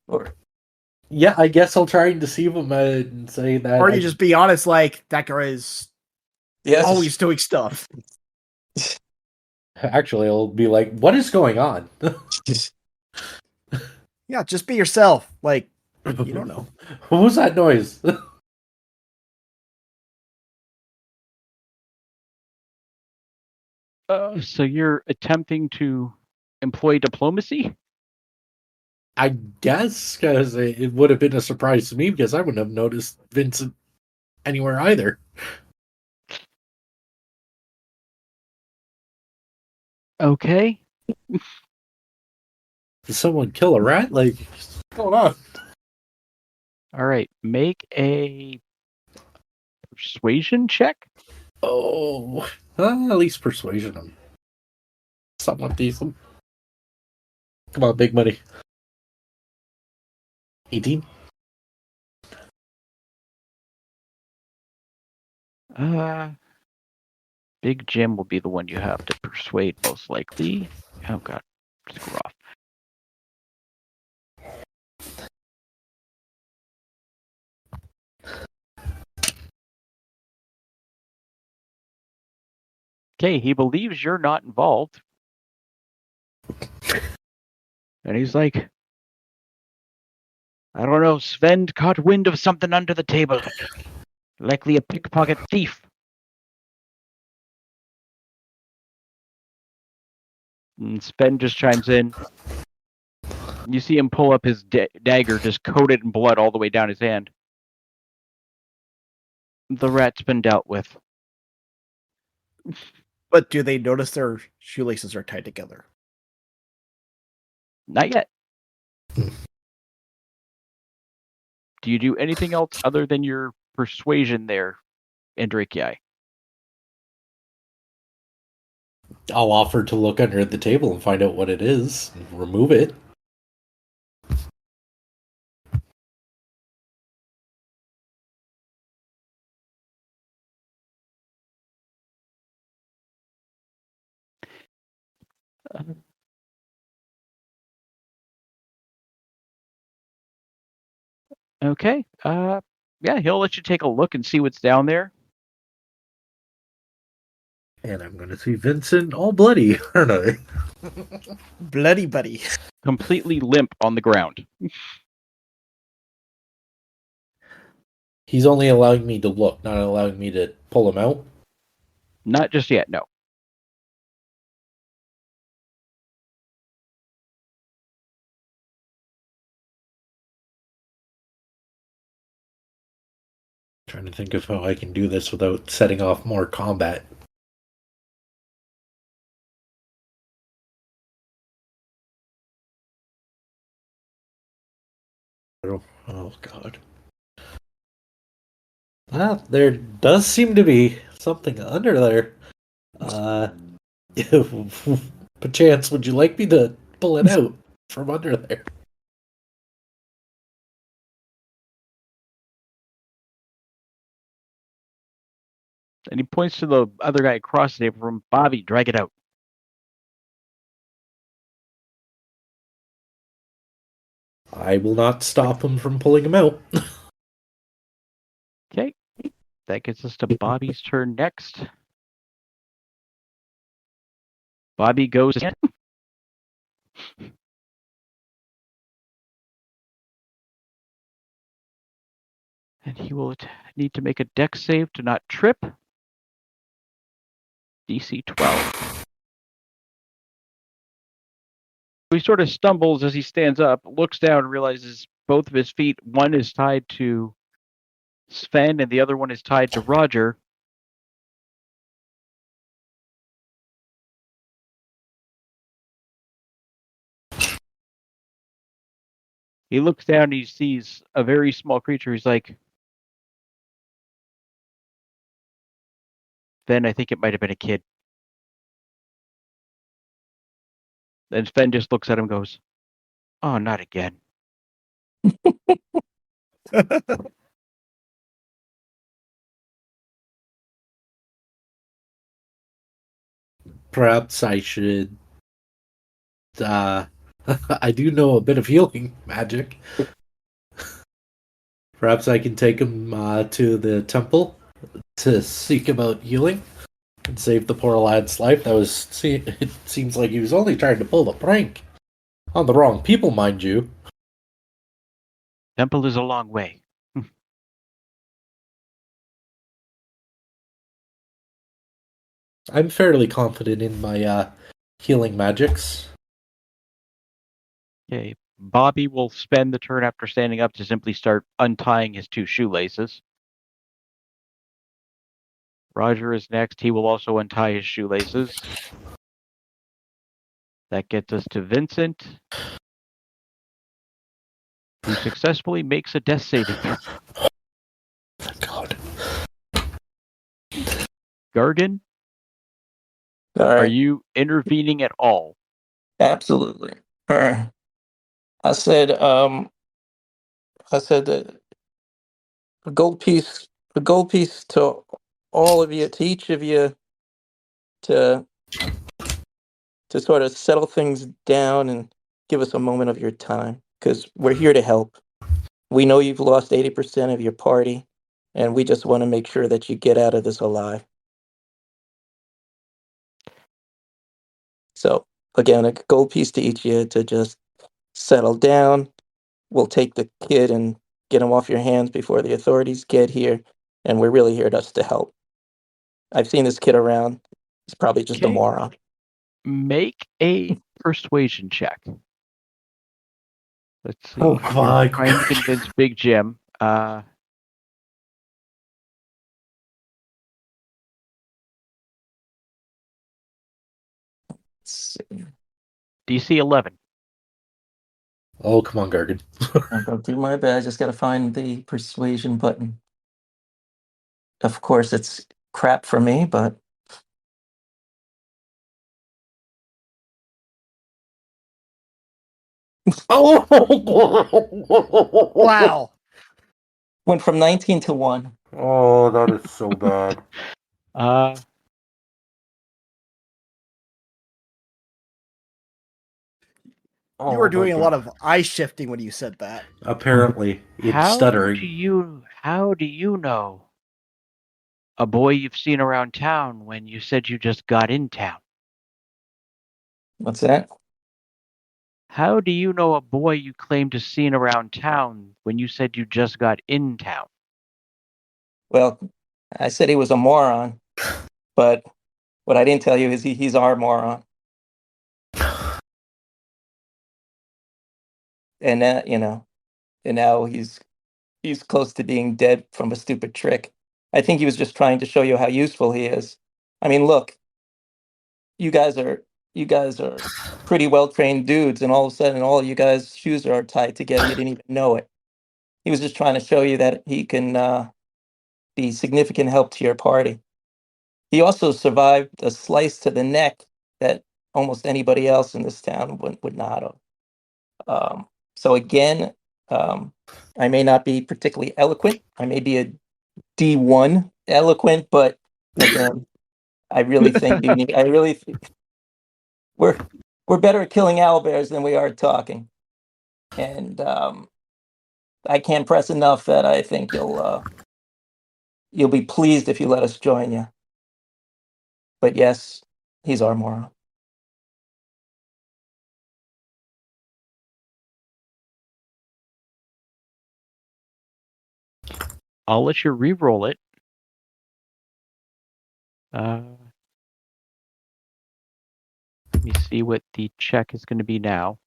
Or Yeah, I guess I'll try and deceive him and say that. Or you just be honest, like, that guy is yes, always doing stuff. Actually, I'll be like, what is going on? Yeah, just be yourself. Like, you don't know. What was that noise? So you're attempting to employ diplomacy? I guess, because it would have been a surprise to me, because I wouldn't have noticed Vincent anywhere either. Okay. Did someone kill a rat? Like, what's going on? Alright, make a persuasion check? Oh, at least persuasion him. Somewhat decent. Come on, big money. 18? Big Jim will be the one you have to persuade, most likely. Oh god, screw off. Okay, he believes you're not involved. And he's like, I don't know, Sven caught wind of something under the table. Likely a pickpocket thief. And Sven just chimes in. You see him pull up his dagger, just coated in blood all the way down his hand. The rat's been dealt with. But do they notice their shoelaces are tied together? Not yet. Do you do anything else other than your persuasion there, Andrakei? I'll offer to look under the table and find out what it is. And remove it. Okay. Yeah, he'll let you take a look and see what's down there. And I'm going to see Vincent all bloody, aren't I? Bloody buddy. Completely limp on the ground. He's only allowing me to look, not allowing me to pull him out. Not just yet, no. Trying to think of how I can do this without setting off more combat. Oh, God. Ah, there does seem to be something under there. Perchance, would you like me to pull it out from under there? And he points to the other guy across the table from Bobby, drag it out. I will not stop him from pulling him out. Okay. That gets us to Bobby's turn next. Bobby goes again. And he will need to make a dex save to not trip. DC 12. He sort of stumbles as he stands up, looks down, and realizes both of his feet, one is tied to Sven and the other one is tied to Roger. He looks down and he sees a very small creature. He's like, Sven, I think it might have been a kid. Then Sven just looks at him and goes, oh, not again. Perhaps I should. I do know a bit of healing magic. Perhaps I can take him to the temple to seek about healing and save the poor lad's life. It seems like he was only trying to pull a prank on the wrong people, mind you. Temple is a long way. I'm fairly confident in my healing magics. Okay. Bobby will spend the turn after standing up to simply start untying his two shoelaces. Roger is next. He will also untie his shoelaces. That gets us to Vincent, who successfully makes a death saving throw. Thank God. Gargan, All are right. you intervening at all? Absolutely. I said that a gold piece to all of you, to each of you, to sort of settle things down and give us a moment of your time, because we're here to help. We know you've lost 80% of your party, and we just want to make sure that you get out of this alive. So again, a gold piece to each of you to just settle down. We'll take the kid and get him off your hands before the authorities get here, and we're really here to help. I've seen this kid around. He's probably just a Okay. moron. Make a persuasion check. Let's see. Oh, You're come on. trying to convince Big Jim. Let's See. DC 11. Oh, come on, Gargan. I'm gonna do my best. I just gotta find the persuasion button. Of course, it's crap for me, but Oh! Wow. went from 19 to 1. Oh, that is so bad. all You were doing a about lot of eye shifting when you said that. Apparently, it's How stuttering. do you know a boy you've seen around town when you said you just got in town? What's that? How do you know a boy you claim to seen around town when you said you just got in town? Well, I said he was a moron, but what I didn't tell you is he's our moron. And and now he's close to being dead from a stupid trick. I think he was just trying to show you how useful he is. I mean, look, you guys are pretty well trained dudes, and all of a sudden, all you guys' shoes are tied together. You didn't even know it. He was just trying to show you that he can be significant help to your party. He also survived a slice to the neck that almost anybody else in this town would not have. So again, I may not be particularly eloquent. I may be a D1 eloquent, but again, I really think we're better at killing owlbears than we are at talking. And I can't press enough that I think you'll be pleased if you let us join you. But yes, he's our moron. I'll let you re-roll it. Let me see what the check is going to be now.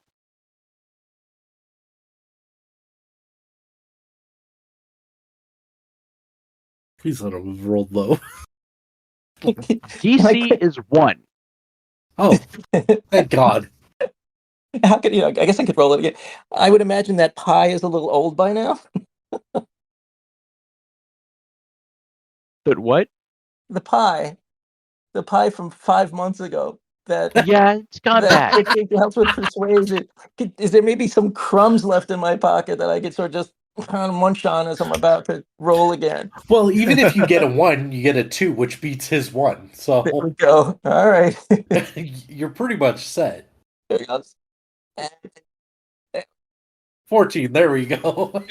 He's on a rolled low. DC is 1. Oh, thank God. How could I guess I could roll it again. I would imagine that pie is a little old by now. But what? The pie from 5 months ago. That Yeah, it's gone bad. it helps with persuasion. Is there maybe some crumbs left in my pocket that I could sort of just munch on as I'm about to roll again? Well, even if you get a 1, you get a 2, which beats his 1. There we So go. All right. you're pretty much set. There we go. 14, there we go.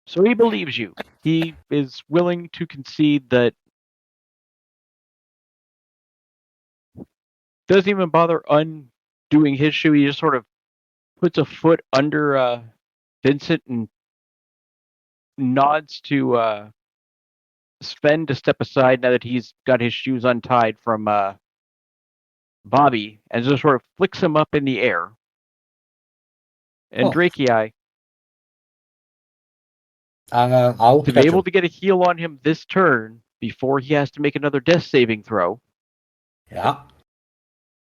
So he believes you. He is willing to concede that. Doesn't even bother undoing his shoe. He just sort of puts a foot under Vincent and nods to Sven to step aside now that he's got his shoes untied from Bobby, and just sort of flicks him up in the air. And Drakei, I'll to be able to get a heal on him this turn before he has to make another death saving throw. Yeah.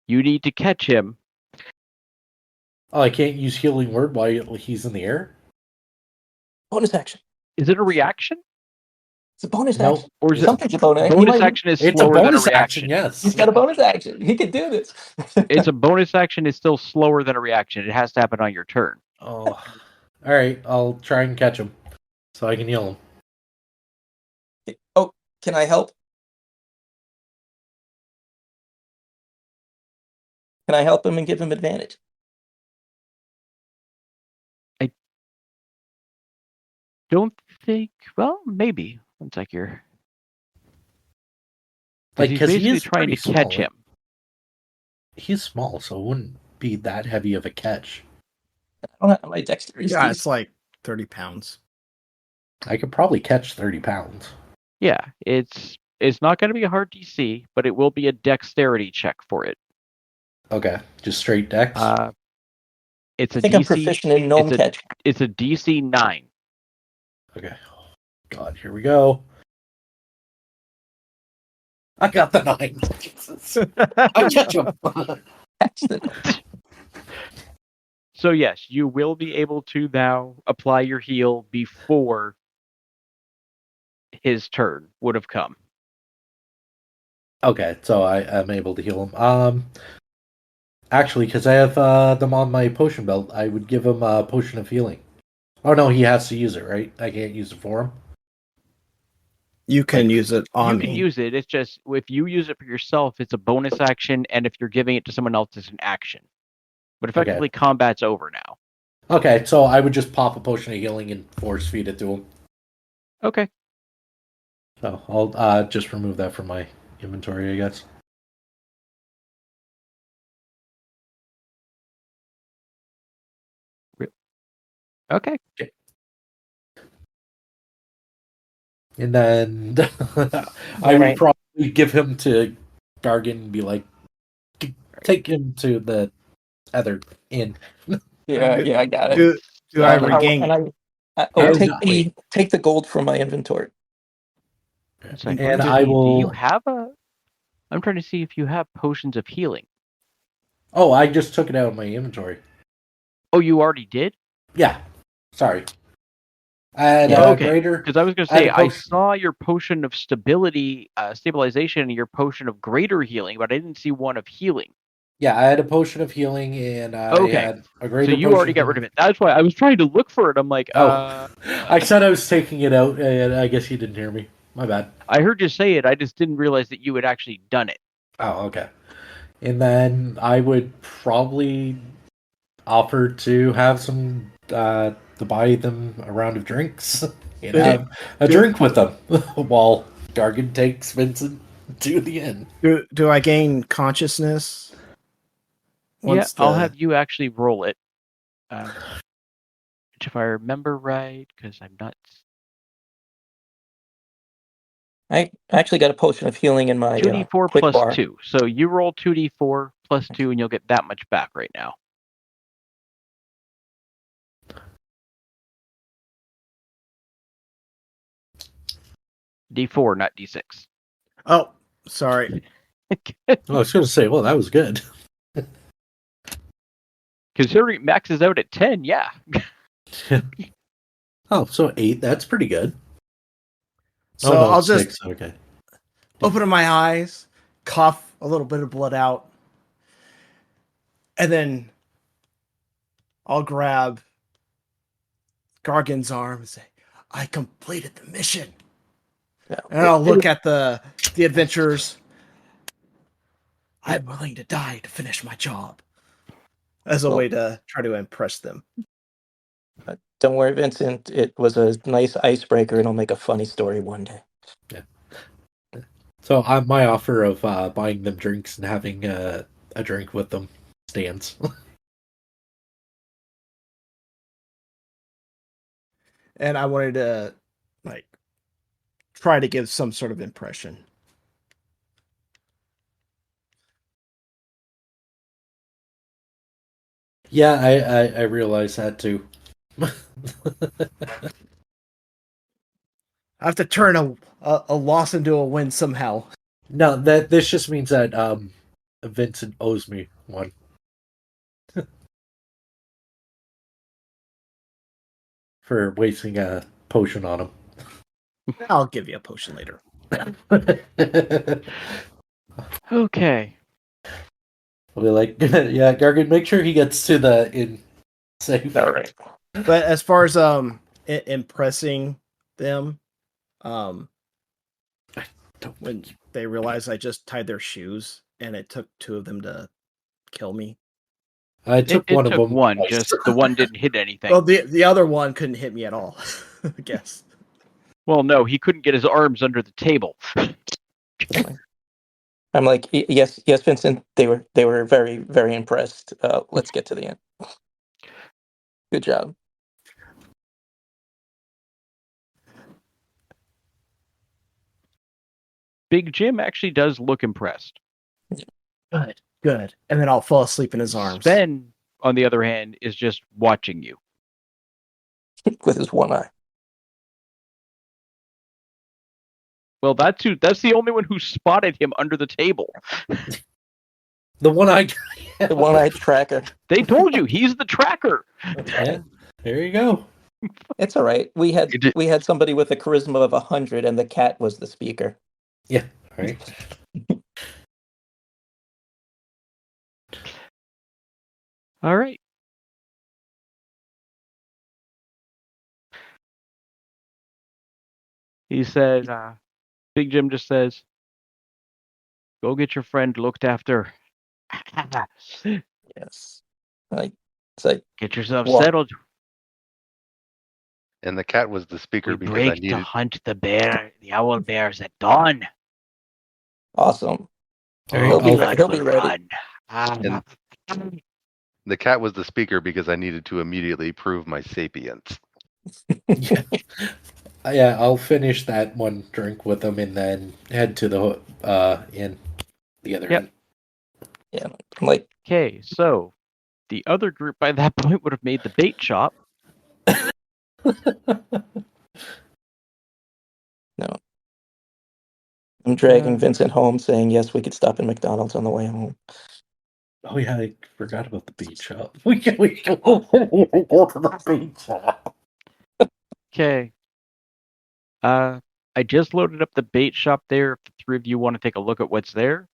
You need to catch him. Oh, I can't use healing word while he's in the air? Bonus action. Is it a reaction? It's a bonus Nope. action. Or is Something's a bonus. bonus action is It's a slower than a bonus reaction. action, yes. He's got a bonus action. He can do this. It's a bonus action is still slower than a reaction. It has to happen on your turn. Oh. All right, I'll try and catch him so I can heal him. Oh, can I help? Can I help him and give him advantage? Don't think. Well, maybe. One sec here. Like, he's 'cause he basically is trying to pretty catch small. him. He's small, so it wouldn't be that heavy of a catch. I don't have my dexterity. Yeah, it's like 30 pounds. I could probably catch 30 pounds. Yeah, it's not going to be a hard DC, but it will be a dexterity check for it. Okay, just straight dex? It's I a think DC, I'm proficient in gnome catch. It's a DC 9. Okay. Oh, God, here we go. I got the 9. Jesus. I catch him. So yes, you will be able to now apply your heal before his turn would have come. Okay, so I am able to heal him. Actually, because I have them on my potion belt, I would give him a potion of healing. Oh no, he has to use it, right? I can't use it for him. You can use it on You can use it. It's just if you use it for yourself, it's a bonus action, and if you're giving it to someone else, it's an action. But effectively, combat's over now. Okay, so I would just pop a potion of healing and force feed it to him. Okay. So I'll just remove that from my inventory, I guess. Okay. And then I would probably give him to Gargan and be like, take him to the other inn. Yeah, I got it. Do I regain? Take the gold from my inventory. And I will. Do you have a? I'm trying to see if you have potions of healing. Oh, I just took it out of my inventory. Oh, you already did? Yeah. Sorry. And greater. Because I was going to say I saw your potion of stability, stabilization, and your potion of greater healing, but I didn't see one of healing. Yeah, I had a potion of healing, and I had a greater. So you already got rid of it. That's why I was trying to look for it. I'm like, I said I was taking it out, and I guess you didn't hear me. My bad. I heard you say it. I just didn't realize that you had actually done it. Oh, okay. And then I would probably offer to have some to buy them a round of drinks and have a drink with them while Gargan takes Vincent to the inn. Do I gain consciousness? I'll have you actually roll it. Which, if I remember right, because I'm not. I actually got a potion of healing in my 2d4 quick plus bar. 2. So you roll 2d4 plus 2, and you'll get that much back right now. D4, not D6. Oh, sorry. I was going to say, well, that was good. Considering it maxes out at 10, yeah. Oh, so 8, that's pretty good. So no, I'll 6, just okay. Open my eyes, cough a little bit of blood out, and then I'll grab Gargan's arm and say, I completed the mission. Yeah. And I'll look at the adventurers. I'm willing to die to finish my job. As a way to try to impress them. Don't worry, Vincent. It was a nice icebreaker, and I'll make a funny story one day. Yeah. So my offer of buying them drinks and having a drink with them stands. And I wanted to try to give some sort of impression. Yeah, I realize that too. I have to turn a loss into a win somehow. No, this just means that Vincent owes me one. For wasting a potion on him. I'll give you a potion later. Okay. I'll be like, yeah, Gargan, make sure he gets to the inn safe. All right. But as far as impressing them, when they realized I just tied their shoes and it took 2 of them to kill me. I took one of them. One, just the one didn't hit anything. Well, the other one couldn't hit me at all, I guess. Well, no, he couldn't get his arms under the table. I'm like, yes, Vincent. They were very, very impressed. Let's get to the end. Good job. Big Jim actually does look impressed. Good. And then I'll fall asleep in his arms. Ben, on the other hand, is just watching you. With his one eye. Well, that's the only one who spotted him under the table. The one-eyed The one-eyed tracker. They told you, he's the tracker. Yeah, there you go. It's all right. We had somebody with a charisma of 100, and the cat was the speaker. Yeah, right. All right. He said, Big Jim just says, go get your friend looked after. Yes. Like, it's like, Get yourself What? settled. And the cat was the speaker We because I break to needed. hunt the owl bears at dawn. awesome. Very He'll be good re- he'll be will ready. run. And the cat was the speaker because I needed to immediately prove my sapience. Yeah, I'll finish that one drink with them and then head to the inn. The other Yep. inn. Yeah, like, Okay, so the other group by that point would have made the bait shop. no. I'm dragging Uh, Vincent home, saying yes, we could stop at McDonald's on the way home. Oh yeah, I forgot about the beach shop. We can go to the beach shop. Okay. I just loaded up the bait shop there. If the three of you want to take a look at what's there,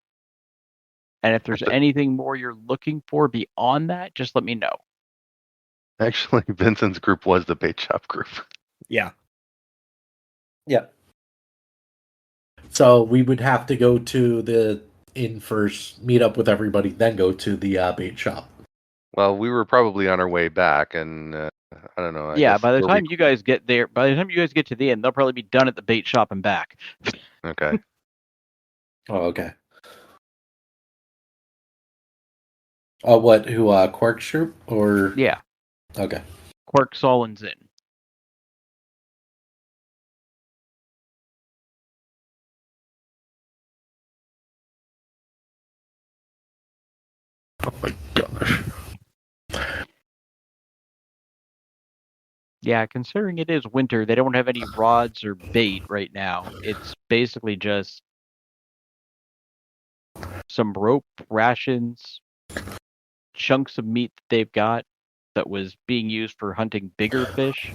and if there's anything more you're looking for beyond that, just let me know. Actually, Vincent's group was the bait shop group. Yeah. Yeah. So we would have to go to the inn first, meet up with everybody, then go to the bait shop. Well, we were probably on our way back, and I don't know. I Yeah, guess by the time you guys get there, by the time you guys get to the end, they'll probably be done at the bait shop and back. Okay. Oh, okay. Oh, what? Who? Quark's group or? Yeah, Okay. Quark Solin's in. Oh my gosh. Yeah, considering it is winter, they don't have any rods or bait right now. It's basically just some rope, rations, chunks of meat that they've got that was being used for hunting bigger fish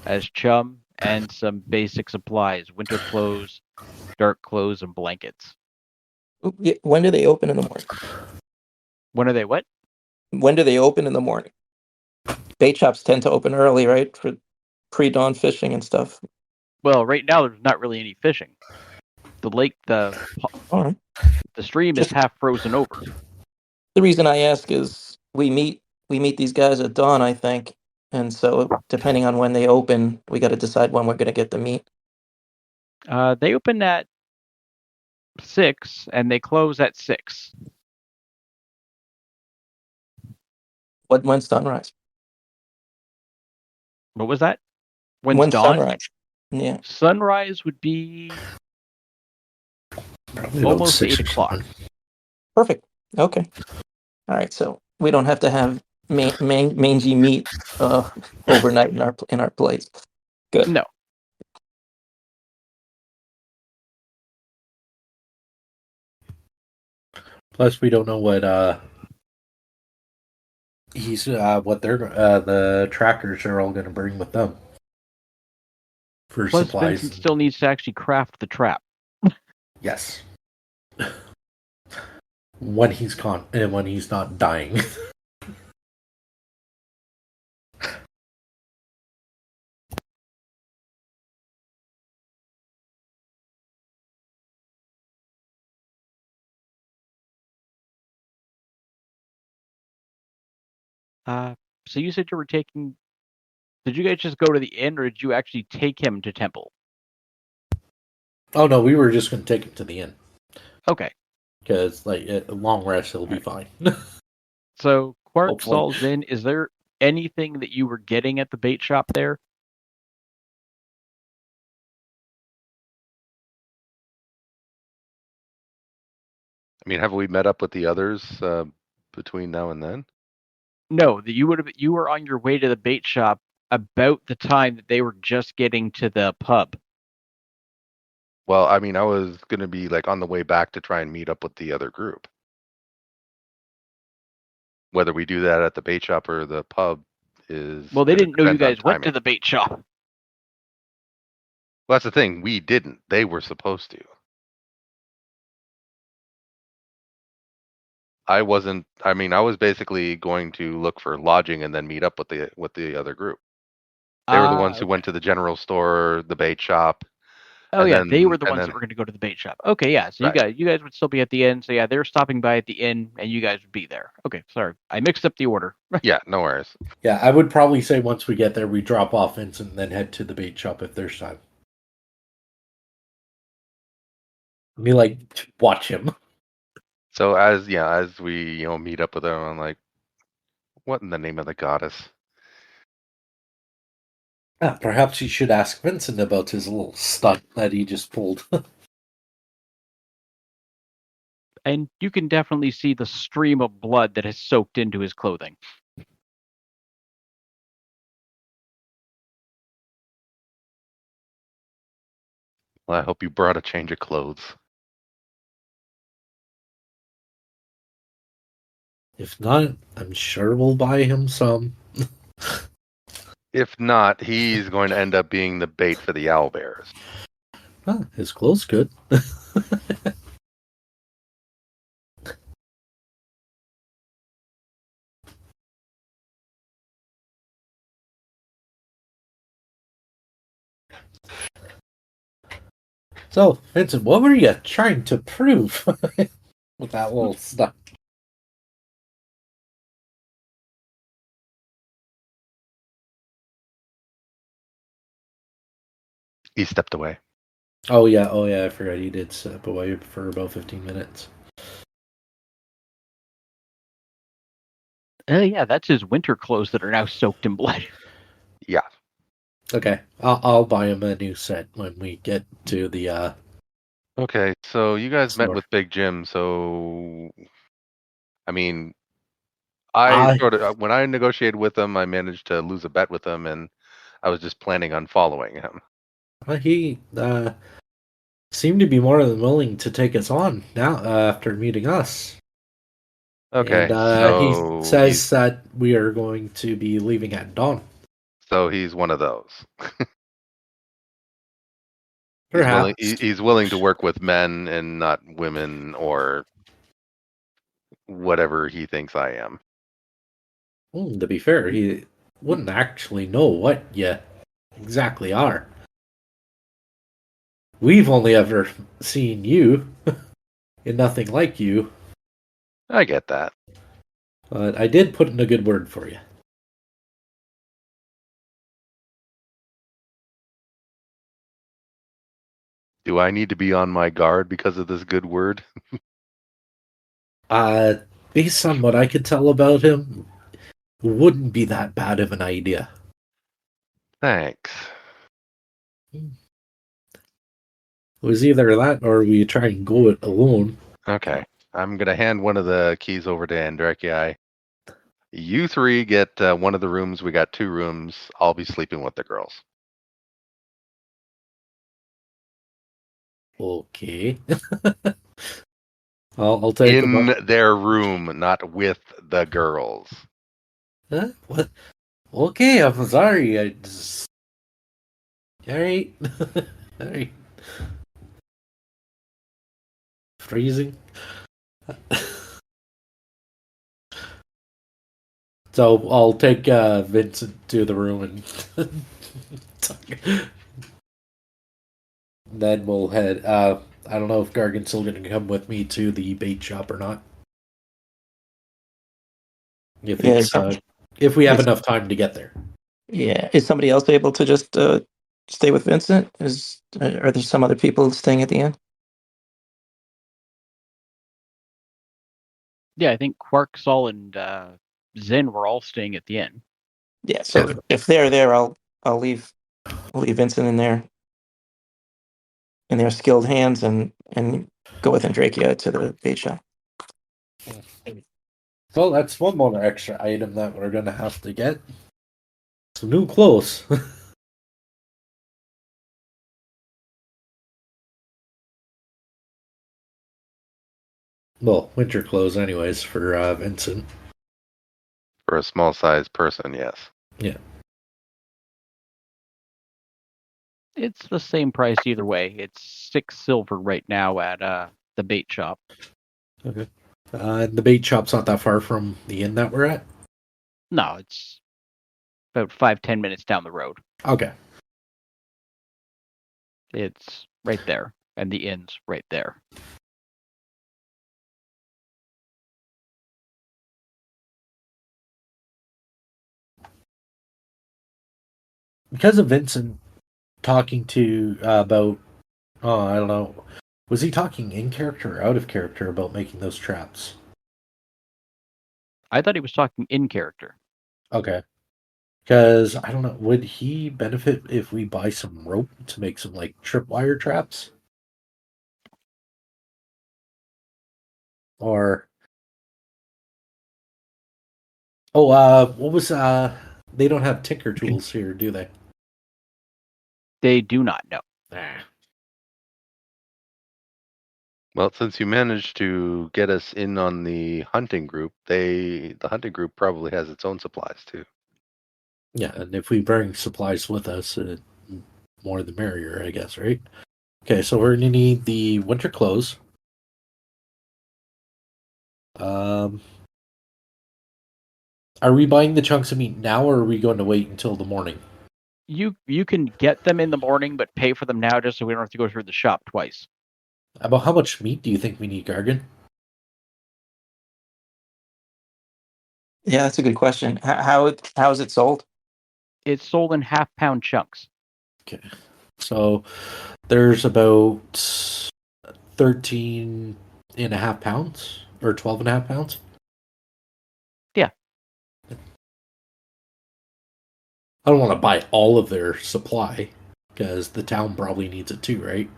as chum, and some basic supplies, winter clothes, dark clothes, and blankets. When do they open in the morning? When are they what? When do they open in the morning? Bait shops tend to open early, right? For pre-dawn fishing and stuff. Well, right now there's not really any fishing. The lake, the stream is half frozen over. The reason I ask is we meet these guys at dawn, I think, and so depending on when they open, we got to decide when we're going to get the meat. They open at 6 and they close at 6. When's sunrise? What was that? When's dawn? sunrise? Yeah. Sunrise would be Probably almost 6 8 o'clock. Perfect. Okay. All right. So we don't have to have mangy meat overnight in our place. Good. No. Plus, we don't know what what they're the trackers are all going to bring with them for Plus, supplies. Vincent still needs to actually craft the trap. Yes. When he's when he's not dying. So you said you were taking. Did you guys just go to the inn, or did you actually take him to Temple? Oh no, we were just going to take him to the inn. Okay. Because a long rest, he'll be fine. So Quark Hopefully. Saul's in. Is there anything that you were getting at the bait shop there? I mean, have we met up with the others between now and then? No, that you were on your way to the bait shop about the time that they were just getting to the pub. Well, I mean, I was going to be like on the way back to try and meet up with the other group. Whether we do that at the bait shop or the pub is. Well, they gonna didn't know you depend on guys went timing. to the bait shop. Well, that's the thing. We didn't. They were supposed to. I wasn't. I mean, I was basically going to look for lodging and then meet up with the other group. They were the ones who went to the general store, the bait shop, Oh And yeah, then- they were the and ones then- that were going to go to the bait shop. Okay, yeah. So Right. you guys would still be at the inn. So yeah, they're stopping by at the inn, and you guys would be there. Okay, sorry, I mixed up the order. Yeah, no worries. Yeah, I would probably say once we get there, we drop off Vincent and then head to the bait shop if there's time. Me like watch him. So as we meet up with them, I'm like, what in the name of the goddess? Perhaps you should ask Vincent about his little stunt that he just pulled. And you can definitely see the stream of blood that has soaked into his clothing. Well, I hope you brought a change of clothes. If not, I'm sure we'll buy him some. If not, he's going to end up being the bait for the owlbears. His clothes good. So, Vincent, what were you trying to prove with that little stuff? He stepped away. Oh yeah, I forgot he did step away for about 15 minutes. Yeah, that's his winter clothes that are now soaked in blood. Yeah. Okay, I'll buy him a new set when we get to the Okay, so you guys met Store. with Big Jim, so I mean, I sort of when I negotiated with him, I managed to lose a bet with him, and I was just planning on following him. He seemed to be more than willing to take us on now after meeting us. Okay, And so he says that we are going to be leaving at dawn. so he's one of those. Perhaps. He's willing to work with men and not women or whatever he thinks I am. To be fair, he wouldn't actually know what you exactly are. We've only ever seen you and nothing like you. I get that. But I did put in a good word for you. Do I need to be on my guard because of this good word? Based on what I could tell about him, wouldn't be that bad of an idea. Thanks. It was either that or we try and go it alone. Okay. I'm going to hand one of the keys over to Andrekiai. You three get one of the rooms. We got 2 rooms. I'll be sleeping with the girls. Okay. I'll take in their room, not with the girls. Huh? What? Okay, I'm sorry. I just... Alright. Alright. Freezing. So I'll take Vincent to the room and then we'll head. I don't know if Gargan's still going to come with me to the bait shop or not. If it's, if we have enough time to get there. Yeah, is somebody else able to just stay with Vincent? Are there some other people staying at the inn? Yeah, I think Quark, Sol, and Zen were all staying at the inn. Yeah, so if they're there, I'll leave Vincent in their skilled hands and go with Andrekia to the bait shop. So that's one more extra item that we're gonna have to get. Some new clothes. Well, winter clothes anyways for Vincent. For a small sized person, yes. Yeah. It's the same price either way. It's 6 silver right now at the bait shop. Okay. The bait shop's not that far from the inn that we're at? No, it's about 5-10 minutes down the road. Okay. It's right there, and the inns right there. Because of Vincent talking to about, I don't know, was he talking in character or out of character about making those traps? I thought he was talking in character. Okay. Because, I don't know, would he benefit if we buy some rope to make some, like, tripwire traps? Or... what was, they don't have tinker tools here, do they? They do not know. Nah. Well, since you managed to get us in on the hunting group, the hunting group probably has its own supplies too. Yeah, and if we bring supplies with us, more the merrier, I guess, right? Okay, so we're gonna need the winter clothes. Are we buying the chunks of meat now, or are we going to wait until the morning? You can get them in the morning, but pay for them now just so we don't have to go through the shop twice. About how much meat do you think we need, Gargan? Yeah, that's a good question. How is it sold? It's sold in half-pound chunks. Okay, so there's about 13.5 pounds, or 12.5 pounds? Yeah. I don't want to buy all of their supply, because the town probably needs it too, right?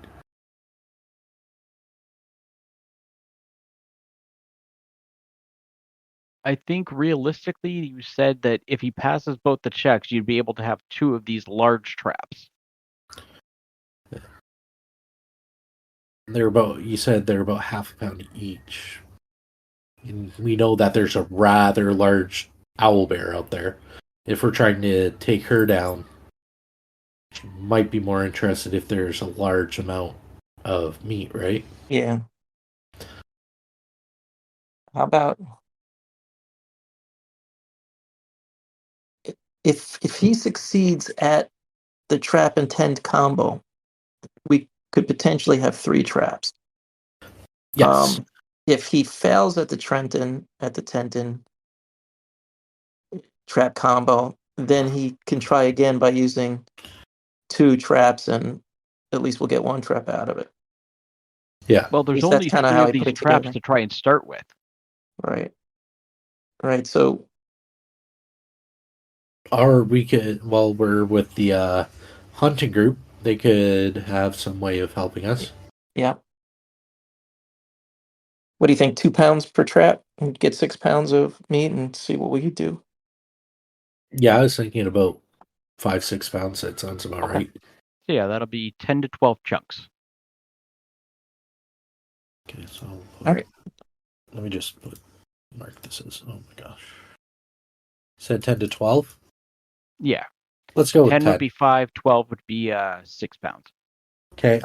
I think realistically, you said that if he passes both the checks, you'd be able to have 2 of these large traps. You said they're about half a pound each. And we know that there's a rather large owl bear out there. If we're trying to take her down, she might be more interested if there's a large amount of meat, right? Yeah. How about if he succeeds at the trap and tent combo, we could potentially have 3 traps. Yes. If he fails at the Tenton trap combo, then he can try again by using 2 traps, and at least we'll get 1 trap out of it. Yeah. Well, there's That's only kinda 3 how of I put these it traps together. to try and start with. Right. Right. So, Or we could, while we're with the hunting group, they could have some way of helping us. yeah. What do you think? 2 pounds per trap, and get 6 pounds of meat, and see what we could do. Yeah, I was thinking about 5-6 pounds. That sounds about Okay. right. So yeah, that'll be 10 to 12 chunks. Okay, so All right. let me just mark this as. Oh my gosh. Said 10 to 12. Yeah. Let's go with 10 10. would be 5, 12 would be 6 pounds. Okay.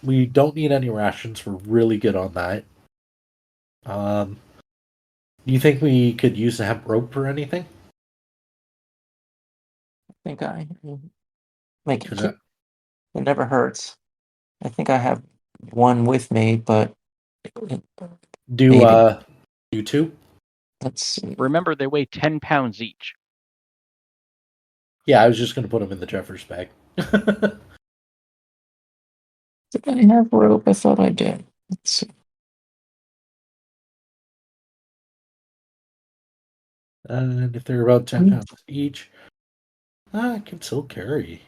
We don't need any rations. We're really good on that. Do you think we could use the hemp rope or anything? I think I make Cause it. It never hurts. I think I have one with me, but do maybe. you two? Let's see. Remember, they weigh 10 pounds each. Yeah, I was just gonna put them in the Jeffers bag. Did I have rope? I thought I did. Let's see. And if they're about 10 pounds each, I can still carry.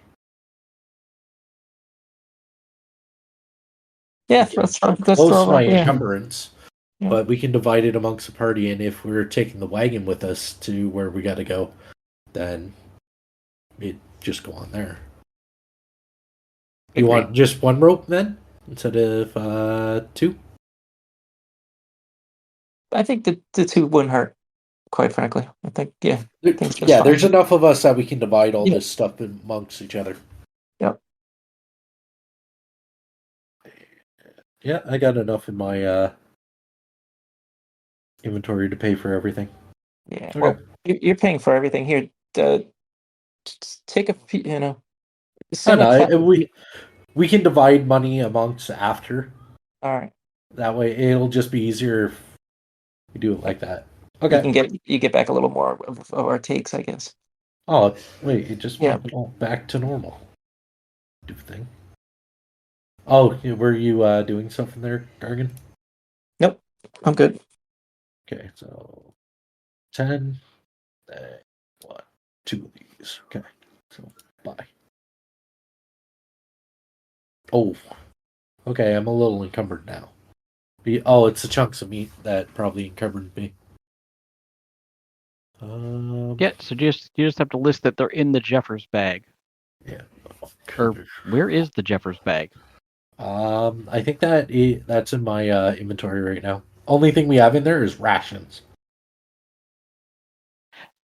Yeah, let's throw Close to my rope. Yeah. encumbrance, Yeah. but we can divide it amongst the party. And if we're taking the wagon with us to where we got to go, then it just go on there. You Agreed. want just one rope then instead of 2? I think the 2 wouldn't hurt. Quite frankly, I think Yeah, fine. there's enough of us that we can divide all Yeah. this stuff amongst each other. Yep. Yeah, I got enough in my inventory to pay for everything. Yeah. Okay. Well, you're paying for everything here. Just take a, send a I know, couple. We can divide money amongst after. All right. That way, it'll just be easier if we do it like that. You Okay. can get back a little more of our takes, I guess. Oh, wait, it just Yeah. went all back to normal. Do thing. Oh, were you doing something there, Gargan? Nope. I'm good. Okay, so 10. 1, 2 of these. Okay, so bye. Oh, okay, I'm a little encumbered now. Oh, it's the chunks of meat that probably encumbered me. Yeah, so you just have to list that they're in the Jeffers bag. Yeah. Or where is the Jeffers bag? I think that's in my inventory right now. Only thing we have in there is rations.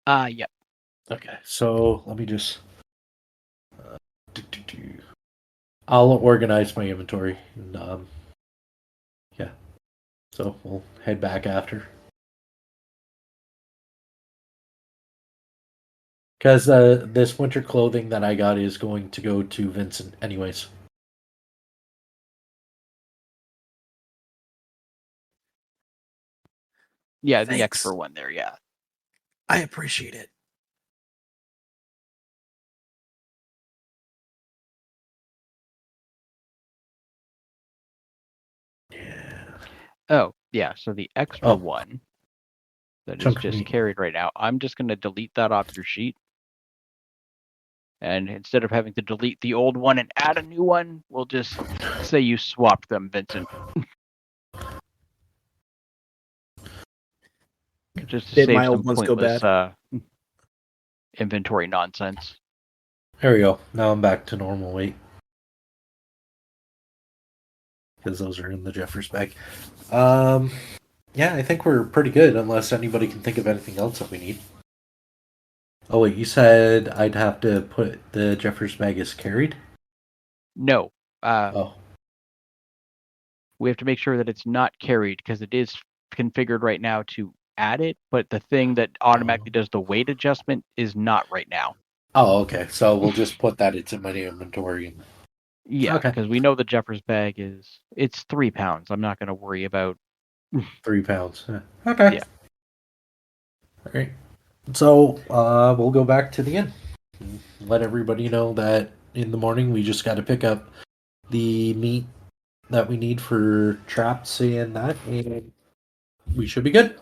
Yep. Okay, so let me just. I'll organize my inventory. And, yeah. So we'll head back after. Because this winter clothing that I got is going to go to Vincent, anyways. Yeah, the Thanks. extra one there, yeah. I appreciate it. Yeah. Oh, yeah, so the extra one that is Chunk of just meat. carried right now, I'm just going to delete that off your sheet. And instead of having to delete the old one and add a new one, we'll just say you swapped them, Vincent. Just to Did save my some old ones go pointless bad? inventory nonsense. There we go. Now I'm back to normal weight. Because those are in the Jeffers bag. Yeah, I think we're pretty good, unless anybody can think of anything else that we need. Oh wait, you said I'd have to put the Jeffers bag as carried? No. Oh. We have to make sure that it's not carried because it is configured right now to add it, but the thing that automatically does the weight adjustment is not right now. Oh, okay. So we'll just put that into my inventory. Yeah, Okay. because we know the Jeffers bag it's 3 pounds. I'm not going to worry about 3 pounds. Okay. Yeah. All right. So we'll go back to the inn. Let everybody know that in the morning we just got to pick up the meat that we need for traps and that, and we should be good.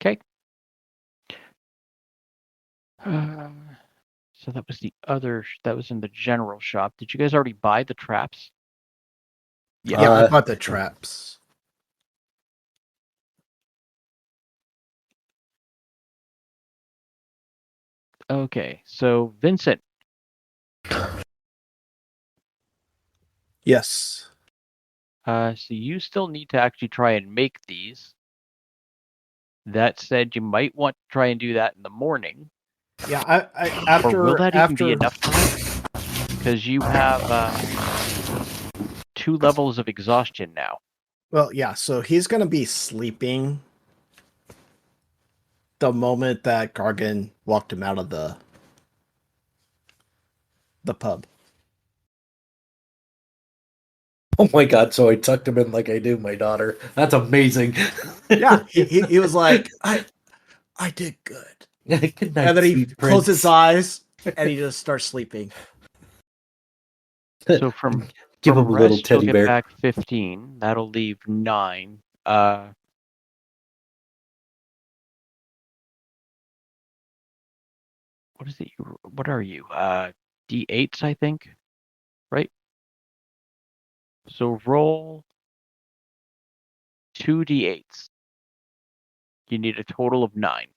Okay. So that was that was in the general shop. Did you guys already buy the traps? Yeah, I bought the traps. Okay, so Vincent. Yes. So you still need to actually try and make these. That said, you might want to try and do that in the morning. Yeah, I after or will that even after be enough time? Because you have 2 levels of exhaustion now. Well, yeah, so he's gonna be sleeping the moment that Gargan walked him out of the pub. Oh my god, so I tucked him in like I do my daughter. That's amazing. Yeah, he was like, I did good. Good night, And then he sweet closed prince. his eyes and he just starts sleeping. So from Give him a little rest, you'll teddy get bear. back 15. That'll leave 9. What is it? What are you? D8s, I think, right? So roll 2 D8s. You need a total of 9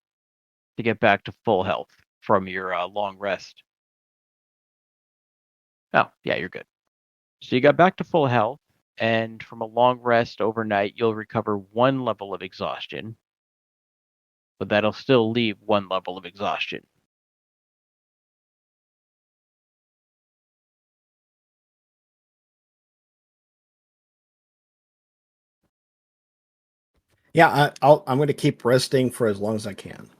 to get back to full health from your long rest. Oh, yeah, you're good. So you got back to full health, and from a long rest overnight, you'll recover 1 level of exhaustion, but that'll still leave 1 level of exhaustion. Yeah, I'm going to keep resting for as long as I can.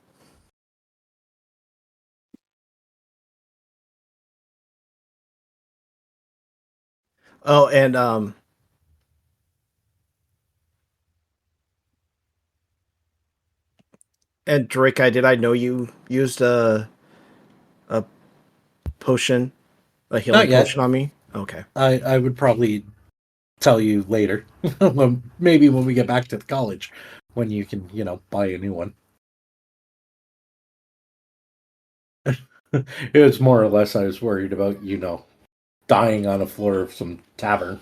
Oh, and Drake, did I know you used a potion, a healing Not yet. potion on me? Okay. I would probably tell you later. Maybe when we get back to the college, when you can, buy a new one. It was more or less I was worried about, dying on a floor of some tavern.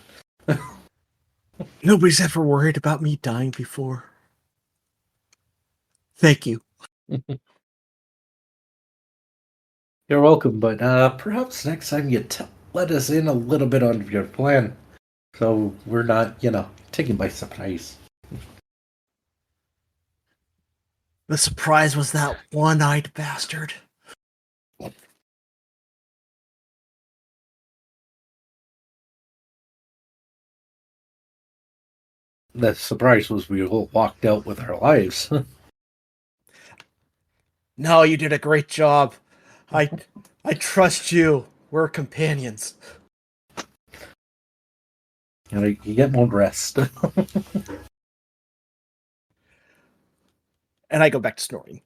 Nobody's ever worried about me dying before. Thank you. You're welcome, but perhaps next time you let us in a little bit on your plan, so we're not, taken by surprise. The surprise was that one-eyed bastard. The surprise was we all walked out with our lives. No, you did a great job. I trust you. We're companions. You get more rest. And I go back to snoring.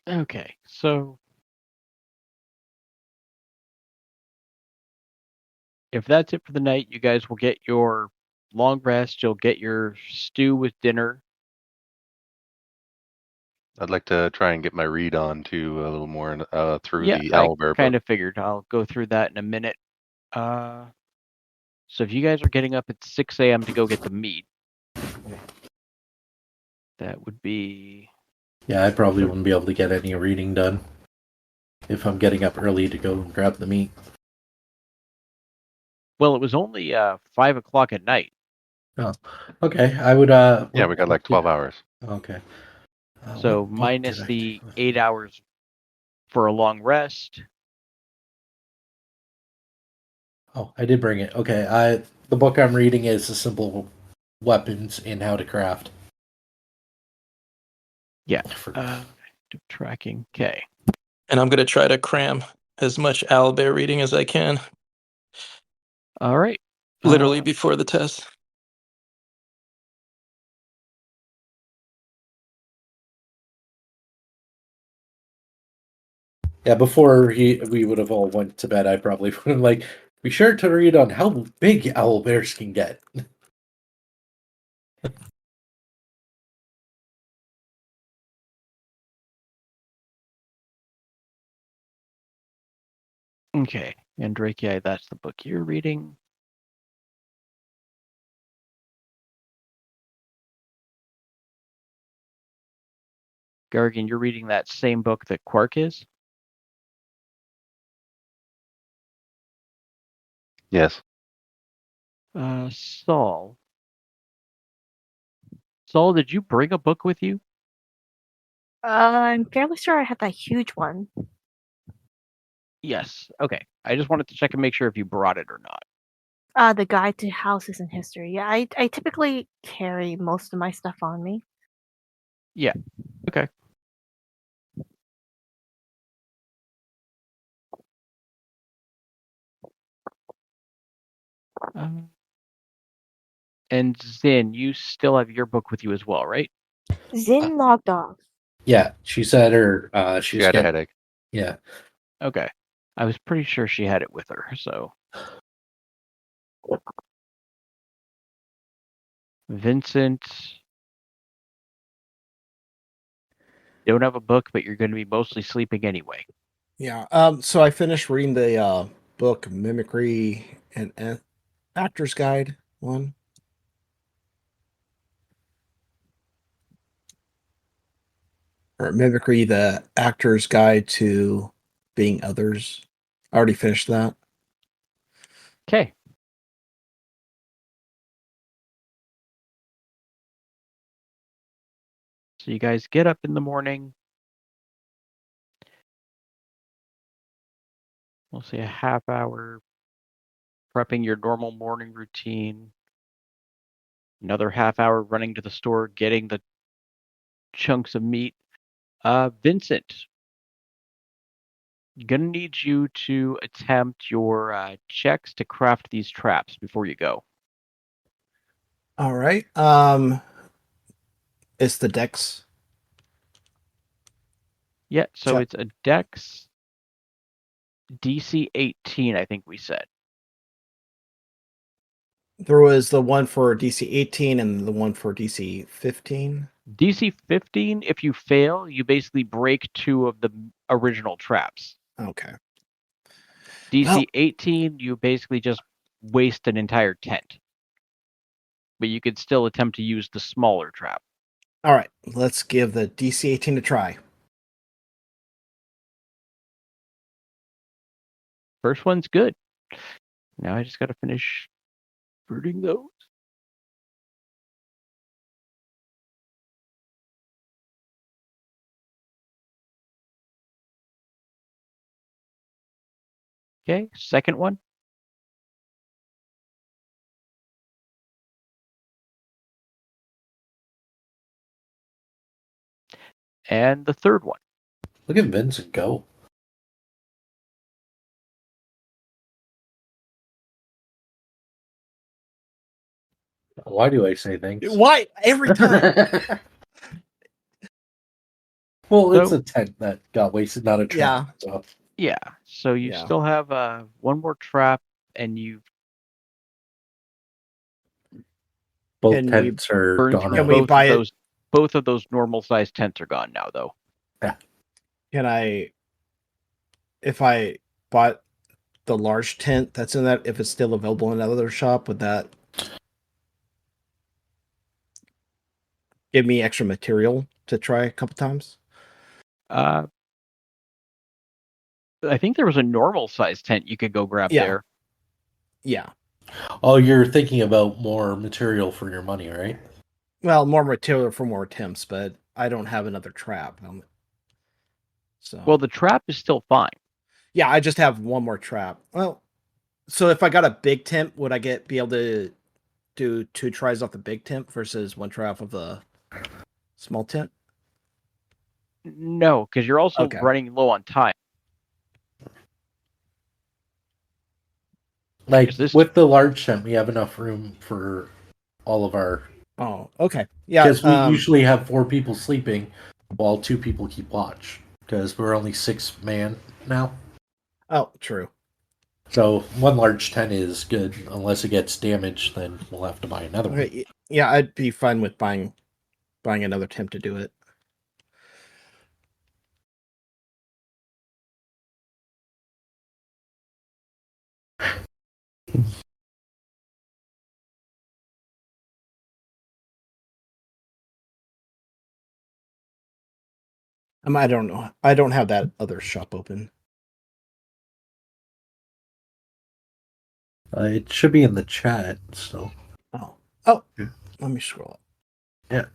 Okay, so if that's it for the night, you guys will get your long rest. You'll get your stew with dinner. I'd like to try and get my read on too a little more through Yeah, the I owlbear book. kind of figured. I'll go through that in a minute. So if you guys are getting up at 6 a.m. to go get the meat, that would be... Yeah, I probably wouldn't be able to get any reading done if I'm getting up early to go and grab the meat. Well, it was only 5 o'clock at night. Oh, okay. I would. Yeah, we got like 12 hours. Okay. So what book minus did I the take with 8 me? hours for a long rest. Oh, I did bring it. Okay. The book I'm reading is The Simple Weapons in How to Craft. Yeah. For- Tracking. Okay. And I'm gonna try to cram as much owlbear reading as I can, All right. literally before the test. Yeah, before we would have all went to bed, I probably would have be sure to read on how big owl bears can get. Okay. And Drake, yeah, that's the book you're reading. Gargan, you're reading that same book that Quark is? Yes. Saul. Saul, did you bring a book with you? I'm fairly sure I had that huge one. Yes. Okay. I just wanted to check and make sure if you brought it or not. The Guide to Houses in History. Yeah, I typically carry most of my stuff on me. Yeah. Okay. And Zin, you still have your book with you as well, right? Zin logged off. Yeah, she said She she's had a getting. headache. Yeah. Okay. I was pretty sure she had it with her, so. Vincent, don't have a book, but you're going to be mostly sleeping anyway. Yeah. So I finished reading the book Mimicry and Actor's Guide one. Or Mimicry, the Actor's Guide to Being Others. I already finished that. Okay. So you guys get up in the morning. we'll say a half hour prepping your normal morning routine. Another half hour running to the store, getting the chunks of meat. Vincent, gonna need you to attempt your checks to craft these traps before you go. All right. It's the Dex. Yeah, so Check. it's a Dex DC 18, I think we said. There was the one for DC 18 and the one for DC 15. DC 15, if you fail, you basically break 2 of the original traps. Okay. DC Well- 18, you basically just waste an entire tent. But you could still attempt to use the smaller trap. All right. Let's give the DC 18 a try. First one's good. Now I just gotta finish fruiting those. Okay, second one. And the third one. Look at Vincent go. Why do I say things? Why? Every time. Well, it's So- a tent that got wasted, not a trap. Yeah. So. Yeah, so you Yeah. still have one more trap, and you've Both And we tents are burned gone through Can we out. buy it? both of those normal sized tents are gone now, though. Can I, if I bought the large tent that's in that, if it's still available in another shop, would that give me extra material to try a couple times? I think there was a normal sized tent you could go grab Yeah. there. Yeah. Oh, you're thinking about more material for your money, right? Well, more material for more attempts, but I don't have another trap. So Well, the trap is still fine. yeah, I just have one more trap. Well, so if I got a big tent, would I be able to do 2 tries off the big tent versus 1 try off of the small tent? No, because you're also Okay. running low on time. Like Is this- with the large tent, we have enough room for all of our. Oh, okay. Yeah. Because we usually have 4 people sleeping, while 2 people keep watch. Because we're only 6 man now. Oh, true. So 1 large tent is good. Unless it gets damaged, then we'll have to buy another one. Okay. Yeah, I'd be fine with buying another tent to do it. I don't know. I don't have that other shop open. It should be in the chat. So Oh. Yeah. Let me scroll up. yeah.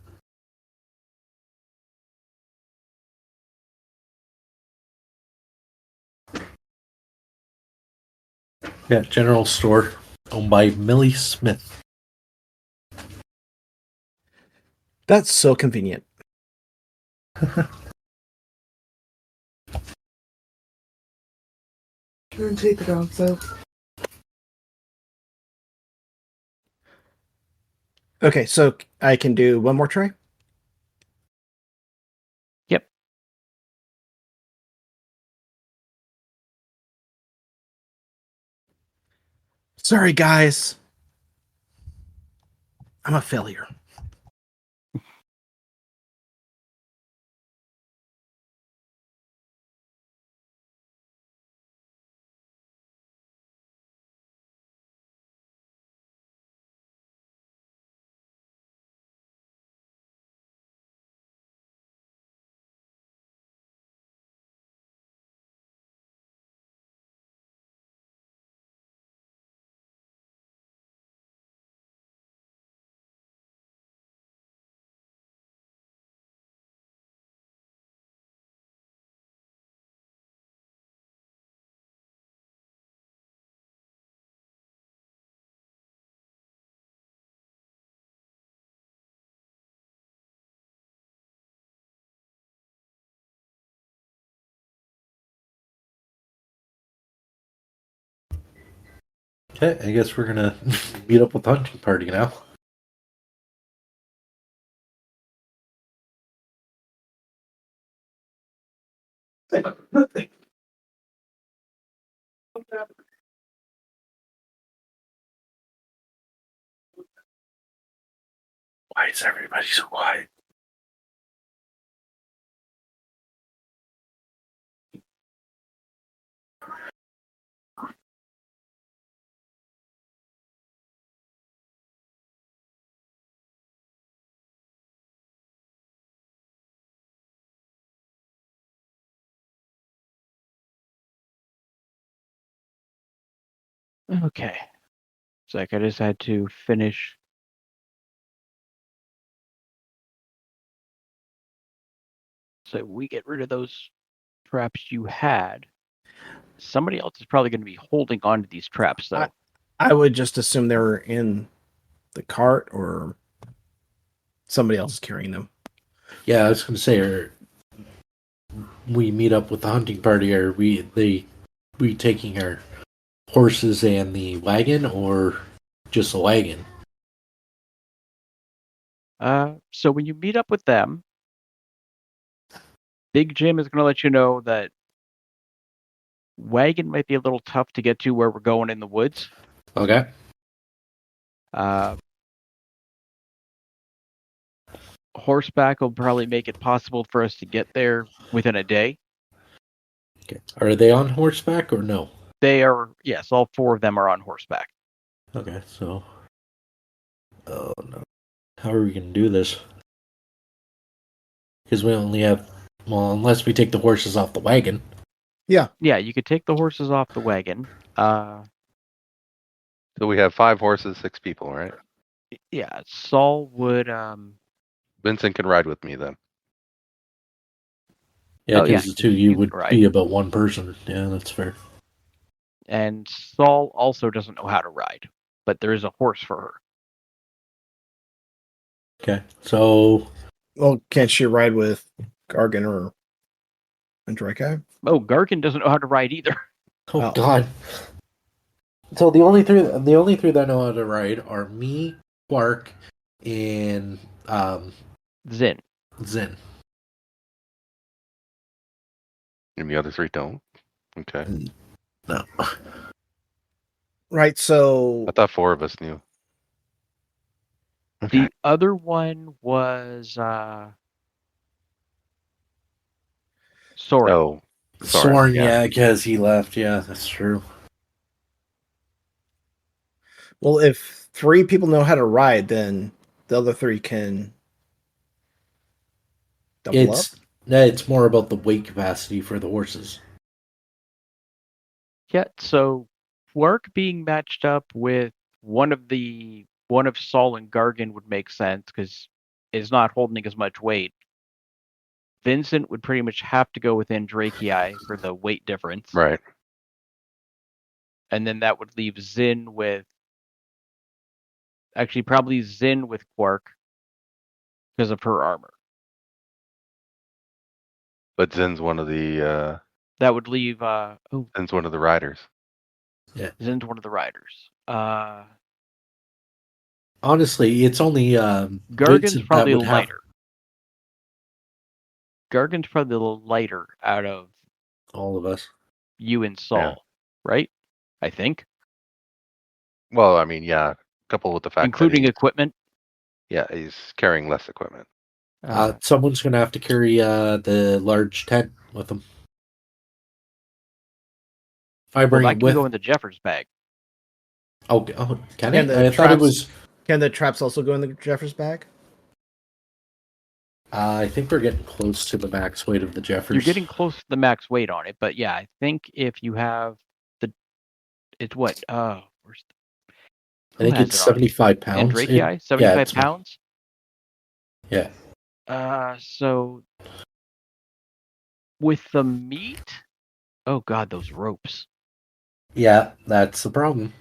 Yeah, general store owned by Millie Smith. That's so convenient. Can I take the dogs out? Okay, so I can do one more try? Yep. Sorry, guys. I'm a failure. Okay, I guess we're gonna meet up with the hunting party now. Why is everybody so quiet? Okay. It's like I just had to finish. So we get rid of those traps you had. Somebody else is probably going to be holding on to these traps, though. I would just assume they were in the cart or somebody else is carrying them. Yeah, I was gonna say, are we meet up with the hunting party? Are we taking our horses and the wagon, or just the wagon? So when you meet up with them, Big Jim is going to let you know that wagon might be a little tough to get to where we're going in the woods. Okay. Horseback will probably make it possible for us to get there within a day. Okay. Are they on horseback or no? They are, yes, all 4 of them are on horseback. Okay, so. Oh no. How are we gonna do this? Because we only have. Well, unless we take the horses off the wagon. Yeah. Yeah, you could take the horses off the wagon. So we have 5 horses, 6 people, right? Yeah, Saul would. Vincent can ride with me then. Yeah, Oh, yeah, because the two of you you would can ride. be about one person. Yeah, that's fair. And Saul also doesn't know how to ride, but there is a horse for her. Okay, so. Well, can't she ride with Gargan or Andreka? Oh, Garkin doesn't know how to ride either. Oh God. So the only three that know how to ride are me, Quark, and Zin. Zen. And the other 3 don't. Okay. No. Right, so I thought 4 of us knew. Okay. The other one was Soren. Oh, Soren, yeah, because he left. Yeah, that's true. well, if 3 people know how to ride, then the other 3 can double up. It's more about the weight capacity for the horses. Yeah, so Quark being matched up with one of Saul and Gargan would make sense because it's not holding as much weight. Vincent would pretty much have to go with Andrakei for the weight difference. Right. And then that would leave Zin with... Actually, probably Zin with Quark because of her armor. But Zen's one of the That would leave... Zen's one of the riders. Yeah. Zen's one of the riders. Honestly, it's only Gargan's Vincent probably that would lighter. Gargan's probably a little lighter out of all of us. You and Saul, right? I think. Well, I mean, yeah, coupled with the fact including that equipment. Yeah, he's carrying less equipment. Someone's going to have to carry the large tent with him. If I bring that it can with... go in the Jeffers bag. Oh, can it? I thought it was... Can the traps also go in the Jeffers bag? I think we're getting close to the max weight of the Jeffers. You're getting close to the max weight on it, but yeah, I think if you have it's what? I think it's 75 pounds. Andrakei, 75 pounds? Yeah. So with the meat, oh god, those ropes. Yeah, that's the problem.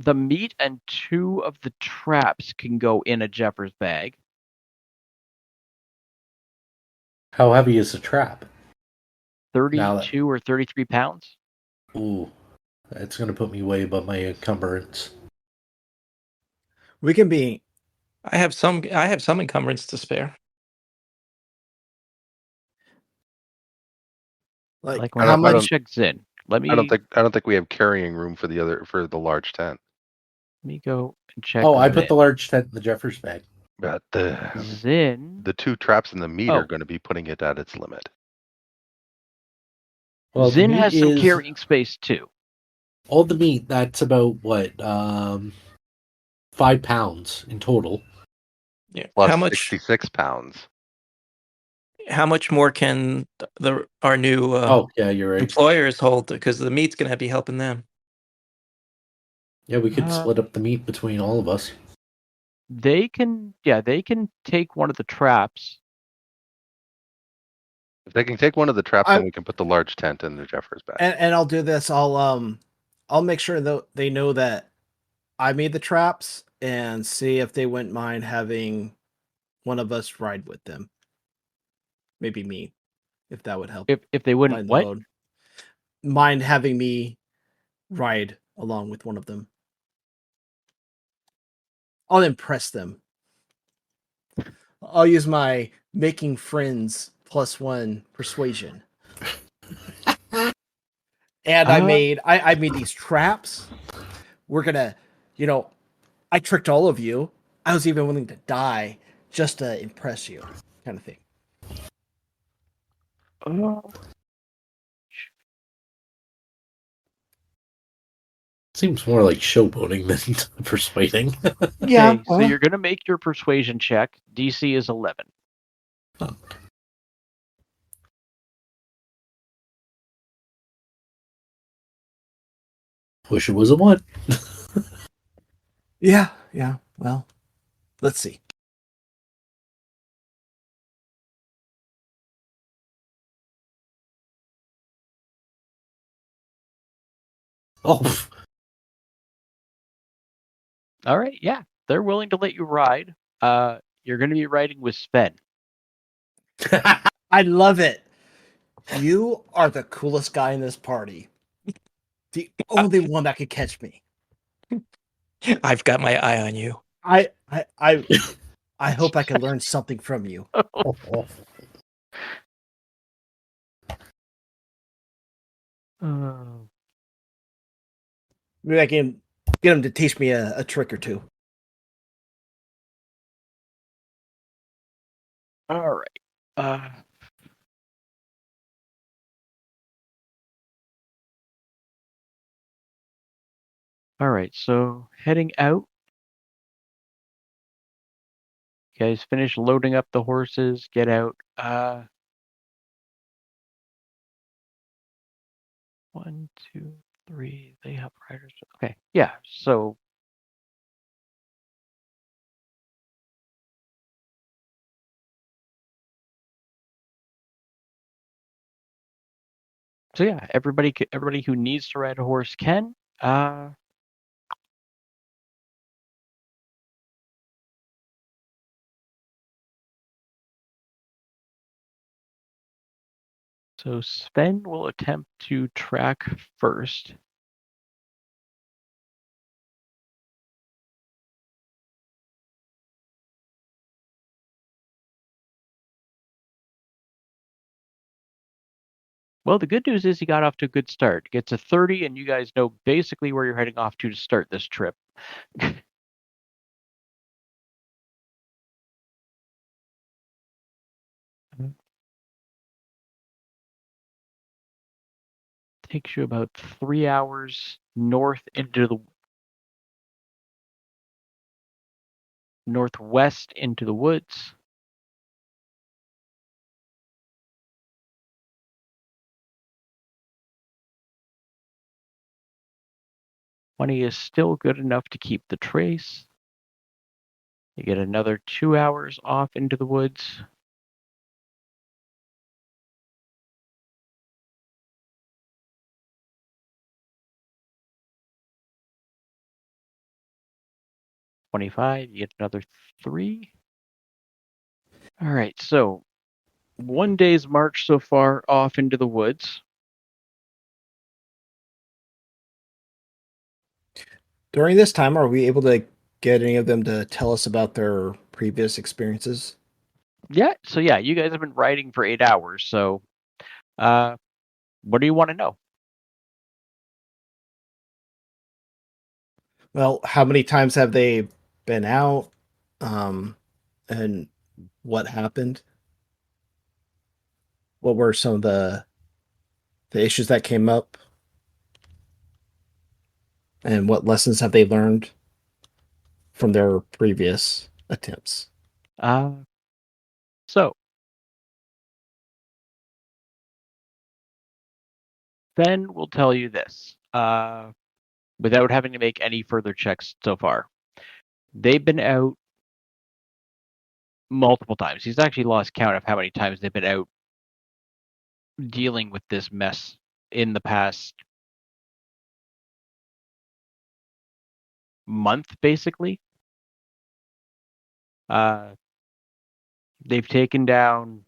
The meat and 2 of the traps can go in a Jeffers bag. How heavy is the trap? 32 or 33 pounds. Ooh, that's gonna put me way above my encumbrance. We can be. I have some encumbrance to spare. Like when how I much? check Zin. Let I me don't think we have carrying room for the large tent. go and check Oh, I Zin. put the large tent in the Jeffers bag. But Zin. the 2 traps in the meat Oh. are going to be putting it at its limit. Well, Zin the meat has some is carrying space too. all the meat. That's about what 5 pounds in total. Yeah. Plus How much? 66 pounds. How much more can our new Yeah, you're right. employers hold? Because the meat's gonna be helping them. Yeah, we could split up the meat between all of us. They can take one of the traps. If they can take one of the traps, then we can put the large tent in the Jeffers bag. And I'll do this. I'll make sure that they know that I made the traps and see if they wouldn't mind having one of us ride with them. Maybe me, if that would help. If they wouldn't what? Load. Mind having me ride along with one of them. I'll impress them. I'll use my making friends +1 persuasion. And I made these traps. We're gonna, I tricked all of you. I was even willing to die just to impress you, kind of thing. Seems more like showboating than persuading. Yeah. Okay, so you're gonna make your persuasion check. DC is 11. Oh. Wish it was a 1. Yeah. Well, let's see. Oh. All right, yeah. They're willing to let you ride. You're gonna be riding with Sven. I love it. You are the coolest guy in this party. The only one that could catch me. I've got my eye on you. I hope I can learn something from you. Maybe I can get him to teach me a trick or two. All right. All right. So heading out. You guys finish loading up the horses. Get out. 1, 2, 3. They have riders. Okay. Yeah. So. So yeah, everybody who needs to ride a horse can. So Sven will attempt to track first. Well, the good news is he got off to a good start. Gets a 30, and you guys know basically where you're heading off to start this trip. Takes you about 3 hours northwest into the woods. Money is still good enough to keep the trace. You get another 2 hours off into the woods. $25, you get another 3. All right, so 1 day's march so far off into the woods. During this time, are we able to get any of them to tell us about their previous experiences? Yeah. So yeah, you guys have been riding for 8 hours. So, what do you want to know? Well, how many times have they been out? And what happened? What were some of the issues that came up? And what lessons have they learned from their previous attempts? So Ben will tell you this, without having to make any further checks so far. They've been out multiple times. He's actually lost count of how many times they've been out dealing with this mess in the past month, basically. They've taken down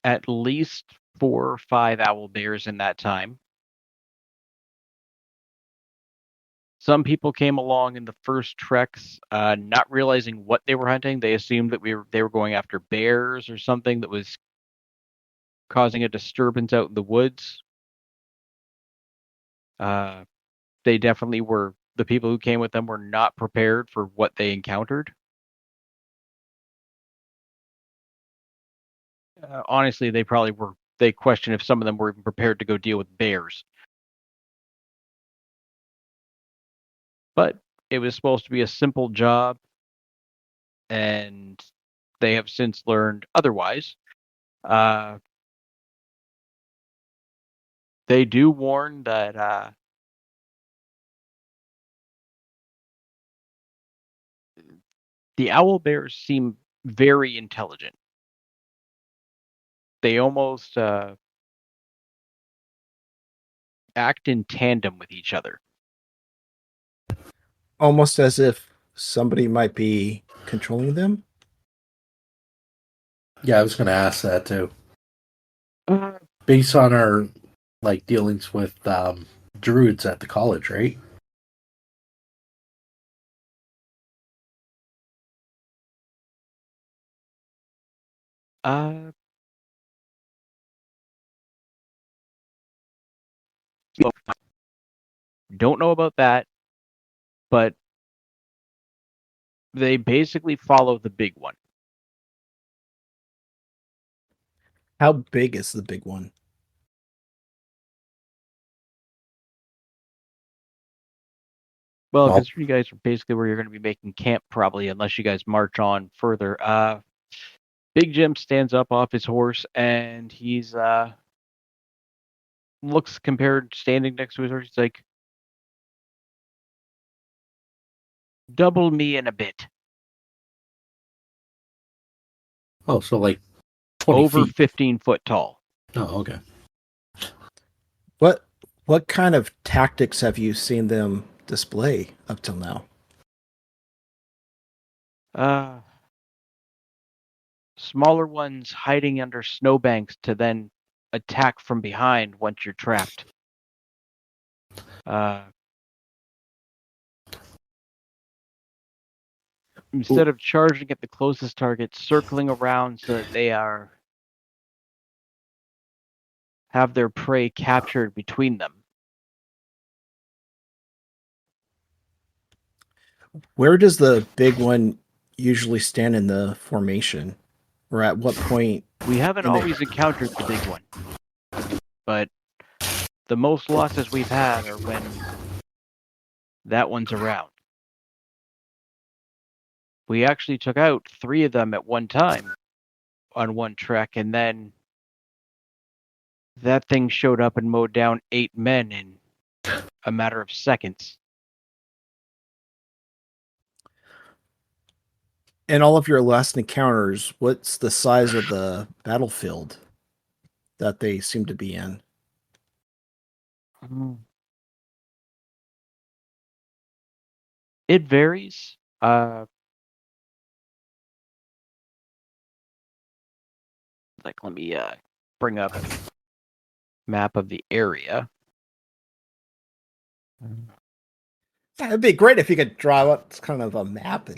at least 4 or 5 owl bears in that time. Some people came along in the first treks, not realizing what they were hunting. They assumed that they were going after bears or something that was causing a disturbance out in the woods. They definitely were. The people who came with them were not prepared for what they encountered. Honestly, they probably were. They question if some of them were even prepared to go deal with bears. But it was supposed to be a simple job, and they have since learned otherwise. They do warn that the owl bears seem very intelligent. They almost act in tandem with each other. Almost as if somebody might be controlling them? Yeah, I was going to ask that too. Based on our dealings with druids at the college, right? Don't know about that, but they basically follow the big one. How big is the big one? Well, considering you guys are basically where you're going to be making camp, probably, unless you guys march on further. Big Jim stands up off his horse, and he's looks compared standing next to his horse. He's like, double me in a bit. Oh, so 20 over feet. 15 foot tall. Oh, okay. What kind of tactics have you seen them display up till now? Smaller ones hiding under snowbanks to then attack from behind once you're trapped. Instead of charging at the closest target, circling around so that they have their prey captured between them. Where does the big one usually stand in the formation? Or at what point? We haven't always encountered the big one. But the most losses we've had are when that one's around. We actually took out 3 of them at one time on one trek, and then that thing showed up and mowed down 8 men in a matter of seconds. In all of your last encounters, what's the size of the battlefield that they seem to be in? It varies. Let me bring up a map of the area. Yeah, it'd be great if you could draw out kind of a map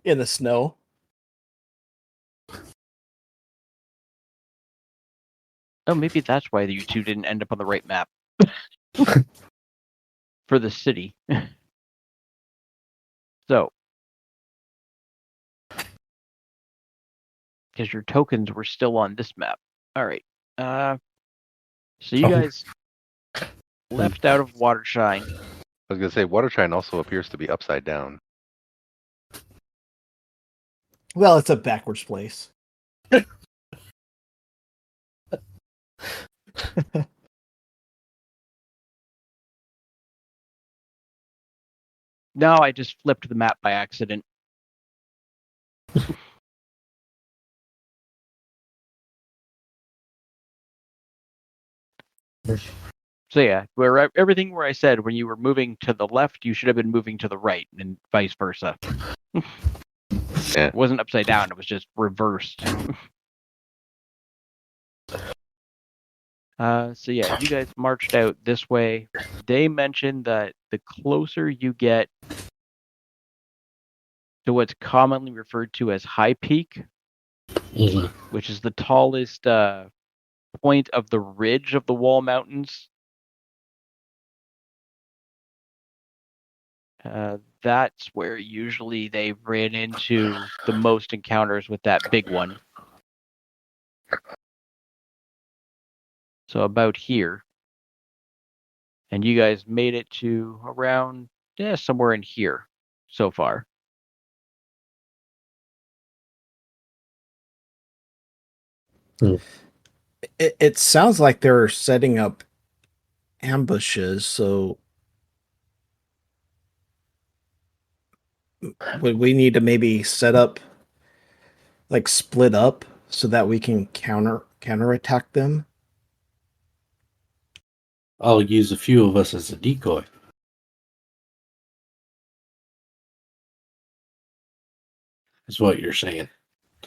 in the snow. Oh, maybe that's why you two didn't end up on the right map for the city. So, because your tokens were still on this map. All right. So you guys left out of Watershine. I was gonna say Watershine also appears to be upside down. Well, it's a backwards place. No, I just flipped the map by accident. So yeah, everything where I said when you were moving to the left, you should have been moving to the right, and vice versa. Yeah. It wasn't upside down; it was just reversed. So yeah, you guys marched out this way. They mentioned that the closer you get to what's commonly referred to as High Peak, which is the tallest point of the ridge of the Wall Mountains, that's where usually they ran into the most encounters with that big one. So about here. And you guys made it to around, somewhere in here so far. It sounds like they're setting up ambushes, so would we need to maybe set up, like, split up so that we can counterattack them? I'll use a few of us as a decoy. Is what you're saying.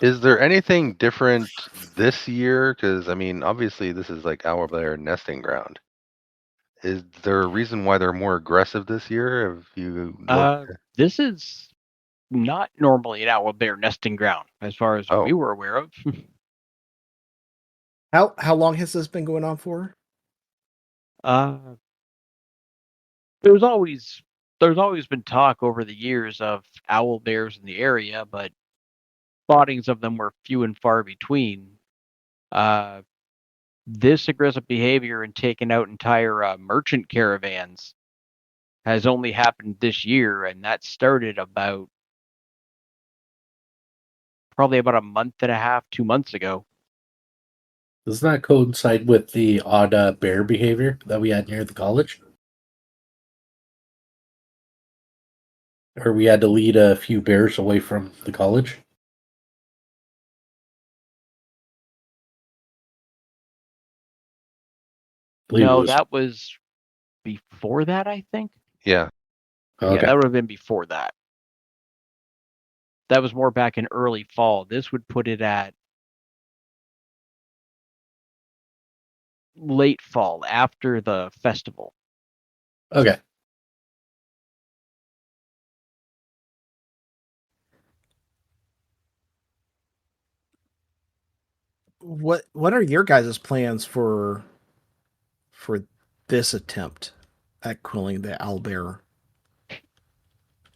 Is there anything different this year? Because I mean, obviously, this is like owlbear nesting ground. Is there a reason why they're more aggressive this year? Have you looked? This is not normally an owlbear nesting ground, as far as we were aware of. How long has this been going on for? There's always been talk over the years of owl bears in the area, but spottings of them were few and far between. This aggressive behavior and taking out entire merchant caravans has only happened this year, and that started probably about a month and a half, 2 months ago. Does that coincide with the odd bear behavior that we had near the college? Or we had to lead a few bears away from the college? No, that was before that, I think. Yeah. Okay. Yeah, that would have been before that. That was more back in early fall. This would put it at late fall, after the festival. Okay. What are your guys' plans for this attempt at quelling the owlbear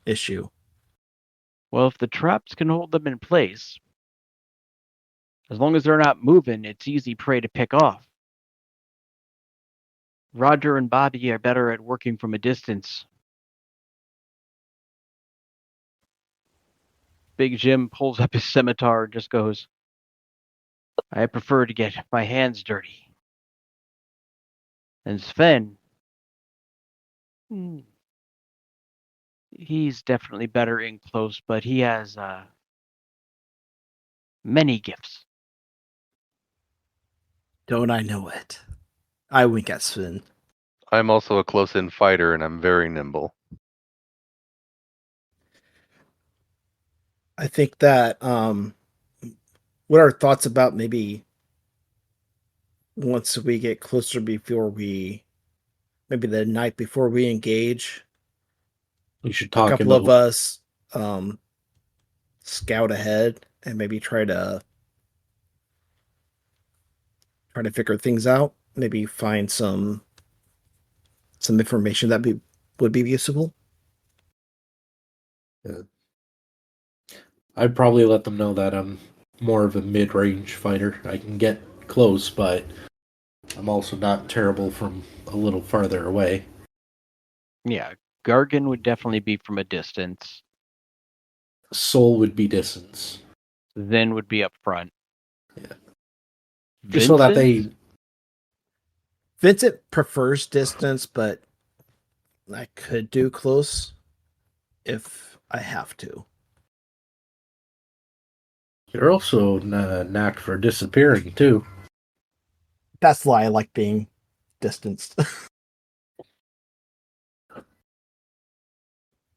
issue? Well, if the traps can hold them in place, as long as they're not moving, it's easy prey to pick off. Roger and Bobby are better at working from a distance. Big Jim pulls up his scimitar and just goes, I prefer to get my hands dirty. And Sven, he's definitely better in close, but he has many gifts. Don't I know it? I wink at Sven. I'm also a close-in fighter, and I'm very nimble. I think that what are thoughts about maybe once we get closer before we maybe the night before we engage, We should a talk couple about of us scout ahead and maybe try to figure things out. Maybe find some information that would be useful. Yeah. I'd probably let them know that I'm more of a mid-range fighter. I can get close, but I'm also not terrible from a little farther away. Yeah, Gargan would definitely be from a distance. Soul would be distance. Zen would be up front. Yeah. Just so that they... Vincent prefers distance, but I could do close if I have to. You're also knack for disappearing, too. That's why I like being distanced.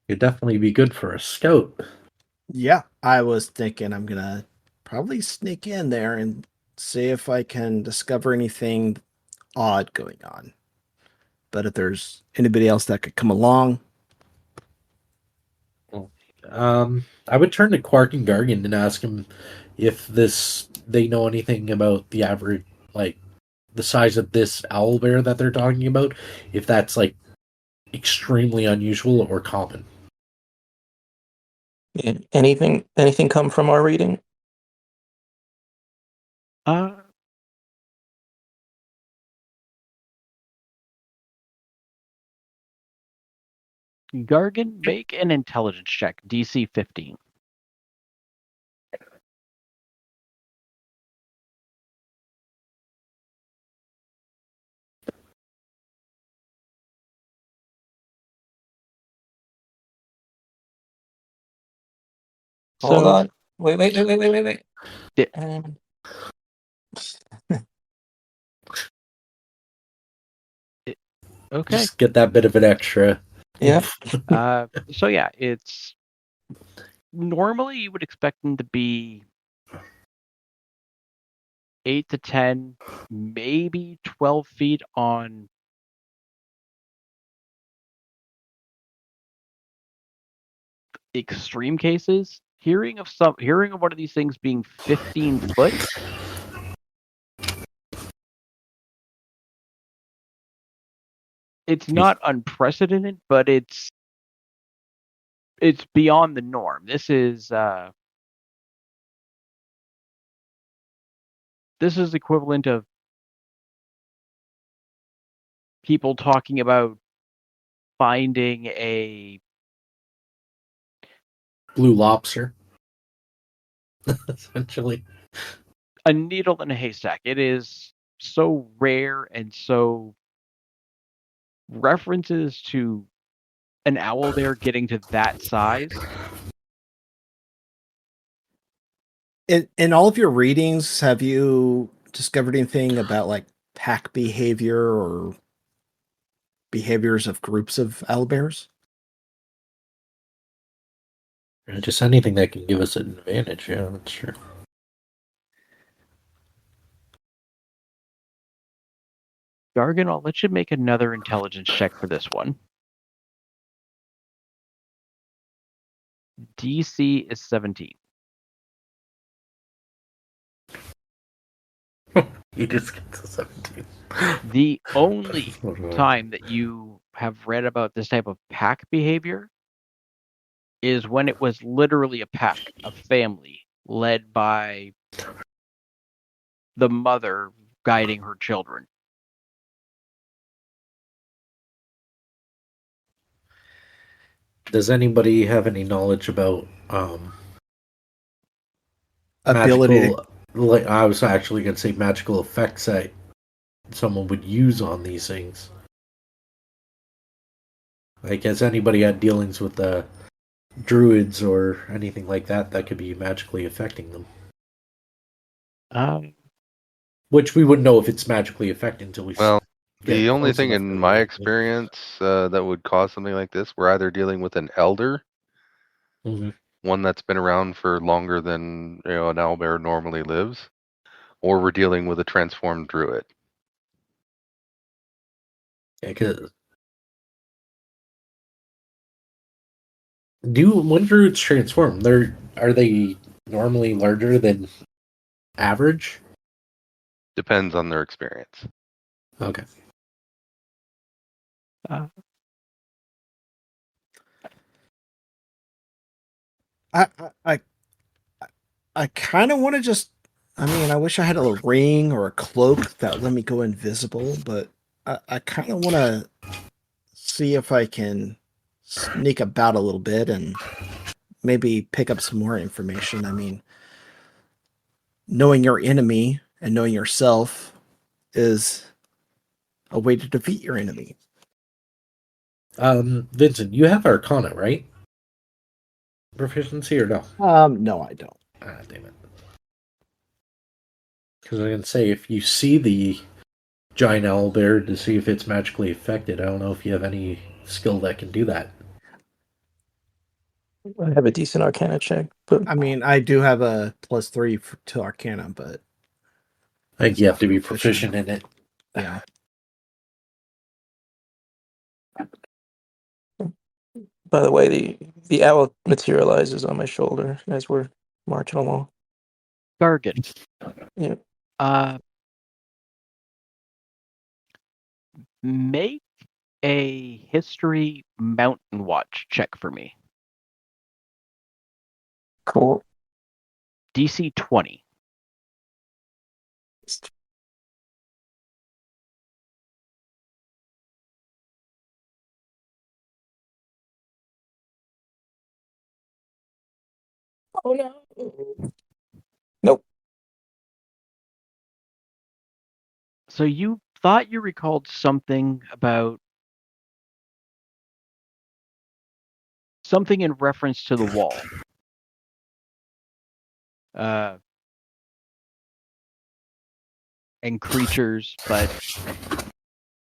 You'd definitely be good for a scout. Yeah, I was thinking I'm gonna probably sneak in there and see if I can discover anything odd going on. But if there's anybody else that could come along, I would turn to Quark and Gargan and ask them if they know anything about the average, like the size of this owlbear that they're talking about. If that's like extremely unusual or common. Yeah. Anything come from our reading? Gargan, make an intelligence check, DC 15. Hold on. Wait. Yeah. Okay. Just get that bit of an extra. Yeah. So yeah, it's normally you would expect them to be 8 to 10, maybe 12 feet on extreme cases. Hearing of one of these things being 15 foot, it's not unprecedented, but it's beyond the norm. This is equivalent of people talking about finding a blue lobster. Essentially. A needle in a haystack. It is so rare, and so references to an owl bear getting to that size. in all of your readings, have you discovered anything about like pack behavior or behaviors of groups of owlbears? Just anything that can give us an advantage, yeah, that's true. Gargan, I'll let you make another intelligence check for this one. DC is 17. You just get to 17. The only time that you have read about this type of pack behavior is when it was literally a pack, a family, led by the mother guiding her children. Does anybody have any knowledge about Ability magical, like I was actually going to say magical effects that someone would use on these things? Like, has anybody had dealings with the druids or anything like that could be magically affecting them? Which we wouldn't know if it's magically affecting until we. Well, the only thing in my experience that would cause something like this, we're either dealing with an elder, one that's been around for longer than an owlbear normally lives, or we're dealing with a transformed druid. Yeah, when druids transform, are they normally larger than average? Depends on their experience. Okay. I kind of want to just. I mean, I wish I had a ring or a cloak that let me go invisible, but I kind of want to see if I can sneak about a little bit and maybe pick up some more information. I mean, knowing your enemy and knowing yourself is a way to defeat your enemy. Vincent, you have Arcana, right? Proficiency or no? No, I don't. Ah, damn it. Because I can say, if you see the giant owlbear to see if it's magically affected, I don't know if you have any skill that can do that. I have a decent Arcana check, but I mean, I do have a +3 to Arcana, but I think you have to be proficient in it. yeah. by the way, the owl materializes on my shoulder as we're marching along. Gargan. Yeah. Make a history mountain watch check for me. Cool. DC 20. Oh no. Nope. So you thought you recalled something about something in reference to the wall. And creatures, but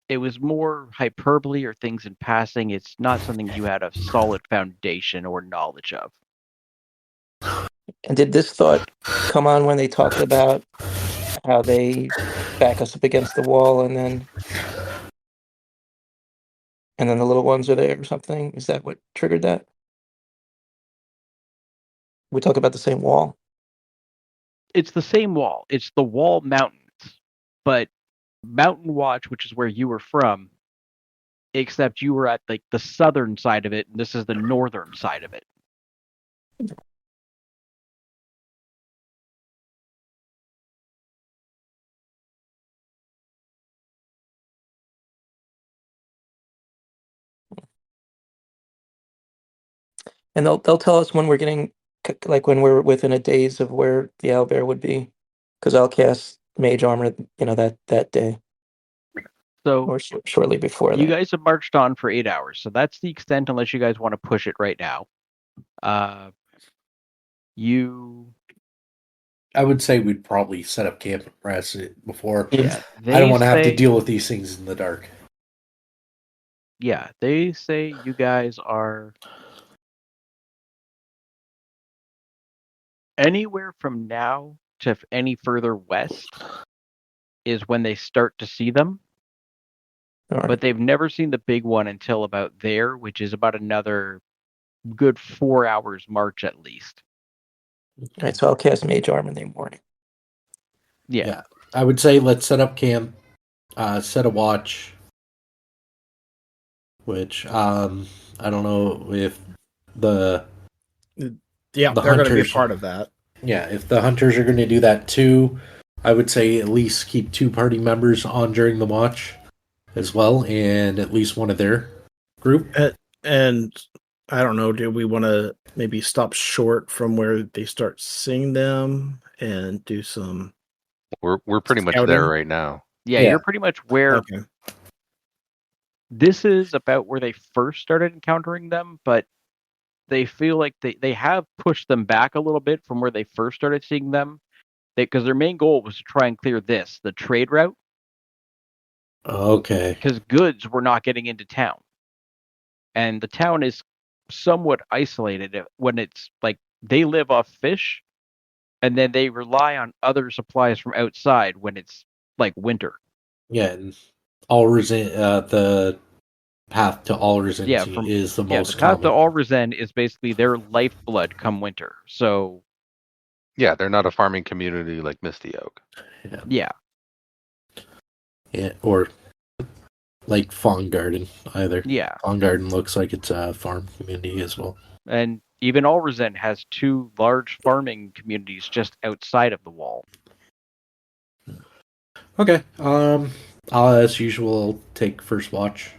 it was more hyperbole or things in passing. It's not something you had a solid foundation or knowledge of. And did this thought come on when they talked about how they back us up against the wall and then the little ones are there or something? Is that what triggered that? We talk about the same wall. It's the same wall. It's the wall mountains. But Mountain Watch, which is where you were from, except you were at like the southern side of it, and this is the northern side of it. And they'll tell us when we're getting, like when we're within a days of where the owlbear would be, because I'll cast mage armor, that day So or shortly before you that. guys have marched on for 8 hours, so that's the extent. Unless you guys want to push it right now, I would say we'd probably set up camp and rest it before. Yeah, I don't want to have to deal with these things in the dark. Yeah, they say you guys are anywhere from now to any further west is when they start to see them. Right. But they've never seen the big one until about there, which is about another good 4 hours march at least. All right, so I'll cast mage armor in the morning. Yeah. I would say let's set up camp, set a watch, which I don't know if the they're going to be a part of that. Yeah, if the hunters are going to do that too, I would say at least keep 2 party members on during the watch as well, and at least one of their group. And I don't know, do we want to maybe stop short from where they start seeing them and do some... We're pretty much there right now. Yeah, you're pretty much where... Okay. This is about where they first started encountering them, but they feel like they have pushed them back a little bit from where they first started seeing them, because their main goal was to try and clear the trade route. Okay. Because goods were not getting into town. And the town is somewhat isolated when it's like they live off fish, and then they rely on other supplies from outside when it's like winter. Yeah, and all the path to Alderson Yeah, is the most the path to common. Alrezen is basically their lifeblood come winter. So Yeah, they're not a farming community like Misty Oak. yeah. Or like Fawn Garden either. Yeah. Fawn Garden looks like it's a farm community as well. And even Alrezen has 2 large farming communities just outside of the wall. Okay. I'll, as usual, take first watch.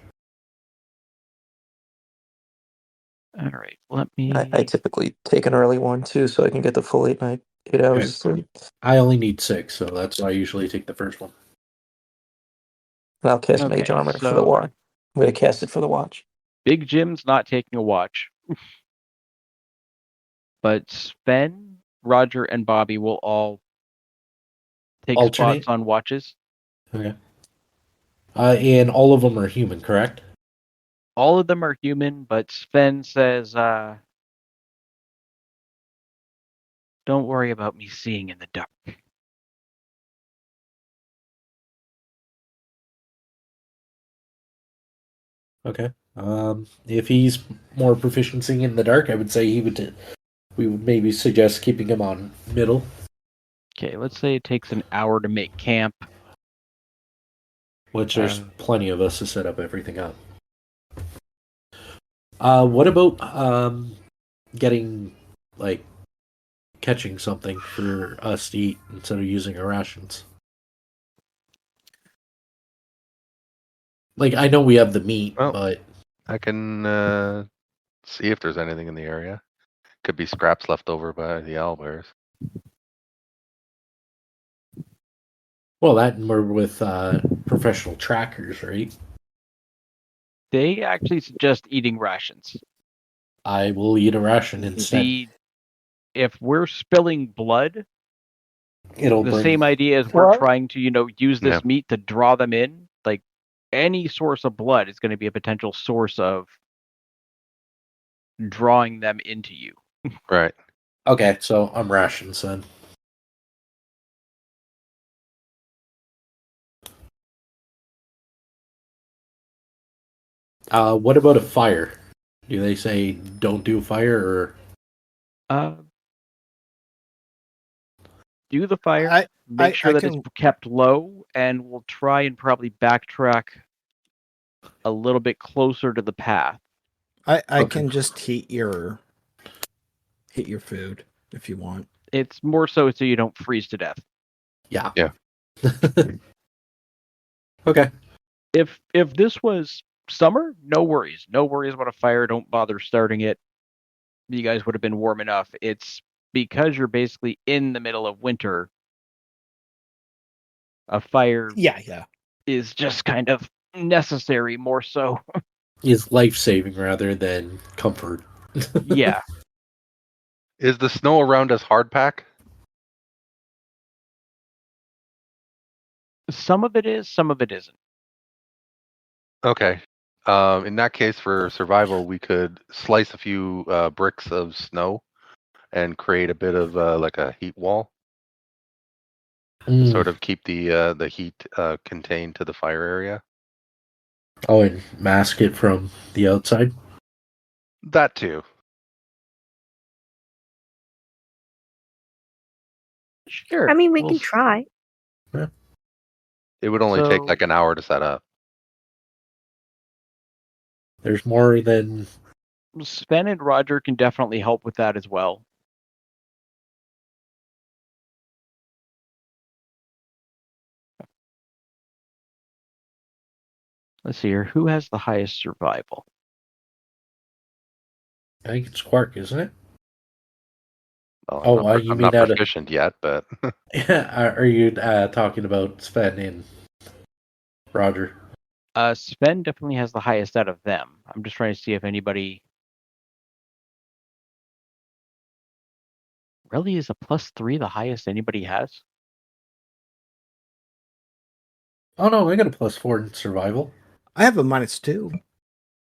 All right, let me. I typically take an early one too, so I can get the full 8 hours Okay. of sleep. I only need 6, so that's why I usually take the first one. And I'll cast Okay, Mage Armor for the so- watch. I'm going to cast it for the watch. Big Jim's not taking a watch. But Sven, Roger, and Bobby will all take Alternate? spots on watches. Okay. And all of them are human, correct? All of them are human, but Sven says, don't worry about me seeing in the dark. Okay. If he's more proficiency in the dark, I would say we would maybe suggest keeping him on middle. Okay, let's say it takes an hour to make camp. Which there's plenty of us to set up everything up. What about getting catching something for us to eat instead of using our rations? I know we have the meat, but I can see if there's anything in the area. Could be scraps left over by the owlbears. well, that and we're with professional trackers, right? They actually suggest eating rations. I will eat a ration instead. If we're spilling blood, It'll the bring... same idea as we're What? trying to, use this meat to draw them in. Any source of blood is going to be a potential source of drawing them into you. Right. Okay, so I'm rations then. What about a fire? Do they say don't do fire, or do the fire? Make sure that it's kept low, and we'll try and probably backtrack a little bit closer to the path. I can just heat your food if you want. It's more so you don't freeze to death. Yeah. Okay. If this was summer, no worries. No worries about a fire. Don't bother starting it. You guys would have been warm enough. It's because you're basically in the middle of winter. A fire is just kind of necessary more so. Is life-saving rather than comfort. Yeah. Is the snow around us hardpack? Some of it is, some of it isn't. Okay. In that case, for survival, we could slice a few bricks of snow and create a bit of a heat wall. To sort of keep the heat contained to the fire area. Oh, and mask it from the outside? That too. Sure. I mean, we can try. Yeah. It would only take an hour to set up. There's more than... Sven and Roger can definitely help with that as well. Let's see here. Who has the highest survival? I think it's Quark, isn't it? Well, I'm not proficient yet, but... Are you talking about Sven and Roger? Sven definitely has the highest out of them. I'm just trying to see if anybody... Really, is a +3 the highest anybody has? Oh no, I got a +4 in survival. I have a -2.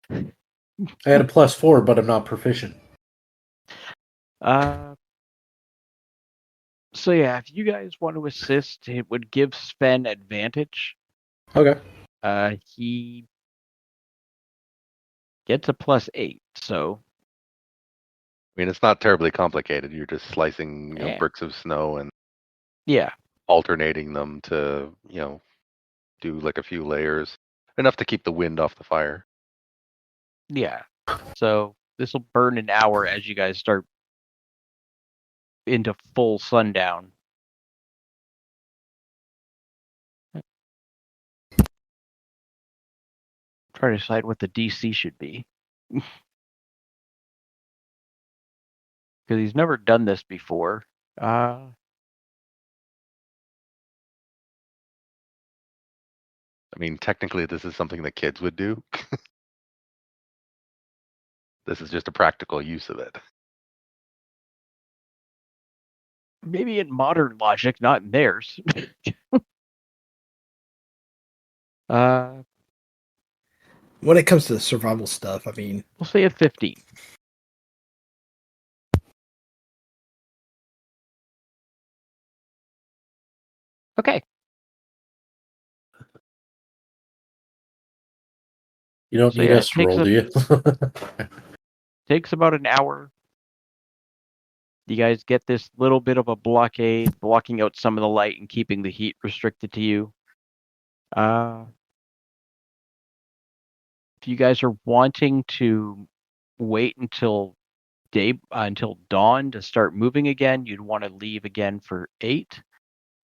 I had a +4, but I'm not proficient. So yeah, if you guys want to assist, it would give Sven advantage. Okay. He gets a +8. So I mean, it's not terribly complicated. You're just slicing Yeah. bricks of snow and yeah, alternating them to do like a few layers, enough to keep the wind off the fire. yeah. So this will burn an hour as you guys start into full sundown. Try to decide what the DC should be. Because he's never done this before. I mean, technically, this is something that kids would do. This is just a practical use of it. Maybe in modern logic, not in theirs. When it comes to survival stuff, I mean, We'll say a 15. Okay. You don't So need yeah, us to roll, do you? Takes about an hour. You guys get this little bit of a blockade, blocking out some of the light and keeping the heat restricted to you. If you guys are wanting to wait until dawn to start moving again, you'd want to leave again for 8.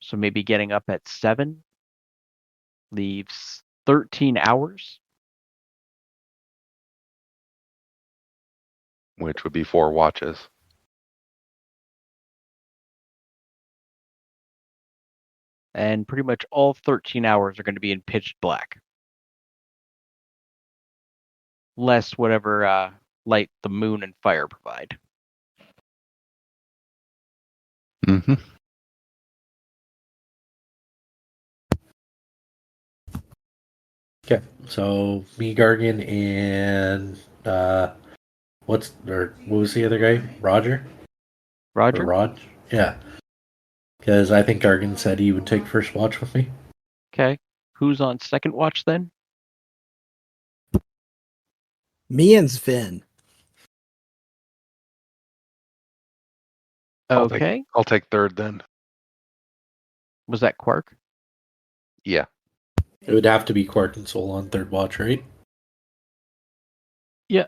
So maybe getting up at 7 leaves 13 hours. Which would be 4 watches. And pretty much all 13 hours are going to be in pitch black. Less whatever light the moon and fire provide. Mm-hmm. Okay, so me, Gargan, and what was the other guy? Roger? Roger? Or Raj? Yeah. Because I think Gargan said he would take first watch with me. Okay. Who's on second watch then? me and Sven. Okay. I'll take third then. Was that Quark? Yeah. It would have to be Quark and Soul on third watch, right? Yeah.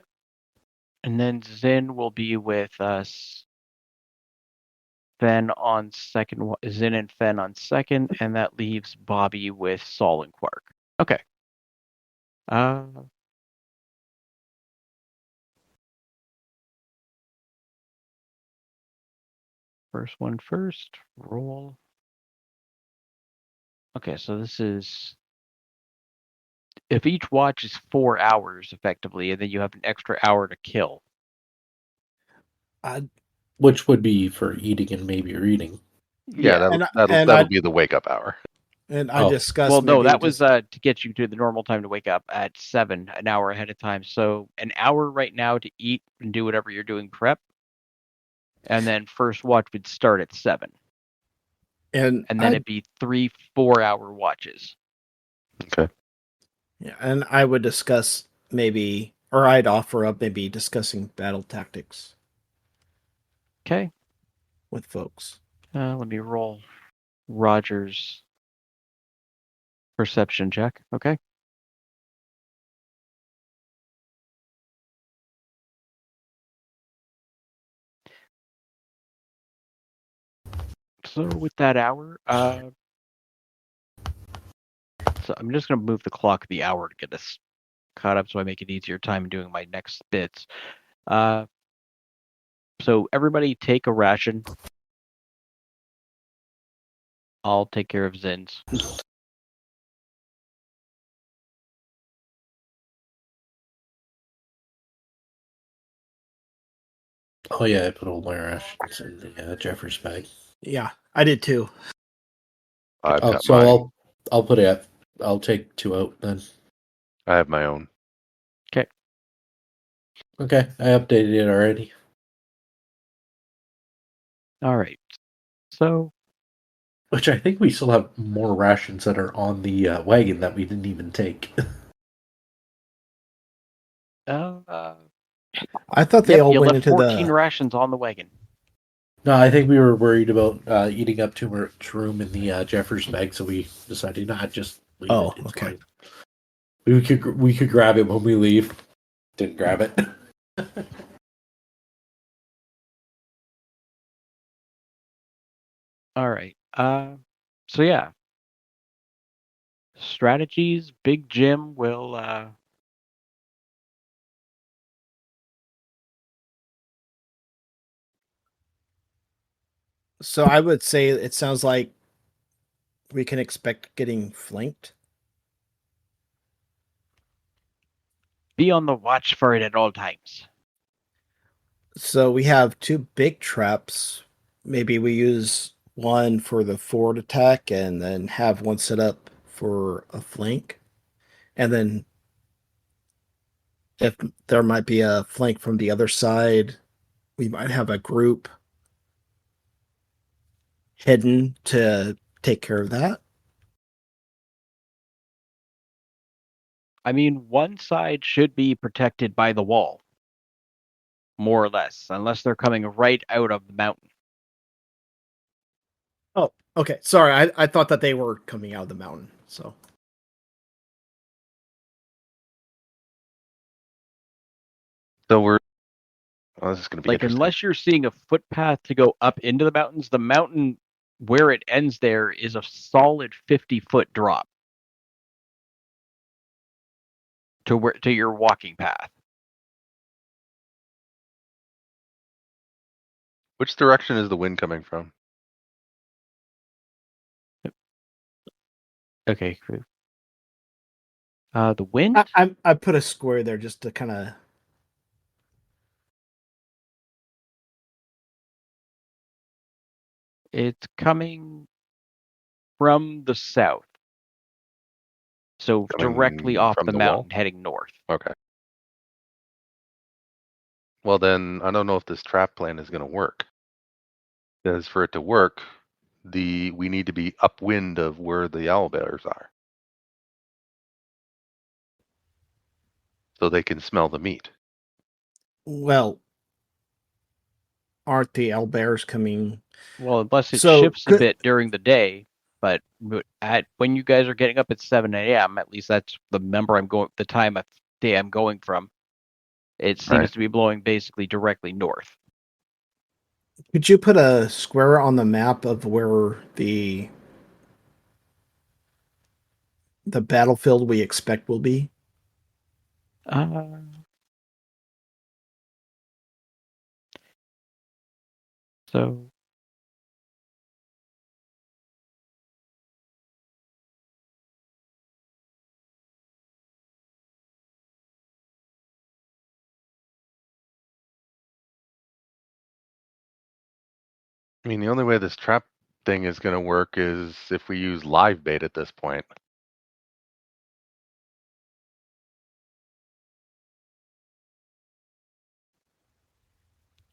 And then Zin will be with us. Fen on second. Zin and Fen on second, and that leaves Bobby with Sol and Quark. Okay. First one first. Roll. Okay, so this is if each watch is 4 hours effectively, and then you have an extra hour to kill. Which would be for eating and maybe reading. Yeah, that'll be the wake up hour. And I discussed. Well, no, that was to get you to the normal time to wake up at 7, an hour ahead of time. So an hour right now to eat and do whatever you're doing prep, and then first watch would start at 7, and then it'd be 3 4-hour watches. Okay. Yeah, and I would discuss maybe, or I'd offer up maybe discussing battle tactics. Okay. With folks. Let me roll Roger's perception check. Okay. So with that hour, so I'm just going to move the clock the hour to get us caught up so I make it easier time doing my next bits. So everybody take a ration. I'll take care of Zin's. Oh yeah, I put all my rations in the Jeffers bag. Yeah, I did too. I'll put it. I'll take 2 out then. I have my own. Okay. Okay, I updated it already. All right. So. Which I think we still have more rations that are on the wagon that we didn't even take. I thought they Yep, all you went left into 14 the. rations on the wagon. No, I think we were worried about eating up too much room in the Jeffers bag, so we decided not just leave Oh, it. It's okay. fine. We could grab it when we leave. Didn't grab it. All right. So yeah. Strategies, Big Jim will So I would say it sounds like we can expect getting flanked. be on the watch for it at all times. So we have two big traps. Maybe we use one for the forward attack and then have one set up for a flank. And then if there might be a flank from the other side, we might have a group hidden to take care of that. I mean, one side should be protected by the wall, more or less, unless they're coming right out of the mountain. Oh, okay. Sorry, I thought that they were coming out of the mountain. So So this is going to be Like, interesting. unless you're seeing a footpath to go up into the mountains, the mountain where it ends there is a solid 50-foot drop to your walking path. Which direction is the wind coming from? Okay. The wind? I put a square there just to kind of. It's coming from the south. So directly off from the the mountain, wall? heading north. Okay. Well, then I don't know if this trap plan is going to work. Because for it to work, we need to be upwind of where the owlbears are, so they can smell the meat. Well, aren't the owlbears coming? Well, unless it So shifts a bit during the day, but when you guys are getting up at 7 a.m., at least that's the time of day I'm going from. It seems to be blowing basically directly north. could you put a square on the map of where the battlefield we expect will be? So I mean, the only way this trap thing is going to work is if we use live bait at this point.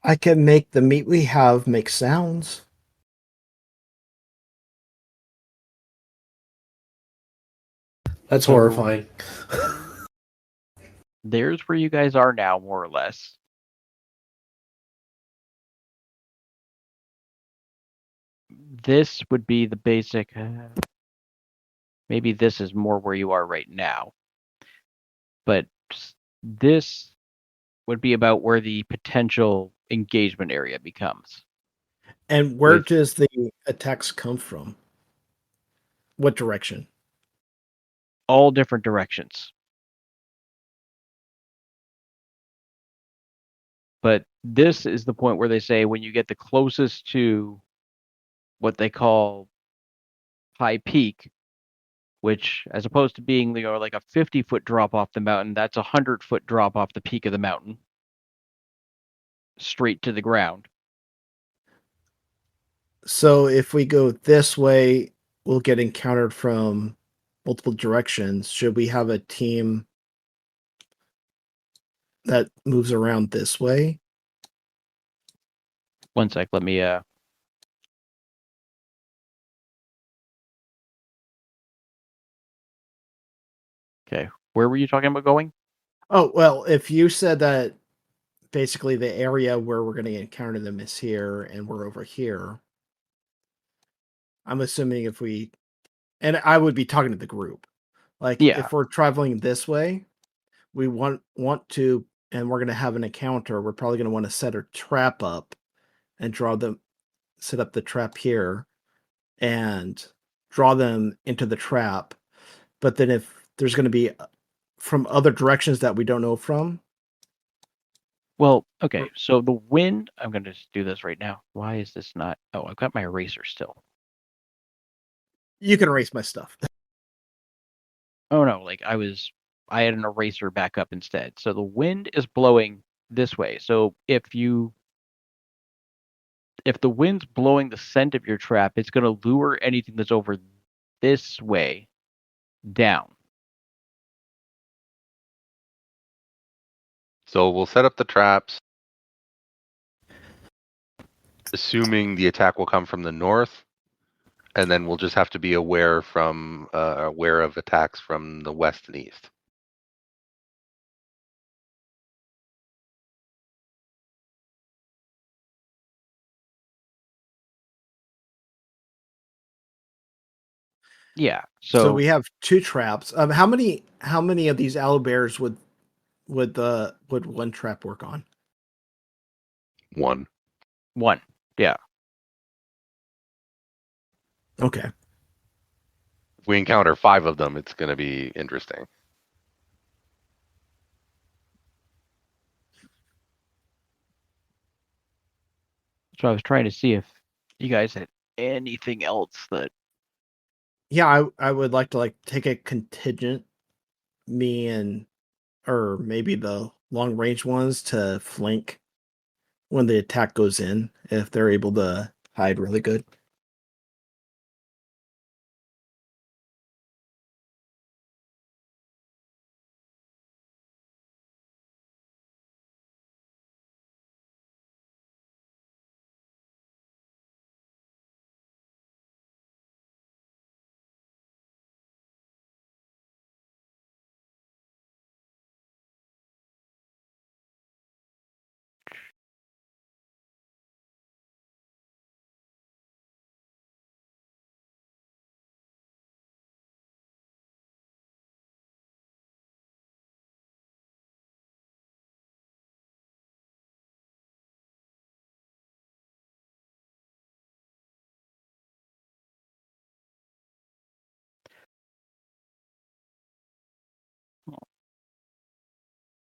I can make the meat we have make sounds. That's So- horrifying. there's where you guys are now, more or less. This would be the basic. Maybe this is more where you are right now. But this would be about where the potential engagement area becomes. And where does the attacks come from? What direction? All different directions. But this is the point where they say when you get the closest to what they call high peak, which as opposed to being like a 50-foot drop off the mountain, that's a 100-foot drop off the peak of the mountain straight to the ground. So if we go this way, we'll get encountered from multiple directions. Should we have a team that moves around this way? One sec, let me Okay, where were you talking about going? Oh, well, if you said that basically the area where we're going to encounter them is here and we're over here, I'm assuming if we, and I would be talking to the group, like Yeah. if we're traveling this way, we want to, and we're going to have an encounter, we're probably going to want to set a trap up and set up the trap here and draw them into the trap. But then if there's going to be from other directions that we don't know from. Well, okay. So the wind, I'm going to just do this right now. Why is this not? Oh, I've got my eraser still. You can erase my stuff. Oh no, like I had an eraser back up instead. So the wind is blowing this way. So if the wind's blowing the scent of your trap, it's going to lure anything that's over this way down. So we'll set up the traps, assuming the attack will come from the north, and then we'll just have to be aware of attacks from the west and east. Yeah. So we have 2 traps. How many of these owlbears would one trap work on? One. Yeah. Okay. If we encounter 5 of them, it's going to be interesting. So I was trying to see if you guys had anything else that. Yeah, I would like to take a contingent, me and or maybe the long range ones to flank when the attack goes in if they're able to hide really good.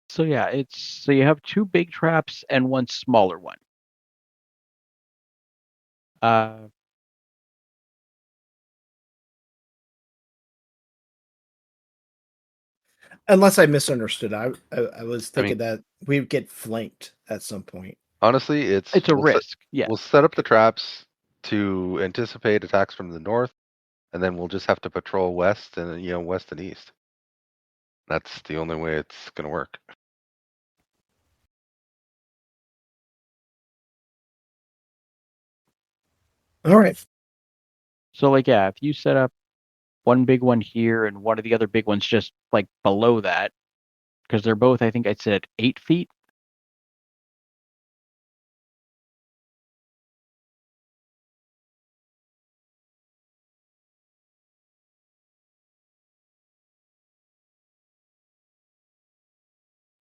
So yeah, so you have 2 big traps and 1 smaller one. Unless I misunderstood, I was thinking that we'd get flanked at some point. Honestly, it's a risk. Yeah. We'll set up the traps to anticipate attacks from the north, and then we'll just have to patrol west and west and east. That's the only way it's going to work. All right. So if you set up one big one here and one of the other big ones just below that, because they're both, I think I said 8 feet.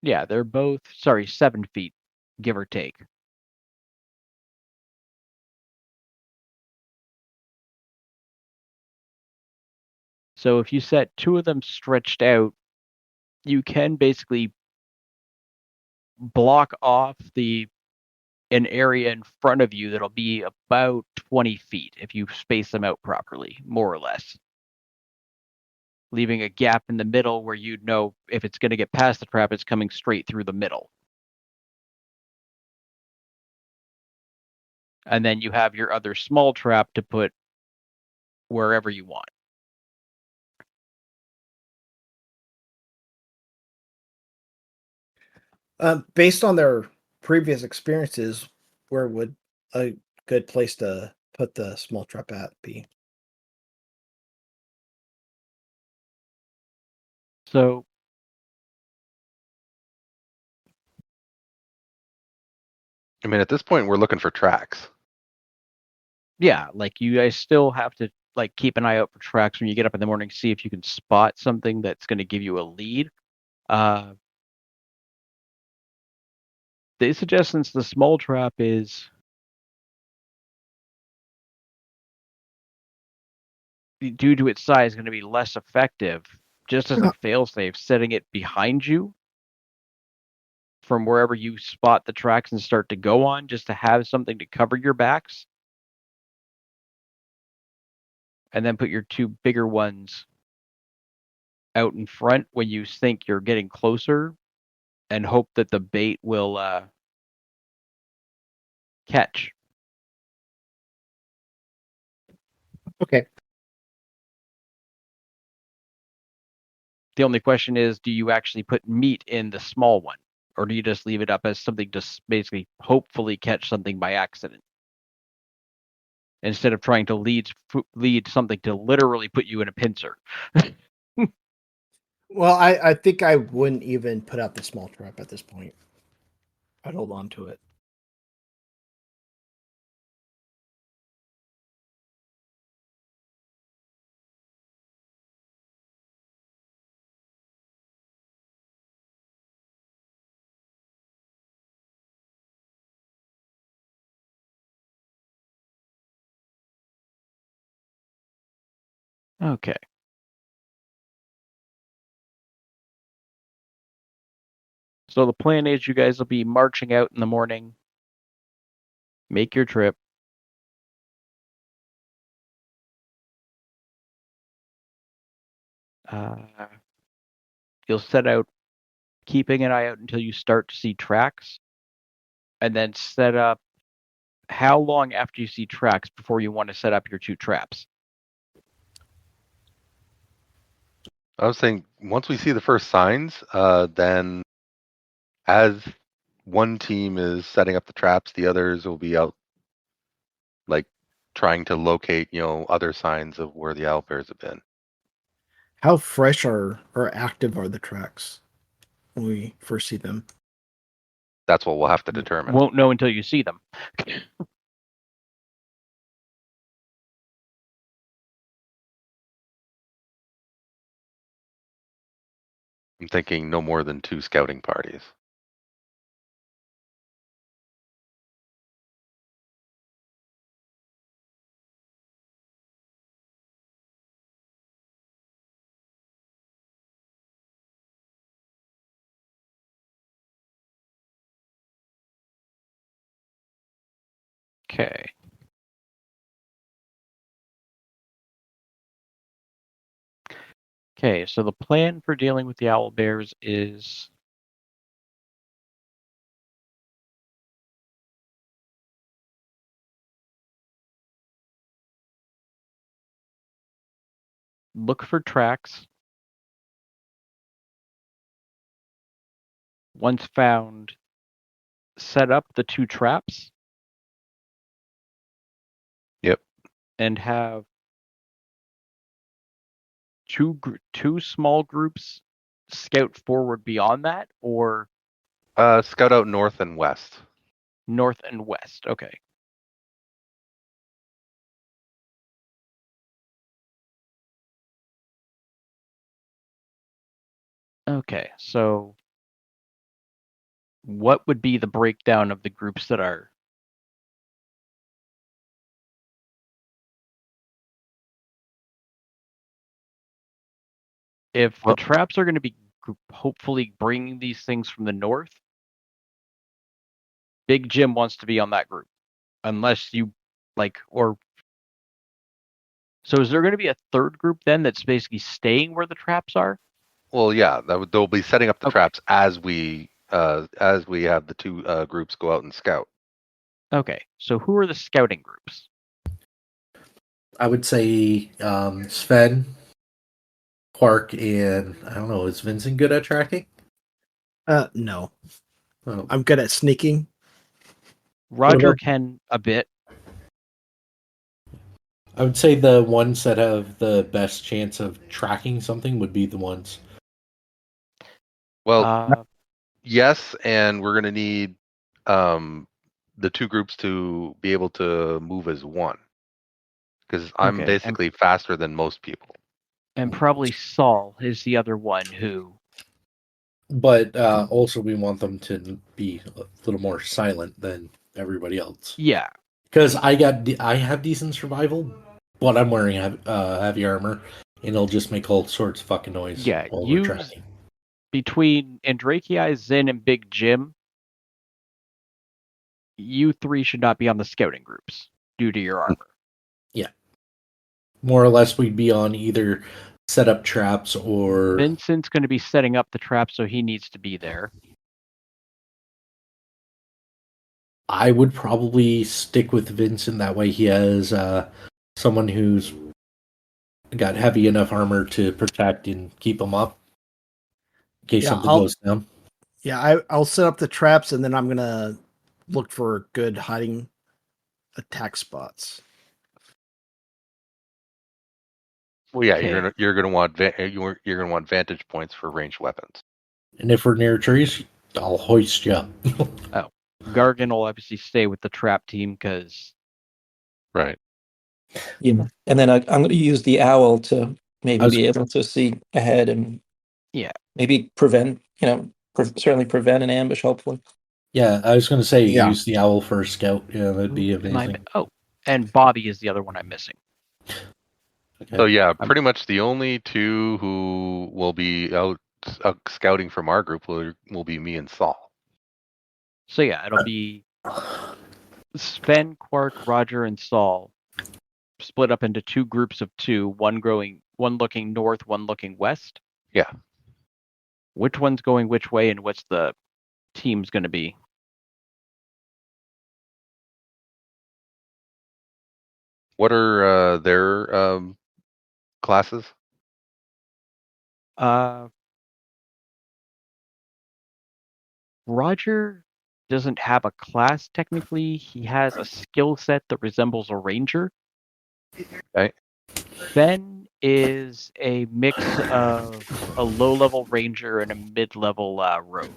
Yeah, they're both 7 feet, give or take. So if you set 2 of them stretched out, you can basically block off an area in front of you that'll be about 20 feet if you space them out properly, more or less. Leaving a gap in the middle where you'd know if it's going to get past the trap, it's coming straight through the middle. And then you have your other small trap to put wherever you want. Based on their previous experiences, where would a good place to put the small trap at be? So I mean, at this point, we're looking for tracks. Yeah, like you guys still have to like keep an eye out for tracks when you get up in the morning, see if you can spot something that's going to give you a lead. They suggest, since the small trap is due to its size going to be less effective, just as a failsafe, setting it behind you from wherever you spot the tracks and start to go on, just to have something to cover your backs. And then put your two bigger ones out in front when you think you're getting closer, and hope that the bait will catch. Okay. The only question is, do you actually put meat in the small one? Or do you just leave it up as something to basically hopefully catch something by accident? Instead of trying to lead something to literally put you in a pincer. Well, I think I wouldn't even put out the small trap at this point. I'd hold on to it. Okay. So the plan is you guys will be marching out in the morning, make your trip. You'll set out, keeping an eye out until you start to see tracks, and then set up. How long after you see tracks before you want to set up your two traps? I was saying, once we see the first signs, then as one team is setting up the traps, the others will be out, like, trying to locate, other signs of where the owlbears have been. How fresh or active are the tracks when we first see them? That's what we'll have to determine. Won't know until you see them. I'm thinking no more than 2 scouting parties. Okay. Okay, so the plan for dealing with the owl bears is look for tracks. Once found, set up the two traps. Yep. And have two small groups scout forward beyond that, or Scout out north and west. north and west. Okay. Okay, so what would be the breakdown of the groups that are? If the traps are going to be hopefully bringing these things from the north, Big Jim wants to be on that group. Unless you or so is there going to be a third group then that's basically staying where the traps are? Well, yeah, they'll be setting up the traps as we have the two groups go out and scout. Okay, so who are the scouting groups? I would say Sven, Quark, and I don't know, is Vincent good at tracking? No. Oh. I'm good at sneaking. Roger can a bit. I would say the ones that have the best chance of tracking something would be the ones. Well, yes, and we're going to need the two groups to be able to move as one, because I'm Okay, basically faster than most people. and probably Saul is the other one who. But also, we want them to be a little more silent than everybody else. Yeah. Because I have decent survival, but I'm wearing heavy armor, and it'll just make all sorts of fucking noise Yeah, while we're use tracking. between Andrakei, Zin, and Big Jim. You three should not be on the scouting groups due to your armor. Yeah. More or less, we'd be on either set up traps or... Vincent's going to be setting up the trap, so he needs to be there. I would probably stick with Vincent. That way he has someone who's got heavy enough armor to protect and keep him up in case something goes down. Yeah, I'll set up the traps, and then I'm going to look for good hiding attack spots. Well, yeah, Okay. you're gonna want you're gonna want vantage points for ranged weapons. And if we're near trees, I'll hoist you up. Oh, Gargan will obviously stay with the trap team because. Right. Yeah, and then I'm going to use the owl to maybe be able to see ahead and maybe prevent, certainly prevent an ambush. Hopefully. Yeah, I was going to say use the owl for a scout. Yeah, that'd be amazing. And Bobby is the other one I'm missing. Okay. So yeah, pretty much the only two who will be out scouting from our group will be me and Saul. So yeah, it'll be Sven, Quark, Roger, and Saul split up into two groups of two, one looking north, one looking west. Yeah. Which one's going which way, and what's the team's going to be? What are their classes? Roger doesn't have a class technically. He has a skill set that resembles a ranger. Okay. Ben is a mix of a low-level ranger and a mid-level rogue.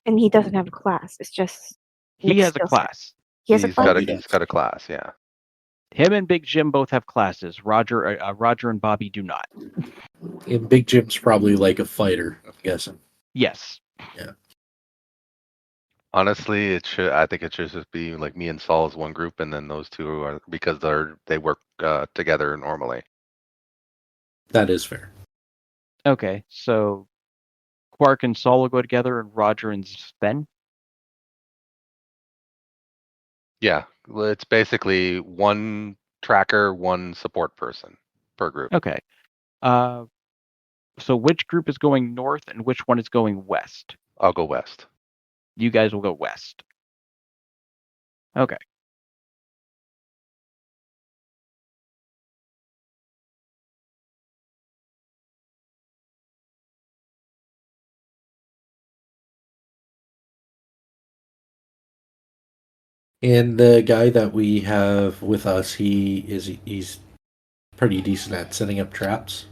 And he doesn't have a class. It's just he has a class. He has a class. He's got a class. Yeah. Him and Big Jim both have classes. Roger and Bobby do not. And Big Jim's probably like a fighter, I'm guessing. Yes. Yeah. Honestly, I think it should just be like me and Saul as one group, and then those two are because they work together normally. That is fair. Okay, so Quark and Saul will go together, and Roger and Sven. Yeah, it's basically one tracker, one support person per group. Okay. So which group is going north and which one is going west? I'll go west. You guys will go west. Okay. And the guy that we have with us, he's pretty decent at setting up traps.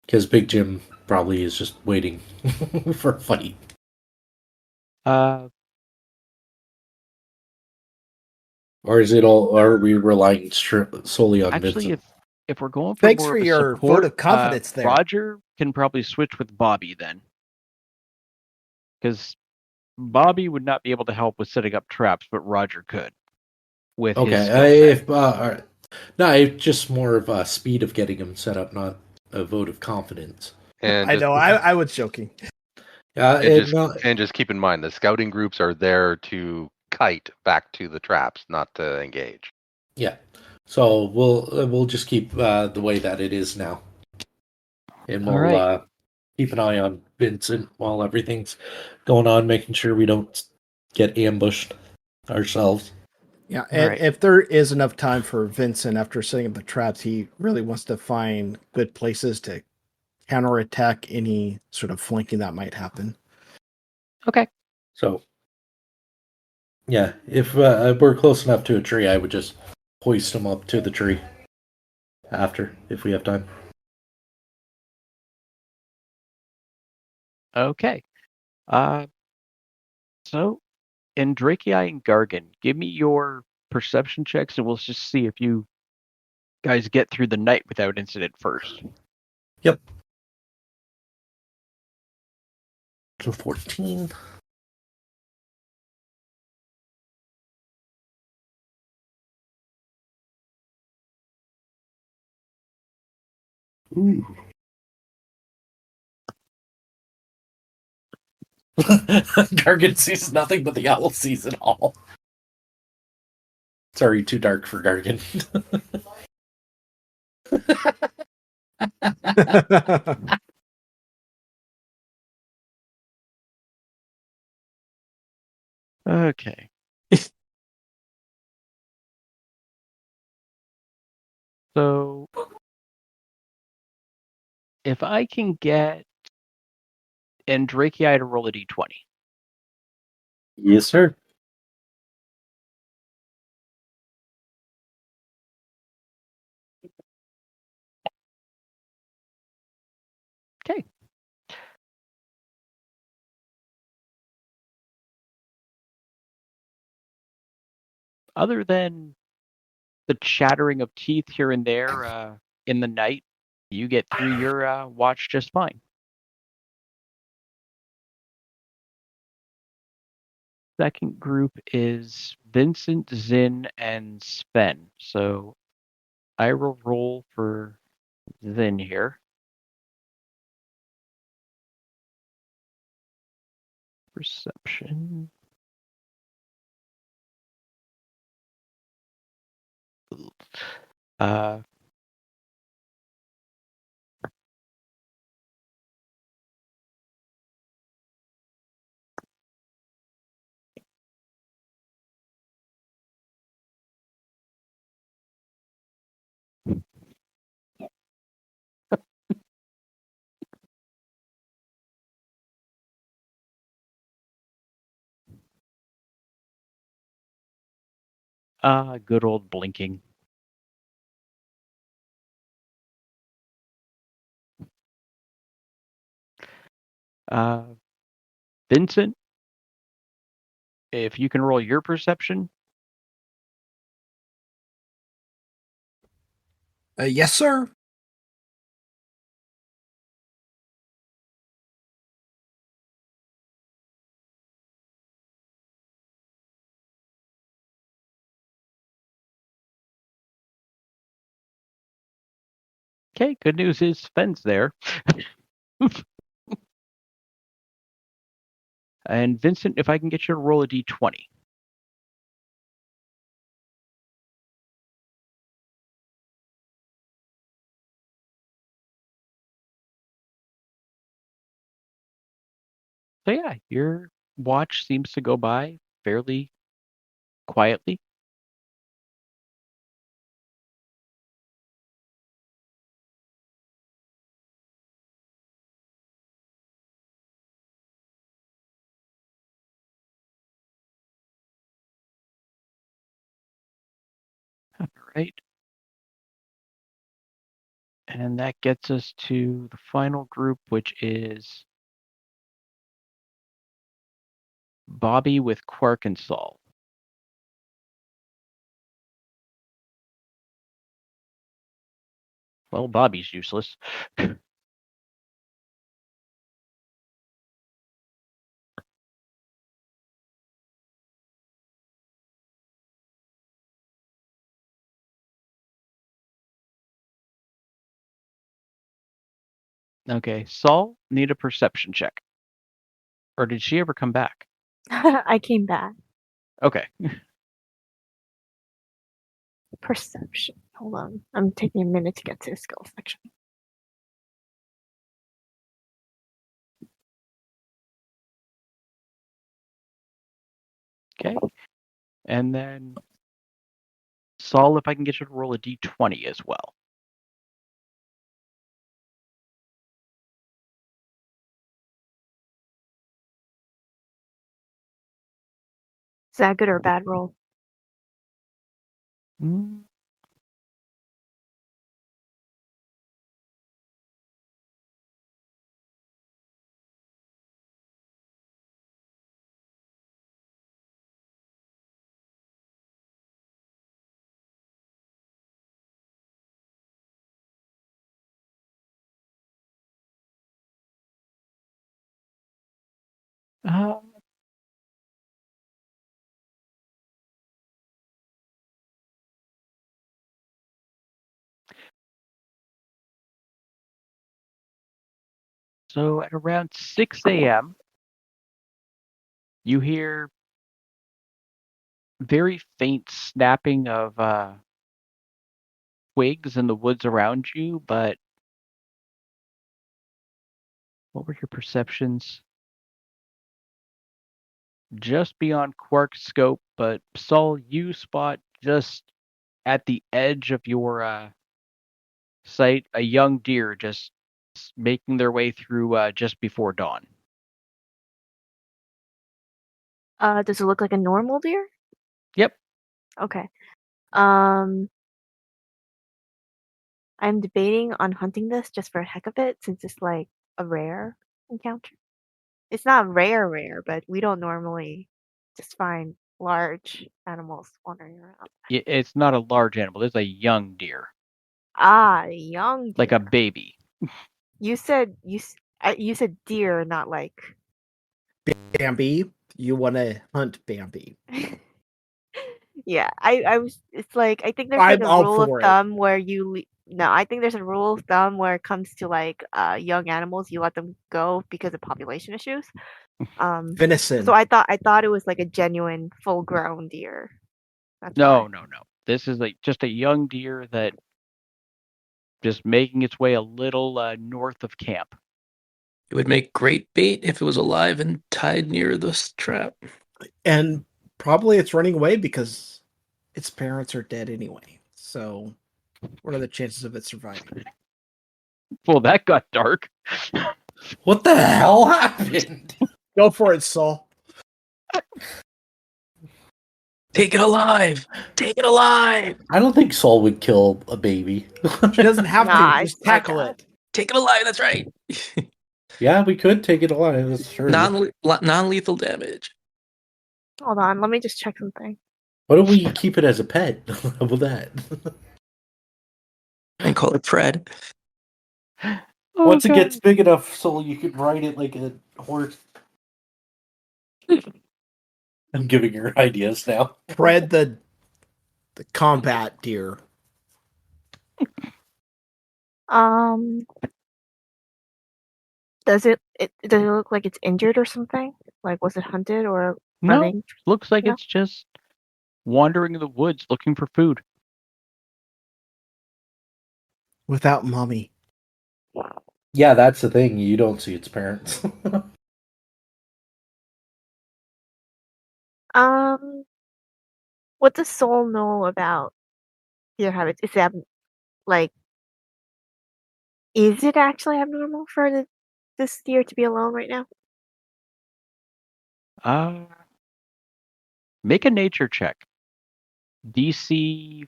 Because Big Jim probably is just waiting for a fight. Or is it all? Are we relying solely on Actually, Vincent? if we're going for more for of a your support, vote of confidence there. Roger can probably switch with Bobby then, because Bobby would not be able to help with setting up traps, but Roger could. With his no, it's just more of a speed of getting them set up, not a vote of confidence. And I know, I was joking. And just keep in mind, the scouting groups are there to kite back to the traps, not to engage. Yeah, so we'll just keep the way that it is now, and we'll keep an eye on Vincent while everything's going on, making sure we don't get ambushed ourselves. Yeah, and if there is enough time for Vincent after setting up the traps, he really wants to find good places to counterattack any sort of flanking that might happen. Okay. So, yeah, if we're close enough to a tree, I would just hoist him up to the tree after, if we have time. Okay. So So, in Drakei and Gargan, give me your perception checks, and we'll just see if you guys get through the night without incident first. Yep. So 14. Ooh. Gargan sees nothing, but the owl sees it all. Sorry, too dark for Gargan. Okay. So, if I can get Drakei to roll a d20. Yes, sir. Okay. Other than the chattering of teeth here and there in the night, you get through your watch just fine. Second group is Vincent, Zin, and Sven. So I will roll for Zin here. Perception. Uh, good old blinking. Vincent, if you can roll your perception. Yes, sir. Okay, good news is Sven's there. And Vincent, if I can get you to roll a d20. So yeah, your watch seems to go by fairly quietly. All right. And that gets us to the final group, which is Bobby with Quark and Saul. Well, Bobby's useless. Okay, Saul, need a perception check. Or did she ever come back? I came back. Okay. Perception. Hold on. I'm taking a minute to get to the skill section. Okay. And then Saul, if I can get you to roll a d20 as well. Is that a good or a bad roll? Mm, So at around 6 a.m., you hear very faint snapping of twigs in the woods around you, but what were your perceptions? Just beyond Quark's scope, but Saul, you spot just at the edge of your sight a young deer just making their way through just before dawn. Does it look like a normal deer? Yep. Okay. I'm debating on hunting this just for the heck of it, since it's like a rare encounter. It's not rare, but we don't normally just find large animals wandering around. It's not a large animal. It's a young deer, Ah, young deer. like a baby. You said deer, not like Bambi, you want to hunt Bambi. Yeah, I was. It's like I think there's I'm like a all rule of for it. thumb where no, I think there's a rule of thumb where it comes to like young animals, you let them go because of population issues. Venison. So I thought it was like a genuine full grown deer. That's No. why. This is like just a young deer that just making its way a little north of camp. It would make great bait if it was alive and tied near this trap. And probably it's running away because its parents are dead anyway. So what are the chances of it surviving? Well, that got dark. What the hell happened? Go for it, Saul. Take it alive! Take it alive! I don't think Saul would kill a baby. She doesn't have Nah, to. Just I tackle know. it. Take it alive, that's right. Yeah, we could take it alive. That's true. Non-lethal damage. Hold on, let me just check something. What if we keep it as a pet? How about that? And call it Fred. Once it gets big enough so you can ride it like a horse. I'm giving her ideas now. Fred the combat deer. Does it look like it's injured or something? Like was it hunted or No, running? looks like No? it's just wandering in the woods looking for food. Without mommy. Yeah, that's the thing. You don't see its parents. What does Soul know about deer habits? Is that like, is it actually abnormal for this deer to be alone right now? Make a nature check. DC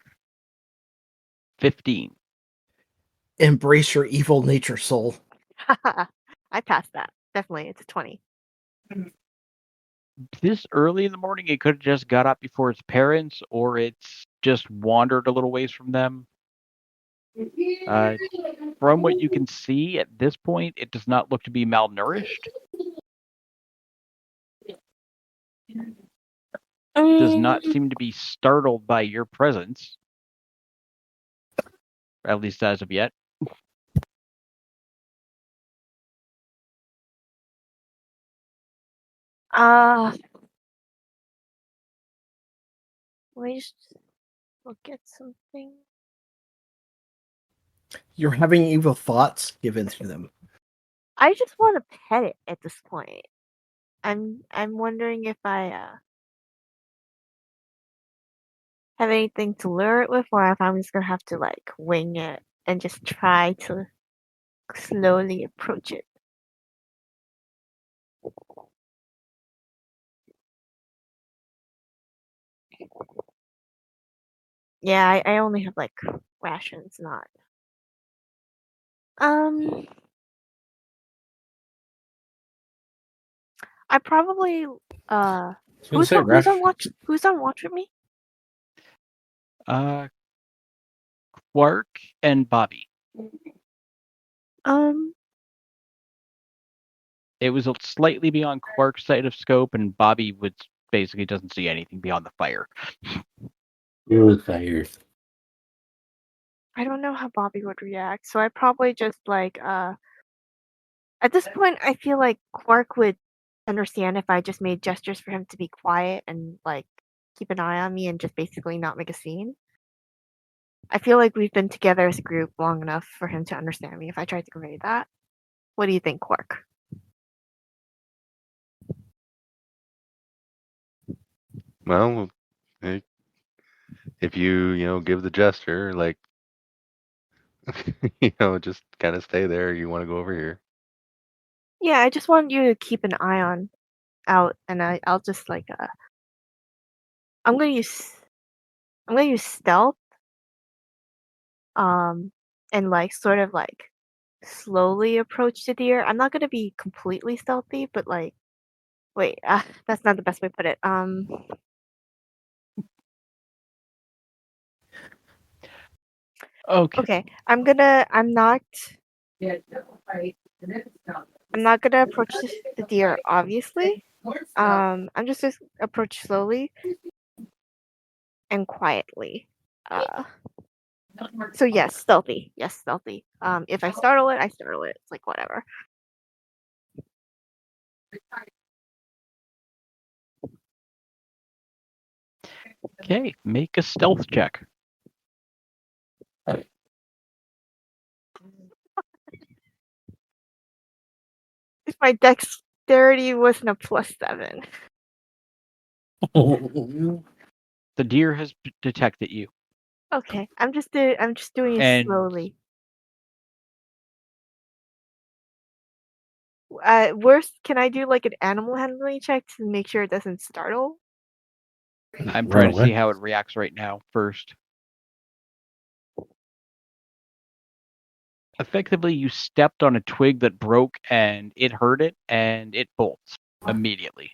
15. Embrace your evil nature, Soul. I passed that. Definitely, it's a 20. This early in the morning, it could have just got up before its parents, or it's just wandered a little ways from them. From what you can see at this point, it does not look to be malnourished. Does not seem to be startled by your presence, at least as of yet. Let me just look at something. You're having evil thoughts? Give in to them. I just want to pet it at this point. I'm wondering if I have anything to lure it with, or if I'm just gonna have to like wing it and just try to slowly approach it. Yeah, I only have like rations, not. I probably who's on watch with me? Quark and Bobby. It was slightly beyond Quark's side of scope, and Bobby basically doesn't see anything beyond the fire. It was fire. I don't know how Bobby would react, so I probably just like at this point I feel like Quark would understand if I just made gestures for him to be quiet and like keep an eye on me and just basically not make a scene. I feel like we've been together as a group long enough for him to understand me if I tried to convey that. What do you think, Quark? Well, if you give the gesture, like, just kind of stay there. You want to go over here. Yeah, I just want you to keep an eye out, and I'll just like I'm gonna use stealth, and like sort of like slowly approach the deer. I'm not gonna be completely stealthy, but like, wait, that's not the best way to put it. Okay, I'm not gonna approach the deer, obviously. I'm just gonna approach slowly and quietly. So yes, stealthy. Yes, stealthy. If I startle it, I startle it. It's like whatever. Okay, make a stealth check. If my dexterity wasn't a +7. The deer has detected you. Okay, I'm just doing it slowly. Worst, can I do like an animal handling check to make sure it doesn't startle? I'm trying to see how it reacts right now first. Effectively, you stepped on a twig that broke and it hurt it, and it bolts immediately.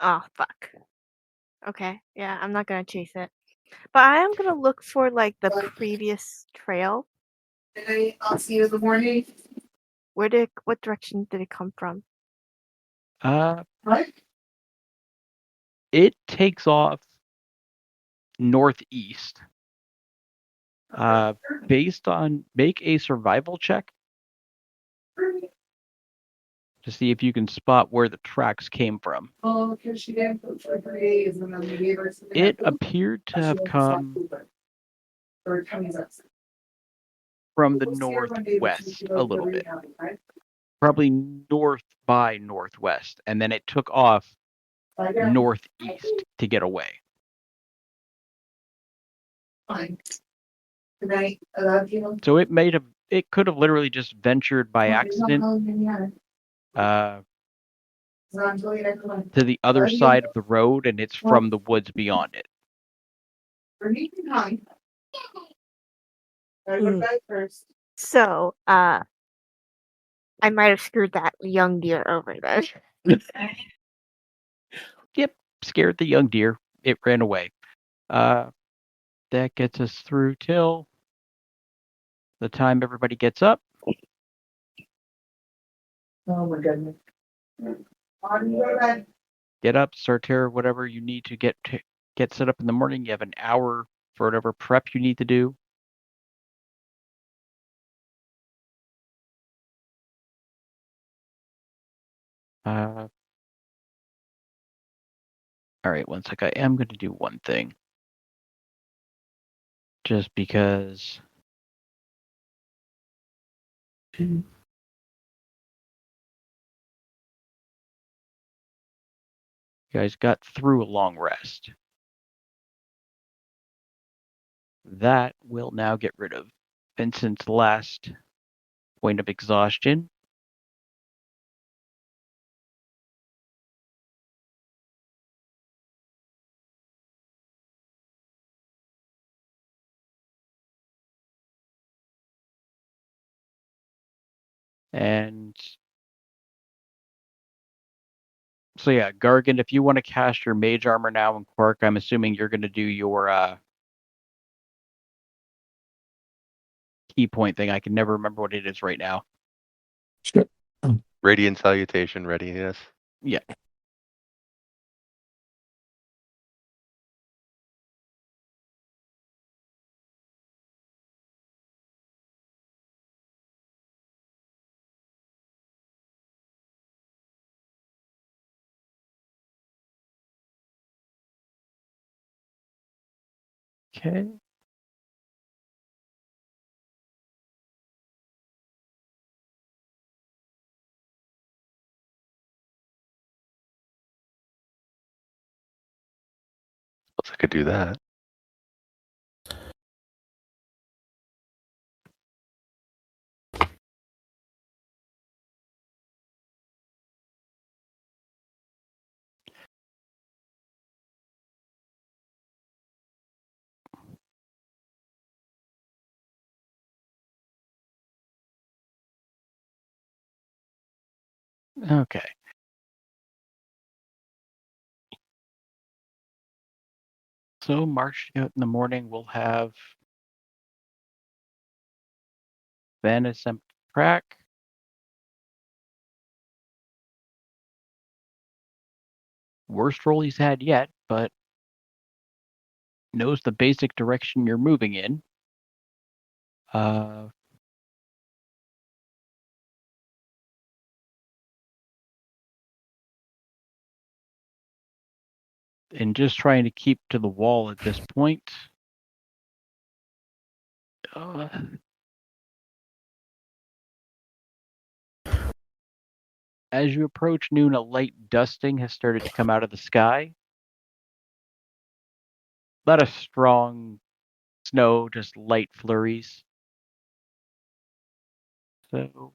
Oh, fuck. Okay, yeah, I'm not gonna chase it. But I am gonna look for like the previous trail. I'll see you in the morning. What direction did it come from? What? It takes off northeast. Make a survival check to see if you can spot where the tracks came from. Oh, because she didn't cook for 3 days and then we gave her something. It appeared to have come from the northwest a little bit. Probably north by northwest, and then it took off northeast to get away. Fine. Good night. I love you. So it could have literally just ventured by accident to the other side of the road, and it's from the woods beyond it. So, I might have screwed that young deer over then. Yep, scared the young deer. It ran away. That gets us through till the time everybody gets up. Oh my goodness. Get up, start whatever you need to get set up in the morning. You have an hour for whatever prep you need to do. All right, one sec. I am going to do one thing. Just because. You guys got through a long rest. That will now get rid of Vincent's last point of exhaustion. And so yeah, Gargan, if you want to cast your mage armor now, and Quark, I'm assuming you're going to do your key point thing. I can never remember what it is right now. Sure. Radiant salutation readiness. Yeah. Okay. Suppose I could do that. Okay. So marching out in the morning, we'll have Van attempt track. Worst roll he's had yet, but knows the basic direction you're moving in. And just trying to keep to the wall at this point. As you approach noon, a light dusting has started to come out of the sky. Not a strong snow, just light flurries. So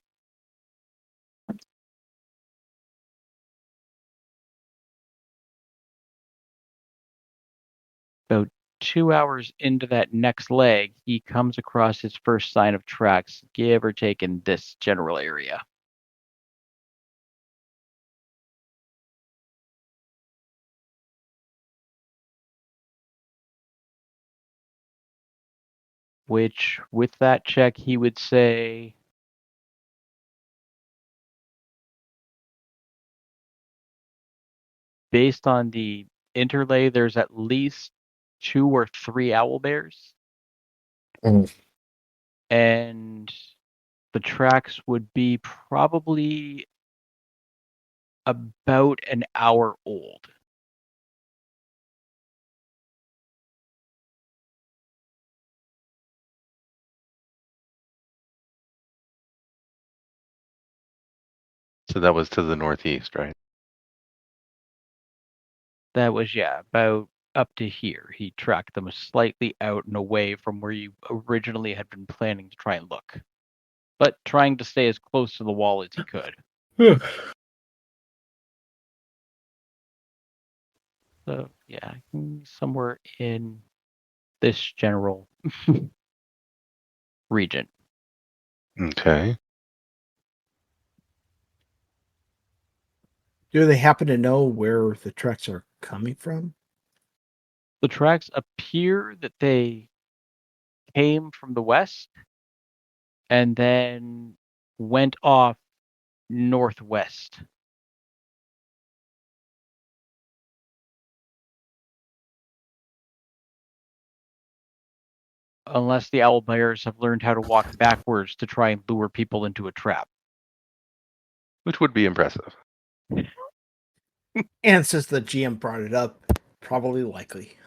about 2 hours into that next leg, he comes across his first sign of tracks, give or take in this general area. Which, with that check, he would say based on the interlay, there's at least 2 or 3 owl bears. And the tracks would be probably about an hour old. So that was to the northeast, right? That was, yeah, about up to here. He tracked them slightly out and away from where you originally had been planning to try and look, but trying to stay as close to the wall as he could. So, yeah, somewhere in this general region. Okay. Do they happen to know where the tracks are coming from? The tracks appear that they came from the west and then went off northwest. Unless the owl bears have learned how to walk backwards to try and lure people into a trap. Which would be impressive. And since the GM brought it up, probably likely.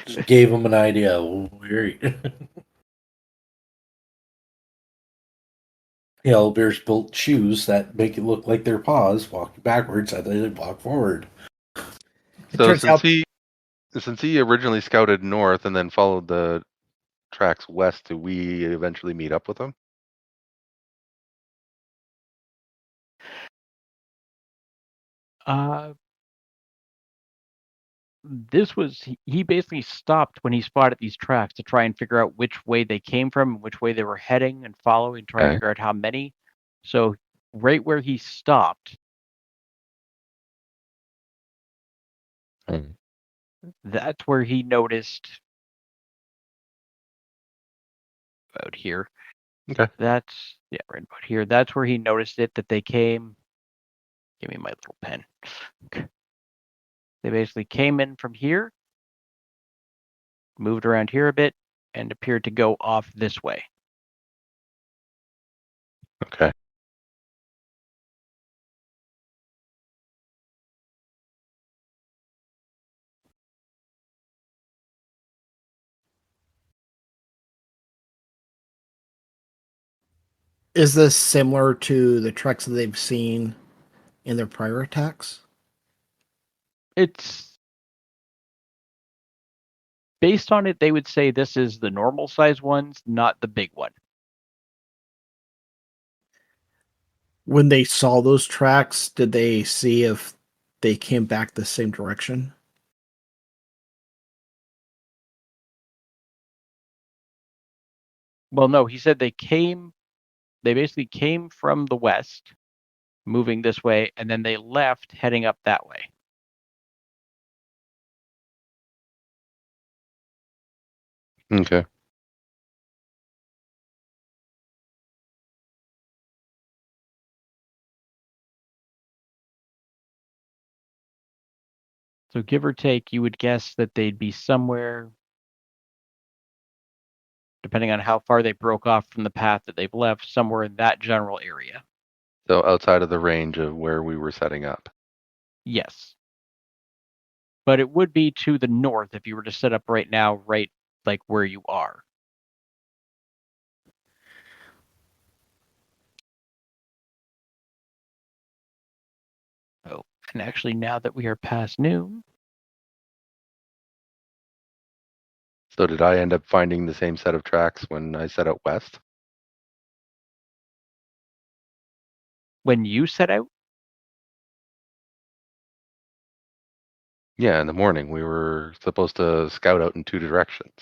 Just gave him an idea. The owlbears built shoes that make it look like their paws walking backwards and then they walk forward. So since he originally scouted north and then followed the tracks west, do we eventually meet up with him? He basically stopped when he spotted these tracks to try and figure out which way they came from and which way they were heading and following, trying to figure out how many. So right where he stopped, that's where he noticed out here. Okay. That's Yeah, right about here. That's where he noticed it, that they came. Give me my little pen. They basically came in from here, moved around here a bit, and appeared to go off this way. Okay. Is this similar to the tracks that they've seen in their prior attacks? It's based on it, they would say this is the normal size ones, not the big one. When they saw those tracks, did they see if they came back the same direction? Well, no, he said they basically came from the west, moving this way, and then they left heading up that way. Okay. So give or take, you would guess that they'd be somewhere, depending on how far they broke off from the path that they've left, somewhere in that general area. So outside of the range of where we were setting up. Yes. But it would be to the north if you were to set up right now, right like where you are. Oh, and actually now that we are past noon. So did I end up finding the same set of tracks when I set out west? When you set out? Yeah, in the morning. We were supposed to scout out in 2 directions.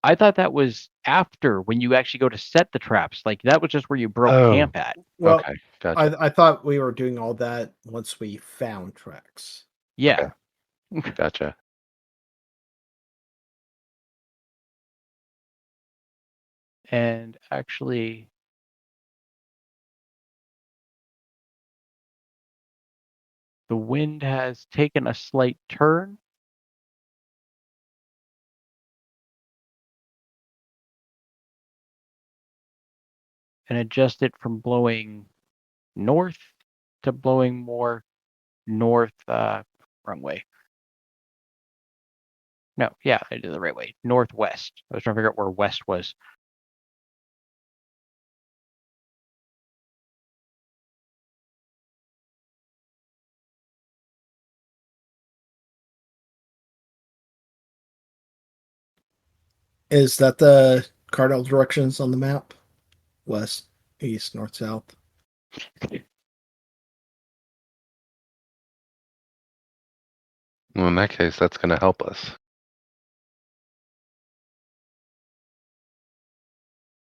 I thought that was after, when you actually go to set the traps. Like that was just where you broke camp at. Well, Okay, gotcha. I thought we were doing all that once we found tracks. Yeah. Okay. Gotcha. And actually, the wind has taken a slight turn. And adjusted from blowing north to blowing more north, wrong way. No, yeah, I did the right way. Northwest. I was trying to figure out where west was. Is that the cardinal directions on the map? West, east, north, south. Well, in that case, that's going to help us.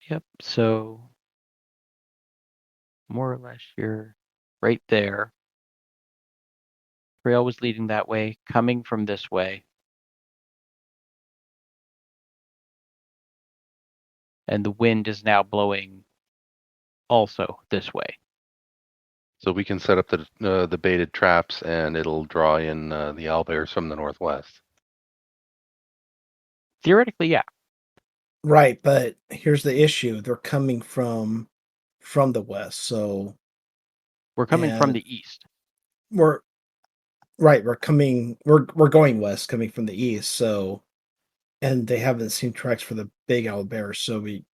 Yep, so more or less you're right there. Trail was leading that way, coming from this way. And the wind is now blowing also this way. So we can set up the baited traps, and it'll draw in the owlbears from the northwest. Theoretically, yeah. Right, but here's the issue: they're coming from the west, so we're coming from the east. We're going west, coming from the east. So, and they haven't seen tracks for the big owlbears, so we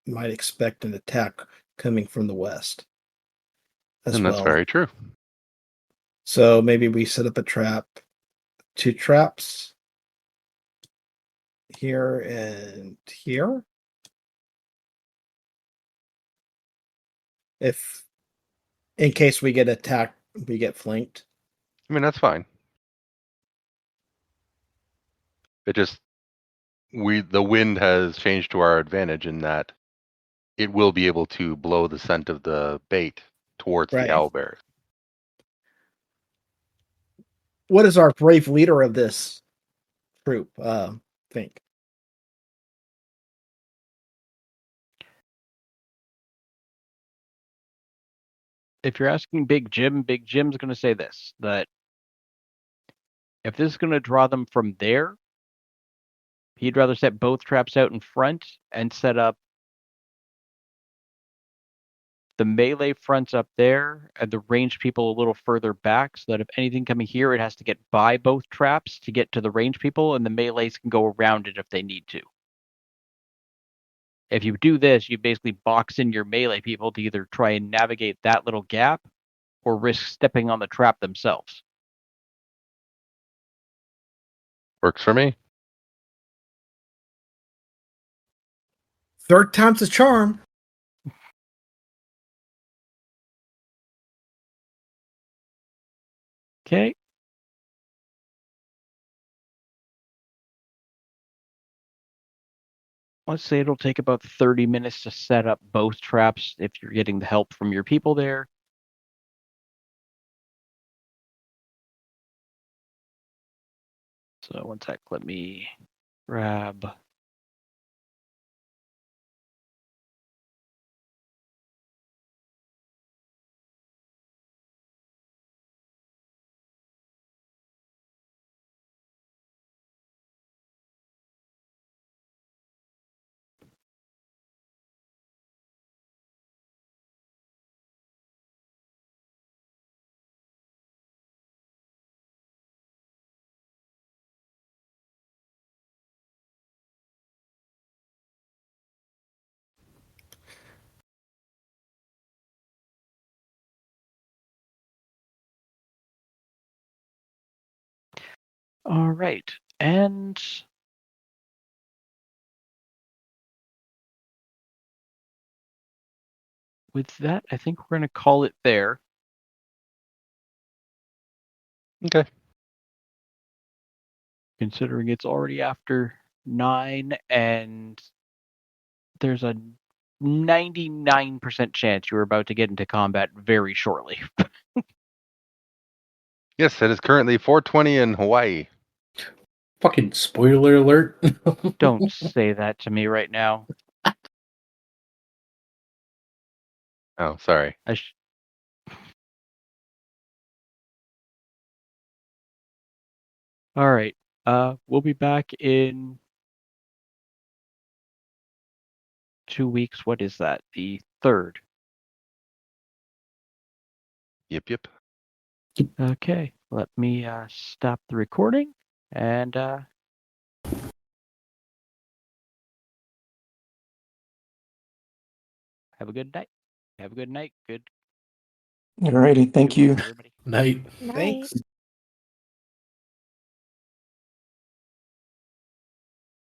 might expect an attack coming from the west as and that's well. very true. So maybe we set up a trap, 2 traps here and here. If in case we get attacked, we get flanked. I mean, that's fine. It just the wind has changed to our advantage in that it will be able to blow the scent of the bait towards the owlbears. What does our brave leader of this troop think? if you're asking Big Jim's going to say this, that if this is going to draw them from there, he'd rather set both traps out in front and set up the melee fronts up there and the ranged people a little further back, so that if anything coming here, it has to get by both traps to get to the ranged people, and the melees can go around it if they need to. If you do this, you basically box in your melee people to either try and navigate that little gap or risk stepping on the trap themselves. Works for me. Third time's a charm. Okay. Let's say it'll take about 30 minutes to set up both traps if you're getting the help from your people there. So one sec, let me grab... All right, and with that, I think we're going to call it there. Okay. Considering it's already after 9 and there's a 99% chance you're about to get into combat very shortly. Yes, it is currently 4:20 in Hawaii. Fucking spoiler alert. Don't say that to me right now. Oh, sorry. All right. We'll be back in 2 weeks. What is that? The 3rd. Yep. Okay. Let me stop the recording and have a good night. Have a good night. Good. Alrighty, thank you. Everybody. Night. Night. Thanks.